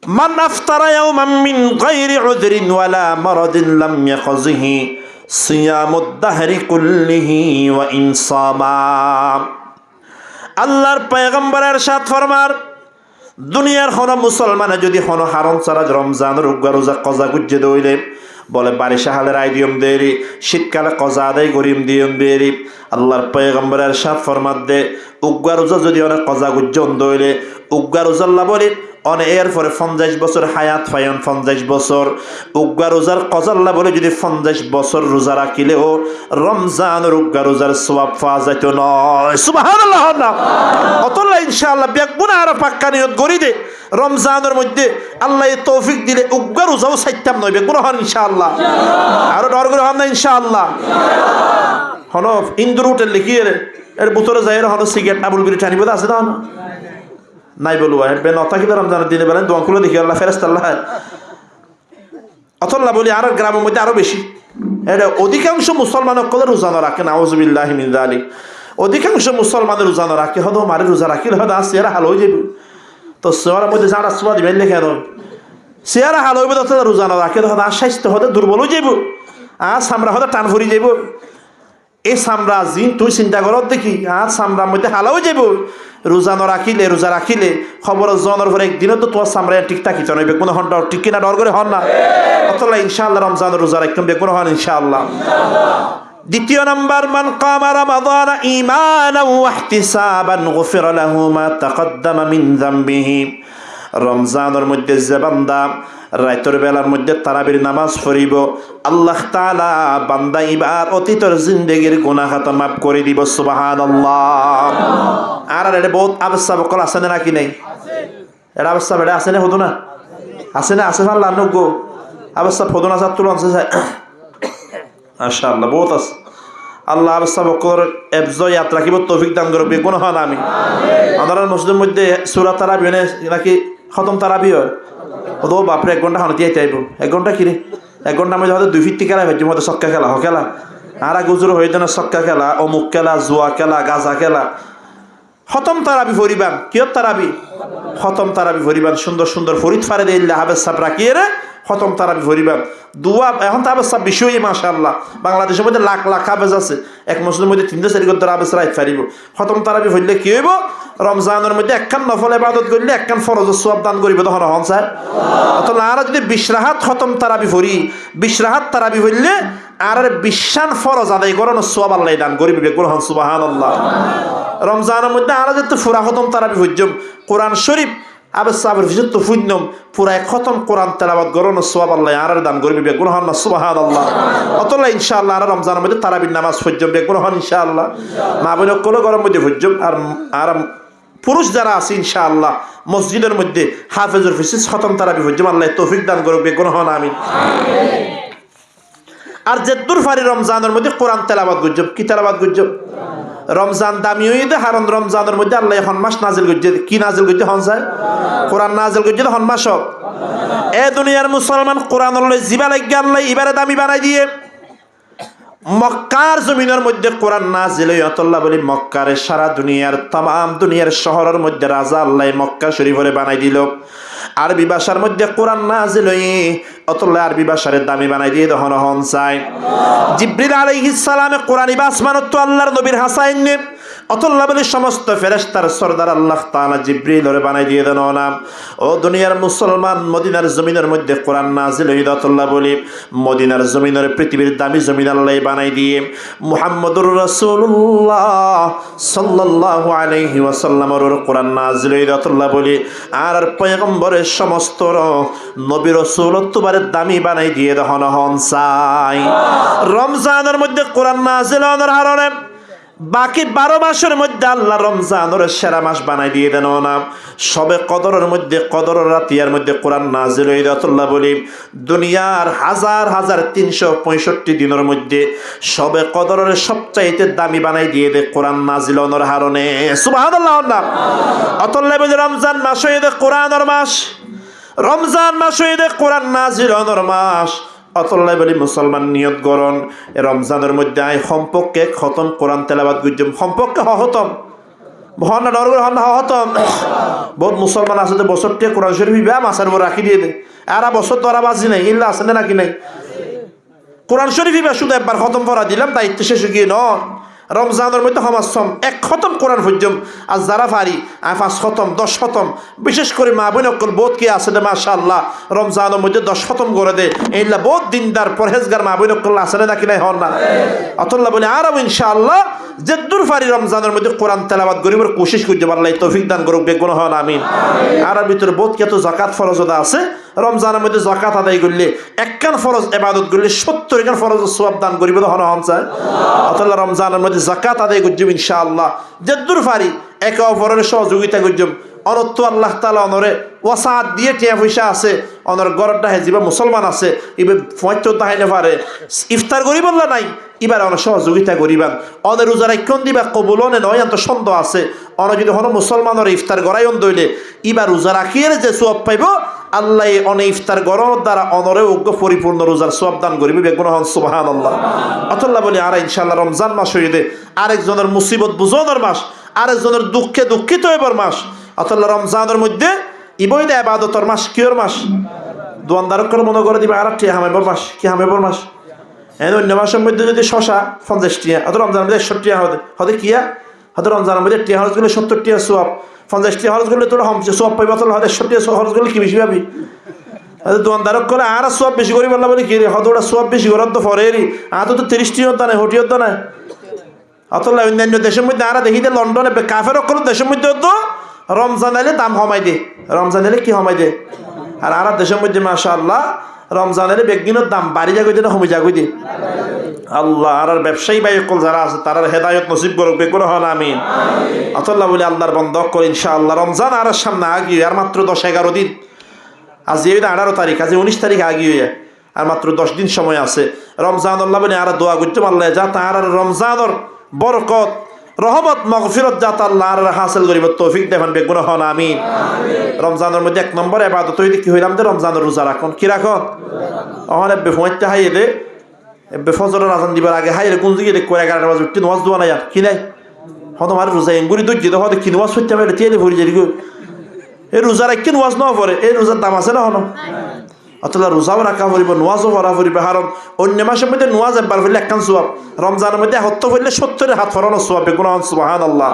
মান আফতারা ইয়াওমান মিন গায়রি উযরিন ওয়ালা মারাদিন লাম ইয়াখযিহি সিয়ামুদ দাহরি কুল্লিহি ওয়া ইনসামা। আল্লাহর পয়গম্বর ইরশাদ ফরমার, দুনিয়ার কোনো মুসলমানে যদি কোনো হারম ছাড়া রমজানের উগ্র রোজা কজা গুজ্জে দইলে বলে বারিশা হালের আইডিয়ম দেরি, শীতকালে কজা আদায় করিম দিয়ম দেরি। আল্লাহর পয়গম্বর ইরশাদ ফরমার দে উগ্র রোজা যদি অনেক কজা গুজ্জন দইলে উগ্র রোজাল্লা বলি অনে এর পরে 50 বছর হায়াত ফায়ন 50 বছর উগ্র রোজার কজাল্লা বলে যদি 50 বছর রোজা রাখিলেও রমজানের উগ্র রোজার সওয়াব পাওয়া যাইতো নয়। সুবহানাল্লাহ না অতলা ইনশাআল্লাহ বেগুনা আর পাক্কা নিয়ত করি দে রমজানের মধ্যে আল্লাহ তৌফিক দিলে উগ্র রোজাও সাইতাম নয় বেগুনা হন ইনশাআল্লাহ। আর ডর করে হন না ইনশাআল্লাহ। হন ইন্দুর হোটেল লিখিয়ে এর ভিতরে যাই হন সিগারেট আবুল বিড়ি টানিব আছে না নাই বলুয়া বে নতা কি রমজানের দিনে বেলা দোয়া খুলে দেখি আল্লাহ ফেরেশতা আল্লাহ অতল্লা বলি আর গ্রামের মধ্যে আরো বেশি। এটা অধিকাংশ মুসলমানের কলে রোজা রাখে না আউযুবিল্লাহি মিন যালিক। অধিকাংশ মুসলমানের রোজা রাখে হয়তো মারে রোজা রাখিলে হয়তো আর চেহারা হাল হয়ে যাবে তো চেহারার মধ্যে যারা সোয়া দিবেন লেখে চেহারা হাল হইবে তো রোজা রাখে হয়তো আর স্বাস্থ্য হয়তো দুর্বল হয়ে যাব আর সামরা হয়তো টান ভরি যাব। এই সামরা জিন তুই চিন্তা করত দেখি আর সামরার মধ্যে হাল হয়ে যাব। রোজা রাখিলে খবর জনের পরে একদিনও তো তোমার সামরা ঠিক থাকিত নইবে কোনো হন ঠিক কিনা ডর করে হন না অতলা ইনশাআল্লাহ রমজানের রোজা রাখতাম বেগুন হন ইনশাআল্লাহ। দ্বিতীয় নাম্বার মান কামা রমাদান ঈমানান ওয়া ইহতিসাবান গুফিরা লাহু মা তাকদ্দামা মিন যামবিহি। রমজানের মধ্যে যে বান্দা রাতের বেলার মধ্যে তারাবির নামাজ পড়িব আল্লাহ তাআলা বান্দা ইবার অতীতের জিন্দেগীর গুনাহ খাতা মাফ করে দিব। সুবহানাল্লাহ। আর এটা বহুত আবস্থা বকল আছে না নাকি নেই? এটা অবস্থা বেড়ে আছে না হতো না আছে না আছে আল্লাহ নগো অবস্থা ফদন আছে তুলন আছে মাশাআল্লাহ বহুত আছে। আল্লাহ অবস্থা বকর এবজয় যাত্রা কিব তৌফিক দান করবে কোন হন আমি আদারার মসজিদের মধ্যে সূরা তারাবি নাকি খতম তারাবি হয় ও বাপরে 1 ঘন্টা হানতি আইতে আইব 1 ঘন্টা কিরে 1 ঘন্টার মধ্যে হয়তো 2 ফিটটি খেলা হচ্ছে মধ্যে সক্কা খেলা খেলা আর গুজুর হয়ে যেন সক্কা খেলা অমুক খেলা জুয়া খেলা গাজা খেলা। খতম তারাবি ফরিবান কিয়ত তারাবি খতম তারাবি ফরিবান সুন্দর সুন্দর ফরিদ ফারে দিল্লা হাবেজ সাপ রাখিয়ে রে খতম তারাবি ফরিবান দুয়া এখন তো হাবেজ সাপ বিষয়ই মাশাআল্লাহ বাংলাদেশের মধ্যে লাখ লাখ হাবেজ আছে এক মুসলিমের মধ্যে 3-4 ঘন্টা হাবেজ রাইত ফারিব। খতম তারাবি ফরিলে কি হইব রমজানের মধ্যে একখান নফল ইবাদত করলে একখান ফরজের সওয়াব দান করিব তখন হন স্যার অতলা আর যদি 20 রাকাত খতম তারাবি ফরি 20 রাকাত তারাবি হইলে আর 20 ফরজ আদায় করানোর সওয়াব আল্লাহ দান করিবে বেকুল হন সুবহানাল্লাহ। রমজানের মধ্যে আর যেতে ফুরা খতম তারাবি হজ্জম কোরআন শরীফ আবার সাবর ভিজত তো ফুন্নম পুরা এক খতম কোরআন তেলাওয়াত করানোর সওয়াব আল্লাহ আর দান করিবে বেকুল হন সুবহানাল্লাহ। অতলা ইনশাআল্লাহ আর রমজানের মধ্যে তারাবির নামাজ হজ্জম বেকুল হন ইনশাআল্লাহ। মা বোনের কোন গরম মধ্যে হজ্জম আর পুরুষ যারা আছে ইনশাআল্লাহ মসজিদের মধ্যে হাফেজুর ফিসিস খতম তারাবি হজ্জম আল্লাহ তৌফিক দান করবে কোন হন আমিন। আর যেদুর ফারি রমজানের মধ্যে কোরআন তেলাওয়াত গুজব কি তেলাওয়াত গুজব রমজান দামি হইতে হারন রমজানের মধ্যে আল্লাহ এখন মাস নাজিল করছে কি নাজিল করছে হন যায় কোরআন নাজিল করছে হন মাস এ দুনিয়ার মুসলমান কোরআন জিবা লাগিয়ে আল্লাহ এবারে দামি বানাই দিয়ে মক্কার জমিনের মধ্যে কোরআন নাজিল হইয়াতল্লাহ বলি মক্কারে সারা দুনিয়ার तमाम দুনিয়ার শহরের মধ্যে রাজা আল্লাহ মক্কা শরীফরে বানাই দিল। আরবি ভাষার মধ্যে কোরআন নাজিল হই অতল্লাহ আরবি ভাষারে দামি বানাই দিয়ে দহন হন চাই। জিবরিল আলাইহিস সালামে কোরআনি বাসমানত তো আল্লাহর নবীর হাসাইন অতল্লাহ বলি সমস্ত ফেরেশতার সরদার আল্লাহ তাআলা জিবরিলরে বানাই দিয়ে দেন না। ও দুনিয়ার মুসলমান মদিনার জমিনের মধ্যে কোরআন নাজিল হই অতল্লাহ বলি মদিনার জমিনের পৃথিবীর দামি জমিন আল্লাহ বানাই দিয়ে মুহাম্মদুর রাসূলুল্লাহ সাল্লাল্লাহু আলাইহি ওয়াসাল্লামের কোরআন নাজিল হই অতল্লাহ বলি আর পয়গম্বরের সমস্ত নবী রাসূল তোমার দামি বানাই দিয়ে দহন হন চাই। রমজানের মধ্যে কোরআন নাজিল হওয়ার কারণে বাকি 12 মাসের মধ্যে আল্লাহ রমজানের সেরা মাস বানাই দিয়ে দেন না। সবে কদরের মধ্যে কদরের রাতিয়ার মধ্যে কোরআন নাজিল হই রাতুল্লাহ বলি দুনিয়ার হাজার হাজার 365 দিনের মধ্যে সবে কদরের সবচাইতে দামি বানাই দিয়ে দে কোরআন নাজিল হওয়ার কারণে সুবহানাল্লাহ। অতল্লাহ বলি রমজান মাস হই দে কোরআনের মাস রমজান মাস হই দে কোরআন নাজিল হওয়ার মাস। অতল্লাহ বলি মুসলমান নিয়ত করন রমজানের মধ্যে আই সম্পর্কে খতম কোরআন তেলাওয়াত গুজম সম্পর্কে হতম হন না ডর করে হন না হতম বহুত মুসলমান আছে যে বছর টিয়া কোরআন শরীফ বিয়া মাছের উপর রাখি দিয়ে দে আর বছর ধরা বাজি নাই ইল্লা আছে না নাকি নাই কোরআন শরীফ বিয়া শুধু একবার খতম করা দিলাম দায়িত্ব শেষ গিয়ে নন রমজানের মধ্যে সমাজম এক খতম কোরআন পর্যন্ত আর যারা পারি 5 খতম 10 খতম বিশেষ করে মা বোন অকল বোধ কি আছে মাশাআল্লাহ রমজানের মধ্যে 10 খতম করে দে এইলা বহুত দিনদার পরহেজগার মা বোন অকল আছে নাকি নাই হন না আল্লাহ বলে আর ইনশাআল্লাহ যে দূর পারি রমজানের মধ্যে কোরআন তেলাওয়াত করিবার কোশিশ করতে আল্লাহ তৌফিক দান করুক বেগুন হন আমিন আর ভিতরে বহুত কত যাকাত ফরজ আছে রমজানের মধ্যে যাকাত আদায় করলে একখান ফরজ ইবাদত করলে 70 খান ফরজ সওয়াব দান করিবে হন হন চায় আল্লাহ রমজানের মধ্যে যাকাত আদায় করব ইনশাআল্লাহ যে দূর পারি একে অপরের সহযোগিতা করব অনত্ব আল্লাহ তাআলা অনরে ওয়াসাত দিয়ে টিয়া পয়সা আছে অনর গরটা হেজিবা মুসলমান আছে ইবে ফয়তো তাহাইনে পারে ইফতার করিব না নাই এবার অন সহযোগিতা করিবান অনের রোজা রাখুন দিবা কবুলনে নয় এত সন্দেহ আছে অন যদি হন মুসলমানের ইফতার গড়াইন দইলে এবার রোজা রাখিয়ে যে সওয়াব পাইব আল্লাহ অনে ইফতার গড়ানোর দ্বারা অনরে উগ্র পরিপূর্ণ রোজার সওয়াব দান করিবে বেগুন হন সুবহানাল্লাহ আল্লাহ বলি আর ইনশাআল্লাহ রমজান মাস হইলে আরেকজনের মুসিবত বুঝানোর মাস আরেকজনের দুঃখে দুঃখিত হইবার মাস আল্লাহ রমজানের মধ্যে ইবৈদা ইবাদতের মাস কিয়র মাস দোয়ানদারক করে মনে করে দিবে আর টি হামাইবার মাস কি হামাইবার মাস অন্য মাসের মধ্যে যদি শশা 50 টিয়া হয়তো রমজানের মধ্যে 61 টিয়া হতে কিয়া হয়তো রমজানের মধ্যে টিয়া খরচ করলে 70 টিয়া সোয়াব 50 টিয়া খরচ করলে তোরা হমছে সোয়াব পাইবা তোর হয়তো 61 টিয়া খরচ করলে কি বেশি পাবি হয়তো দোয়ানদারক করে আর সোয়াব বেশি করি বললা বলি কি রে হয়তো ওটা সোয়াব বেশি করার তো ফরেরই আর তো 30 টিয়া দানে হটিও তো না অতলা অন্যান্য দেশের মধ্যে আর দেখি লন্ডনে কাফের অকল দেশের মধ্যে তো রমজান এলে দাম কমাই দে রমজান এলে কি কমাই দে আর দেশের মধ্যে মাশাআল্লাহ রমজান এলে বেগদিনের দাম বাড়ি যাগই না কমে যাগই দে আল্লাহ আর ব্যবসায়ী ভাই অকল যারা আছে তারা হেদায়েত নসিব করুক বেগুন হন আমিন আল্লাহ বলে আল্লাহর বন্ধ করে ইনশাআল্লাহ রমজান আর সামনে আগিয়ে আর মাত্র 10-11 দিন আজ এই 18 তারিখ আজ 19 তারিখ আগিয়ে আর মাত্র 10 দিন সময় আছে রমজান আল্লাহ বলে আর দোয়া করতে আল্লাহ যা তার রমজানের বরকত রহমত মাগফিরাত যাত আল্লাহ আর হাসিল করিব তৌফিক দেবেন বেগুন হন আমিন রমজানের মধ্যে 1 নম্বর ইবাদত হইতে কি হইলাম যে রমজানের রোজা রাখুন কি রাখুন ওখানে বেফতে হাইয়ে দে বেফজরের আজান দিবার আগে হাইয়ে কোন দিকে দেখ 11টা বাজে উঠতে নামাজ দোয়া না আর কি নাই হতো আমার রোজা এঙ্গুরি দুই দিতে হতো কি নামাজ হইতে পারে তেলে ভরি যাই গো এই রোজা রাখি নামাজ না পড়ে এই রোজার দাম আছে না হনো অতলা রোজাও রাখা পড়িব নোয়াজও পড়া পড়িবে কারণ অন্য মাসের মধ্যে নোয়াজ একবার পড়লে একখান সোয়াব রমজানের মধ্যে হত্য পড়লে 70 হাত ফরানো সোয়াব বেগুন সুবহানাল্লাহ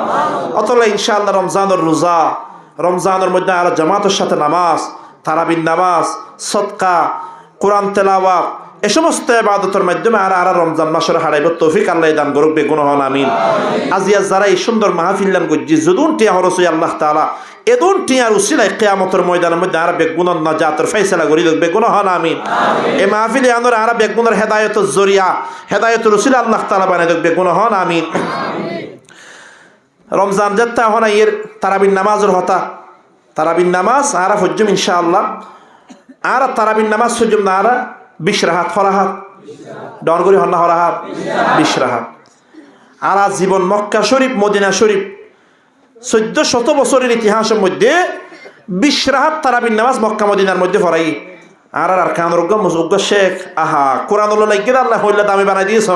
অতলা ইনশাআল্লাহ রমজানের রোজা রমজানের মধ্যে আর জামাতের সাথে নামাজ তারাবির নামাজ সদকা কোরআন তেলাওয়াত এই সমস্ত ইবাদতের মাধ্যমে আর রমজান মাসের হারাইব তৌফিক আল্লাহ দান করুক বেগুন হন আমিন আজিয়া যারা এই সুন্দর মাহফিল দান করছি যদুন টিয়া হরসই আল্লাহ তাআলা এদুন টিয়ার উসিলায় কিয়ামতের ময়দানের মধ্যে আর বেগুনের নাজাতের ফয়সালা করি দেখ বেগুন হন আমিন এই মাহফিলে আনর আর বেগুনের হেদায়েতের জরিয়া হেদায়েতের উসিলা আল্লাহ তাআলা বানাই দেখ বেগুন হন আমিন রমজান যেটা হন এর তারাবির নামাজের হতা তারাবির নামাজ আর ফজম ইনশাআল্লাহ আর তারাবির নামাজ ফজম না আর 20 রাকাত ফরাহাত ডর করি হন না ফরাহাত 20 রাকাত আর জীবন মক্কা শরীফ মদিনা শরীফ 1400 বছরের ইতিহাসের মধ্যে 20 রাকাত তারাবির নামাজ মক্কা মদিনার মধ্যে পড়াই আর কানের মুজুগ্গ শেখ আহা কোরআন হলো লাগিয়ে আল্লাহ হইলে দামি বানাই দিয়েছ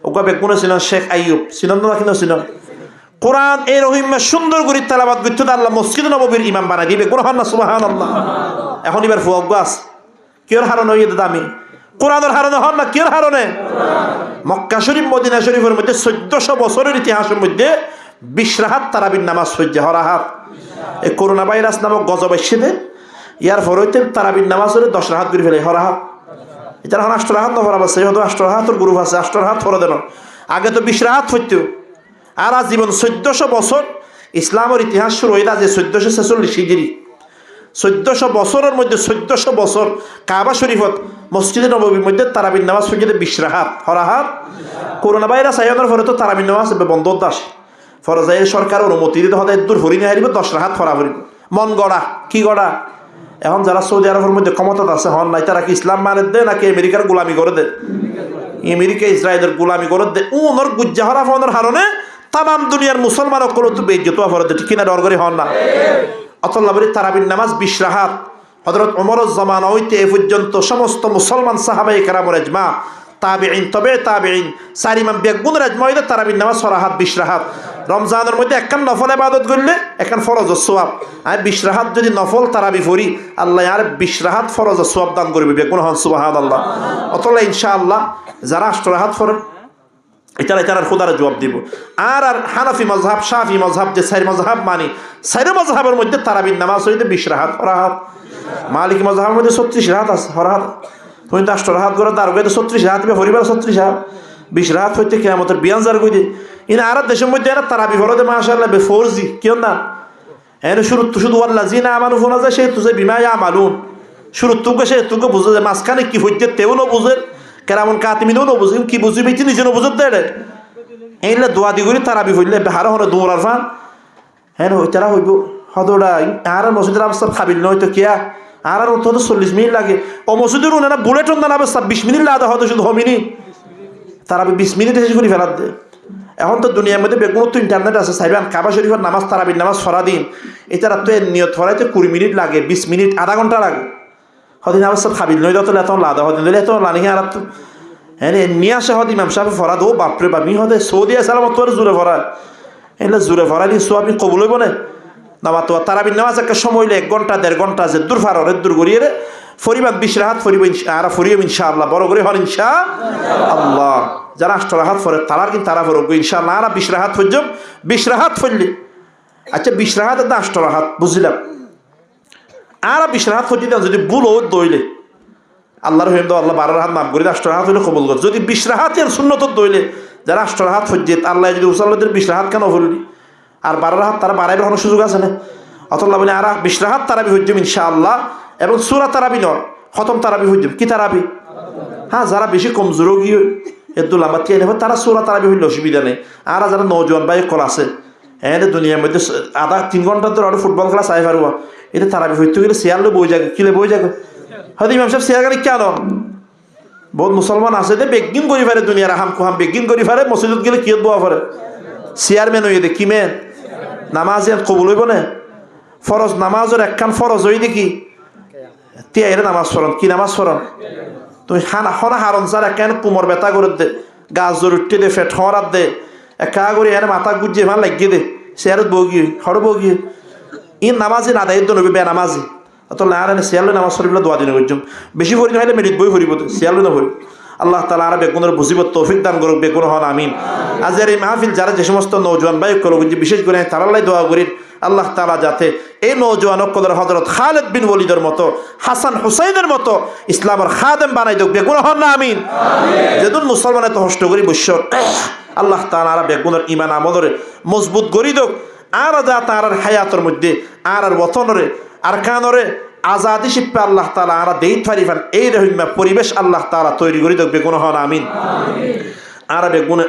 ওগা বেগুন ছিল শেখ আইয়ুব ছিলেন না কিনা ছিল কোরআন এই রহিমে সুন্দর করে তেলাওয়াত করতে আল্লাহ মসজিদ নববীর ইমাম বানাই দিবে কোন হন না সুবহানাল্লাহ এখন এবার ফুয়াগ্গ আছে কিয়র হারণ হইয়ে দামি কোরআনের হারণে হন না কিয়র হারণে মক্কা শরীফ মদিনা শরীফের মধ্যে 1400 বছরের ইতিহাসের মধ্যে 20 রাকাত তারাবির নামাজ সহ্য হরাহাত এই করোনা ভাইরাস নামক গজব এসেছে ইয়ার ফরইতে তারাবির নামাজ হলে 10 রাকাত করে ফেলে হরাহাত এটা এখন 8 রাকাত না পড়া আছে হয়তো 8 রাকাতের গ্রুপ আছে 8 রাকাত পড়া দেন আগে তো 20 রাকাত হইতো আর জীবন 1400 বছর ইসলামের ইতিহাস শুরু হইলা যে 1446 হিজরি 1400 বছরের মধ্যে 1400 বছর কাবা শরীফত মসজিদে নববীর মধ্যে তারাবির নামাজ পড়তে 20 রাকাত হরাহাত করোনা ভাইরাস আয়োজনের পরে তো তারাবির নামাজ বন্ধ দাস ফরজাইয়ের সরকার অনুমতি দিতে হতে দূর হরিণে হারিব 10 রাকাত ফরা হরিব মন গড়া কি গড়া এখন যারা সৌদি আরবের মধ্যে ক্ষমতা আছে হন নাই তারা কি ইসলাম মানে দে নাকি আমেরিকার গোলামি করে দে আমেরিকা ইসরায়েলের গোলামি করে দে ওনর গুজ্জা হরা ফোনের হারণে তাম দুনিয়ার মুসলমান অকল তো বেজ্জত হওয়া দে ঠিক না ডর করে হন না অতল্লা বলি তারাবির নামাজ 20 রাকাত হযরত ওমরের জামানা হইতে এ পর্যন্ত সমস্ত মুসলমান সাহাবায়ে কেরামের ইজমা তাবিঈন তবে তাবিঈন সার ইমাম বেগুনের ইজমা হইতে তারাবির নামাজ 6 রাকাত 20 রাকাত রমজানের মধ্যে একখান নফল ইবাদত করলে একখান ফরজ সওয়াব। আমি 20 রাকাত যদি নফল তারাবি পড়ি আল্লাহ আর 20 রাকাত ফরজ সওয়াব দান করবে। বেগুন হন সুবহানাল্লাহ। অতলে ইনশাআল্লাহ যারা 8 রাকাত পড়ে এটার খোদার জবাব দিব। আর হানাফি মযহাব, শাফি মযহাব, যে 4 মযহাব মানি, 4 মযহাবের মধ্যে তারাবির নামাজ হইতে 20 রাকাত রাকাত। মালিকি মযহাবের মধ্যে 36 রাকাত আছে রাকাত। তুমি 8 রাকাত করে তার গইতে 36 রাকাত বে পরিবার 36 রাকাত 20 রাকাত হইতে কিয়ামতের 42 কইতে। ইন আর দেশের মধ্যে এরা তারাবি পড়ে মাশাআল্লাহ বে ফরজি কিও না। এনে শুধু ওয়াল্লাযিনা আমানু ফোনা যায় সে তুজে বিমা ইয়ামালুন। শুরুতুকে সে তুকে বুঝে যে মাঝখানে কি হইতে তেও না বুঝে, কেরামন কাতিমিনও না বুঝে, কি বুঝিবে তিনি যেন বুঝত দেড়ে। এইলে দোয়া দি করি তারাবি হইলে বেহার হনে দৌড়ার ফান হ্যাঁ ওই তারা হইব হদোড়া। আর মসজিদের অবস্থা খাবিল নয় তো কিয়া আর তো 40 মিনিট লাগে। ও মসজিদের উনারা বুলেট না 20 মিনিট লাগে হয়তো শুধু হমিনি তারাবি 20 মিনিট শেষ করে ফেলার দে। এখন তো দুনিয়ার মধ্যে বেগুন তো ইন্টারনেট আছে সাইবান কাবা শরীফের নামাজ তারাবির নামাজ ফরা দিন এটার তো নিয়ত ফরাইতে 20 মিনিট লাগে, 20 মিনিট আধা ঘন্টা লাগে। হদিন অবস্থা খাবিল নয় তো এত লাদা হদিন দিলে এত লানি আর তো হ্যাঁ নিয়ে আসে হদ ইমাম সাহেব ফরা দো বাপরে বাপি হদে সৌদি সালামত তোর জোরে ফরা এগুলো জোরে ফরা দিন সো আপনি কবুল হইব না নামা তো তারাবির নামাজ একটা সময় হইলে 1 ঘন্টা 1.5 ঘন্টা যে দূর ফার দূর গড়িয়ে রে ফরিবাদ 20 রাকাত ফরিব আর ফরিব ইনশাআল্লাহ বড় করে হল ইনশাআল্লাহ। যারা 8 রাকাত পড়ে তারা কিন্তু তারা পড়বে ইনশাআল্লাহ। আর 20 রাকাত পর্যন্ত 20 রাকাত পড়লে আচ্ছা 20 রাকাত 8 রাকাত বুঝলাম। আর 20 রাকাত পর্যন্ত যদি ভুলও দইলে আল্লাহর হইম আল্লাহ 12 রাকাত মাফ করে 8 রাকাত হইলে কবুল করে। যদি 20 রাকাতের সুন্নত দইলে যারা 8 রাকাত পর্যন্ত আল্লাহ যদি উসাল্লাদের 20 রাকাত কেন পড়লি আর 12 রাকাত তারা বাড়াইবার কোনো সুযোগ আছে না। অতল্লাহ বলে আর 20 রাকাত তারাবি হইম ইনশাআল্লাহ। এবং সূরা তারাবি নয় খতম তারাবি হইম কি তারাবি। হ্যাঁ যারা বেশি কমজোর গিয়ে এত লম্বা টিয়ে নেবে তারা সূরা তারাবি হইলে অসুবিধা নেই। আর যারা নওজোয়ান ভাই কল আছে হ্যাঁ দুনিয়ার মধ্যে আধা 3 ঘন্টা ধরে ফুটবল খেলা চাই পারবো এটা তারাবি হইতে গেলে চেয়ারলে বই যাবে কিলে বই যাবে হয়তো ইমাম সাহেব চেয়ার গাড়ি কেন বহুত মুসলমান আছে যে বেগিন করি পারে দুনিয়ার হাম কুহাম বেগিন করি পারে মসজিদত গেলে কিয়ত বোয়া পারে চেয়ারম্যান হইয়ে দে কি মেন নামাজ কবুল হইব না। ফরজ নামাজের একখান ফরজ হই দেখি তিয়াইরে নামাজ পড়ন কি নামাজ পড়ন তুমি খানা খনা হারন স্যার একেন কুমর বেতা করে দে গাছ জোর উঠতে দে ফেট হরাত দে একা করে এনে মাথা গুজিয়ে ভাল লাগিয়ে দে চেয়ারত বগিয়ে হর বগিয়ে ই নামাজি না দায়িত্ব নবী বে নামাজি অত আর এনে চেয়ারলে নামাজ পড়িবলে দোয়া দিনে করছুম বেশি পড়ি হইলে মেরিট বই পড়িব চেয়ারলে না পড়ি। আল্লাহ তাআলা আর বেগুনের বুঝিব তৌফিক দান করুক বেগুন হন আমিন। আজের এই মাহফিল যারা যে সমস্ত নওজোয়ান ভাই করুক বিশেষ করে তারাল্লাই দোয়া করি আল্লাহ তাআলা যাতে এই নওজোয়ান অকলের হযরত খালিদ বিন ওয়ালিদের মতো হাসান হুসাইনের মতো ইসলামের খাদেম বানাই দেখ বেগুন হন না আমিন। যেদিন মুসলমানে তো হষ্ট করি বৈশ্য আল্লাহ তাআলা আর বেগুনের ঈমান আমলরে মজবুত করি দেখ আর যা তার হায়াতের মধ্যে আর ওতনরে আর কানরে আজাদি শিপে আল্লাহ তাআলা আর দেই ফারিফান এই রহিমা পরিবেশ আল্লাহ তাআলা তৈরি করে দেখ বেগুন হন আমিন। আর বেগুনে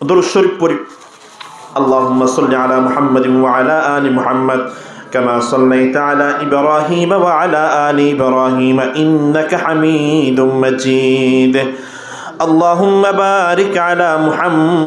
দরুদ শরীফ পড়ি اللهم صل على محمد وعلى آل محمد كما صليت على إبراهيم وعلى آل إبراهيم إنك حميد مجيد اللهم بارك على محمد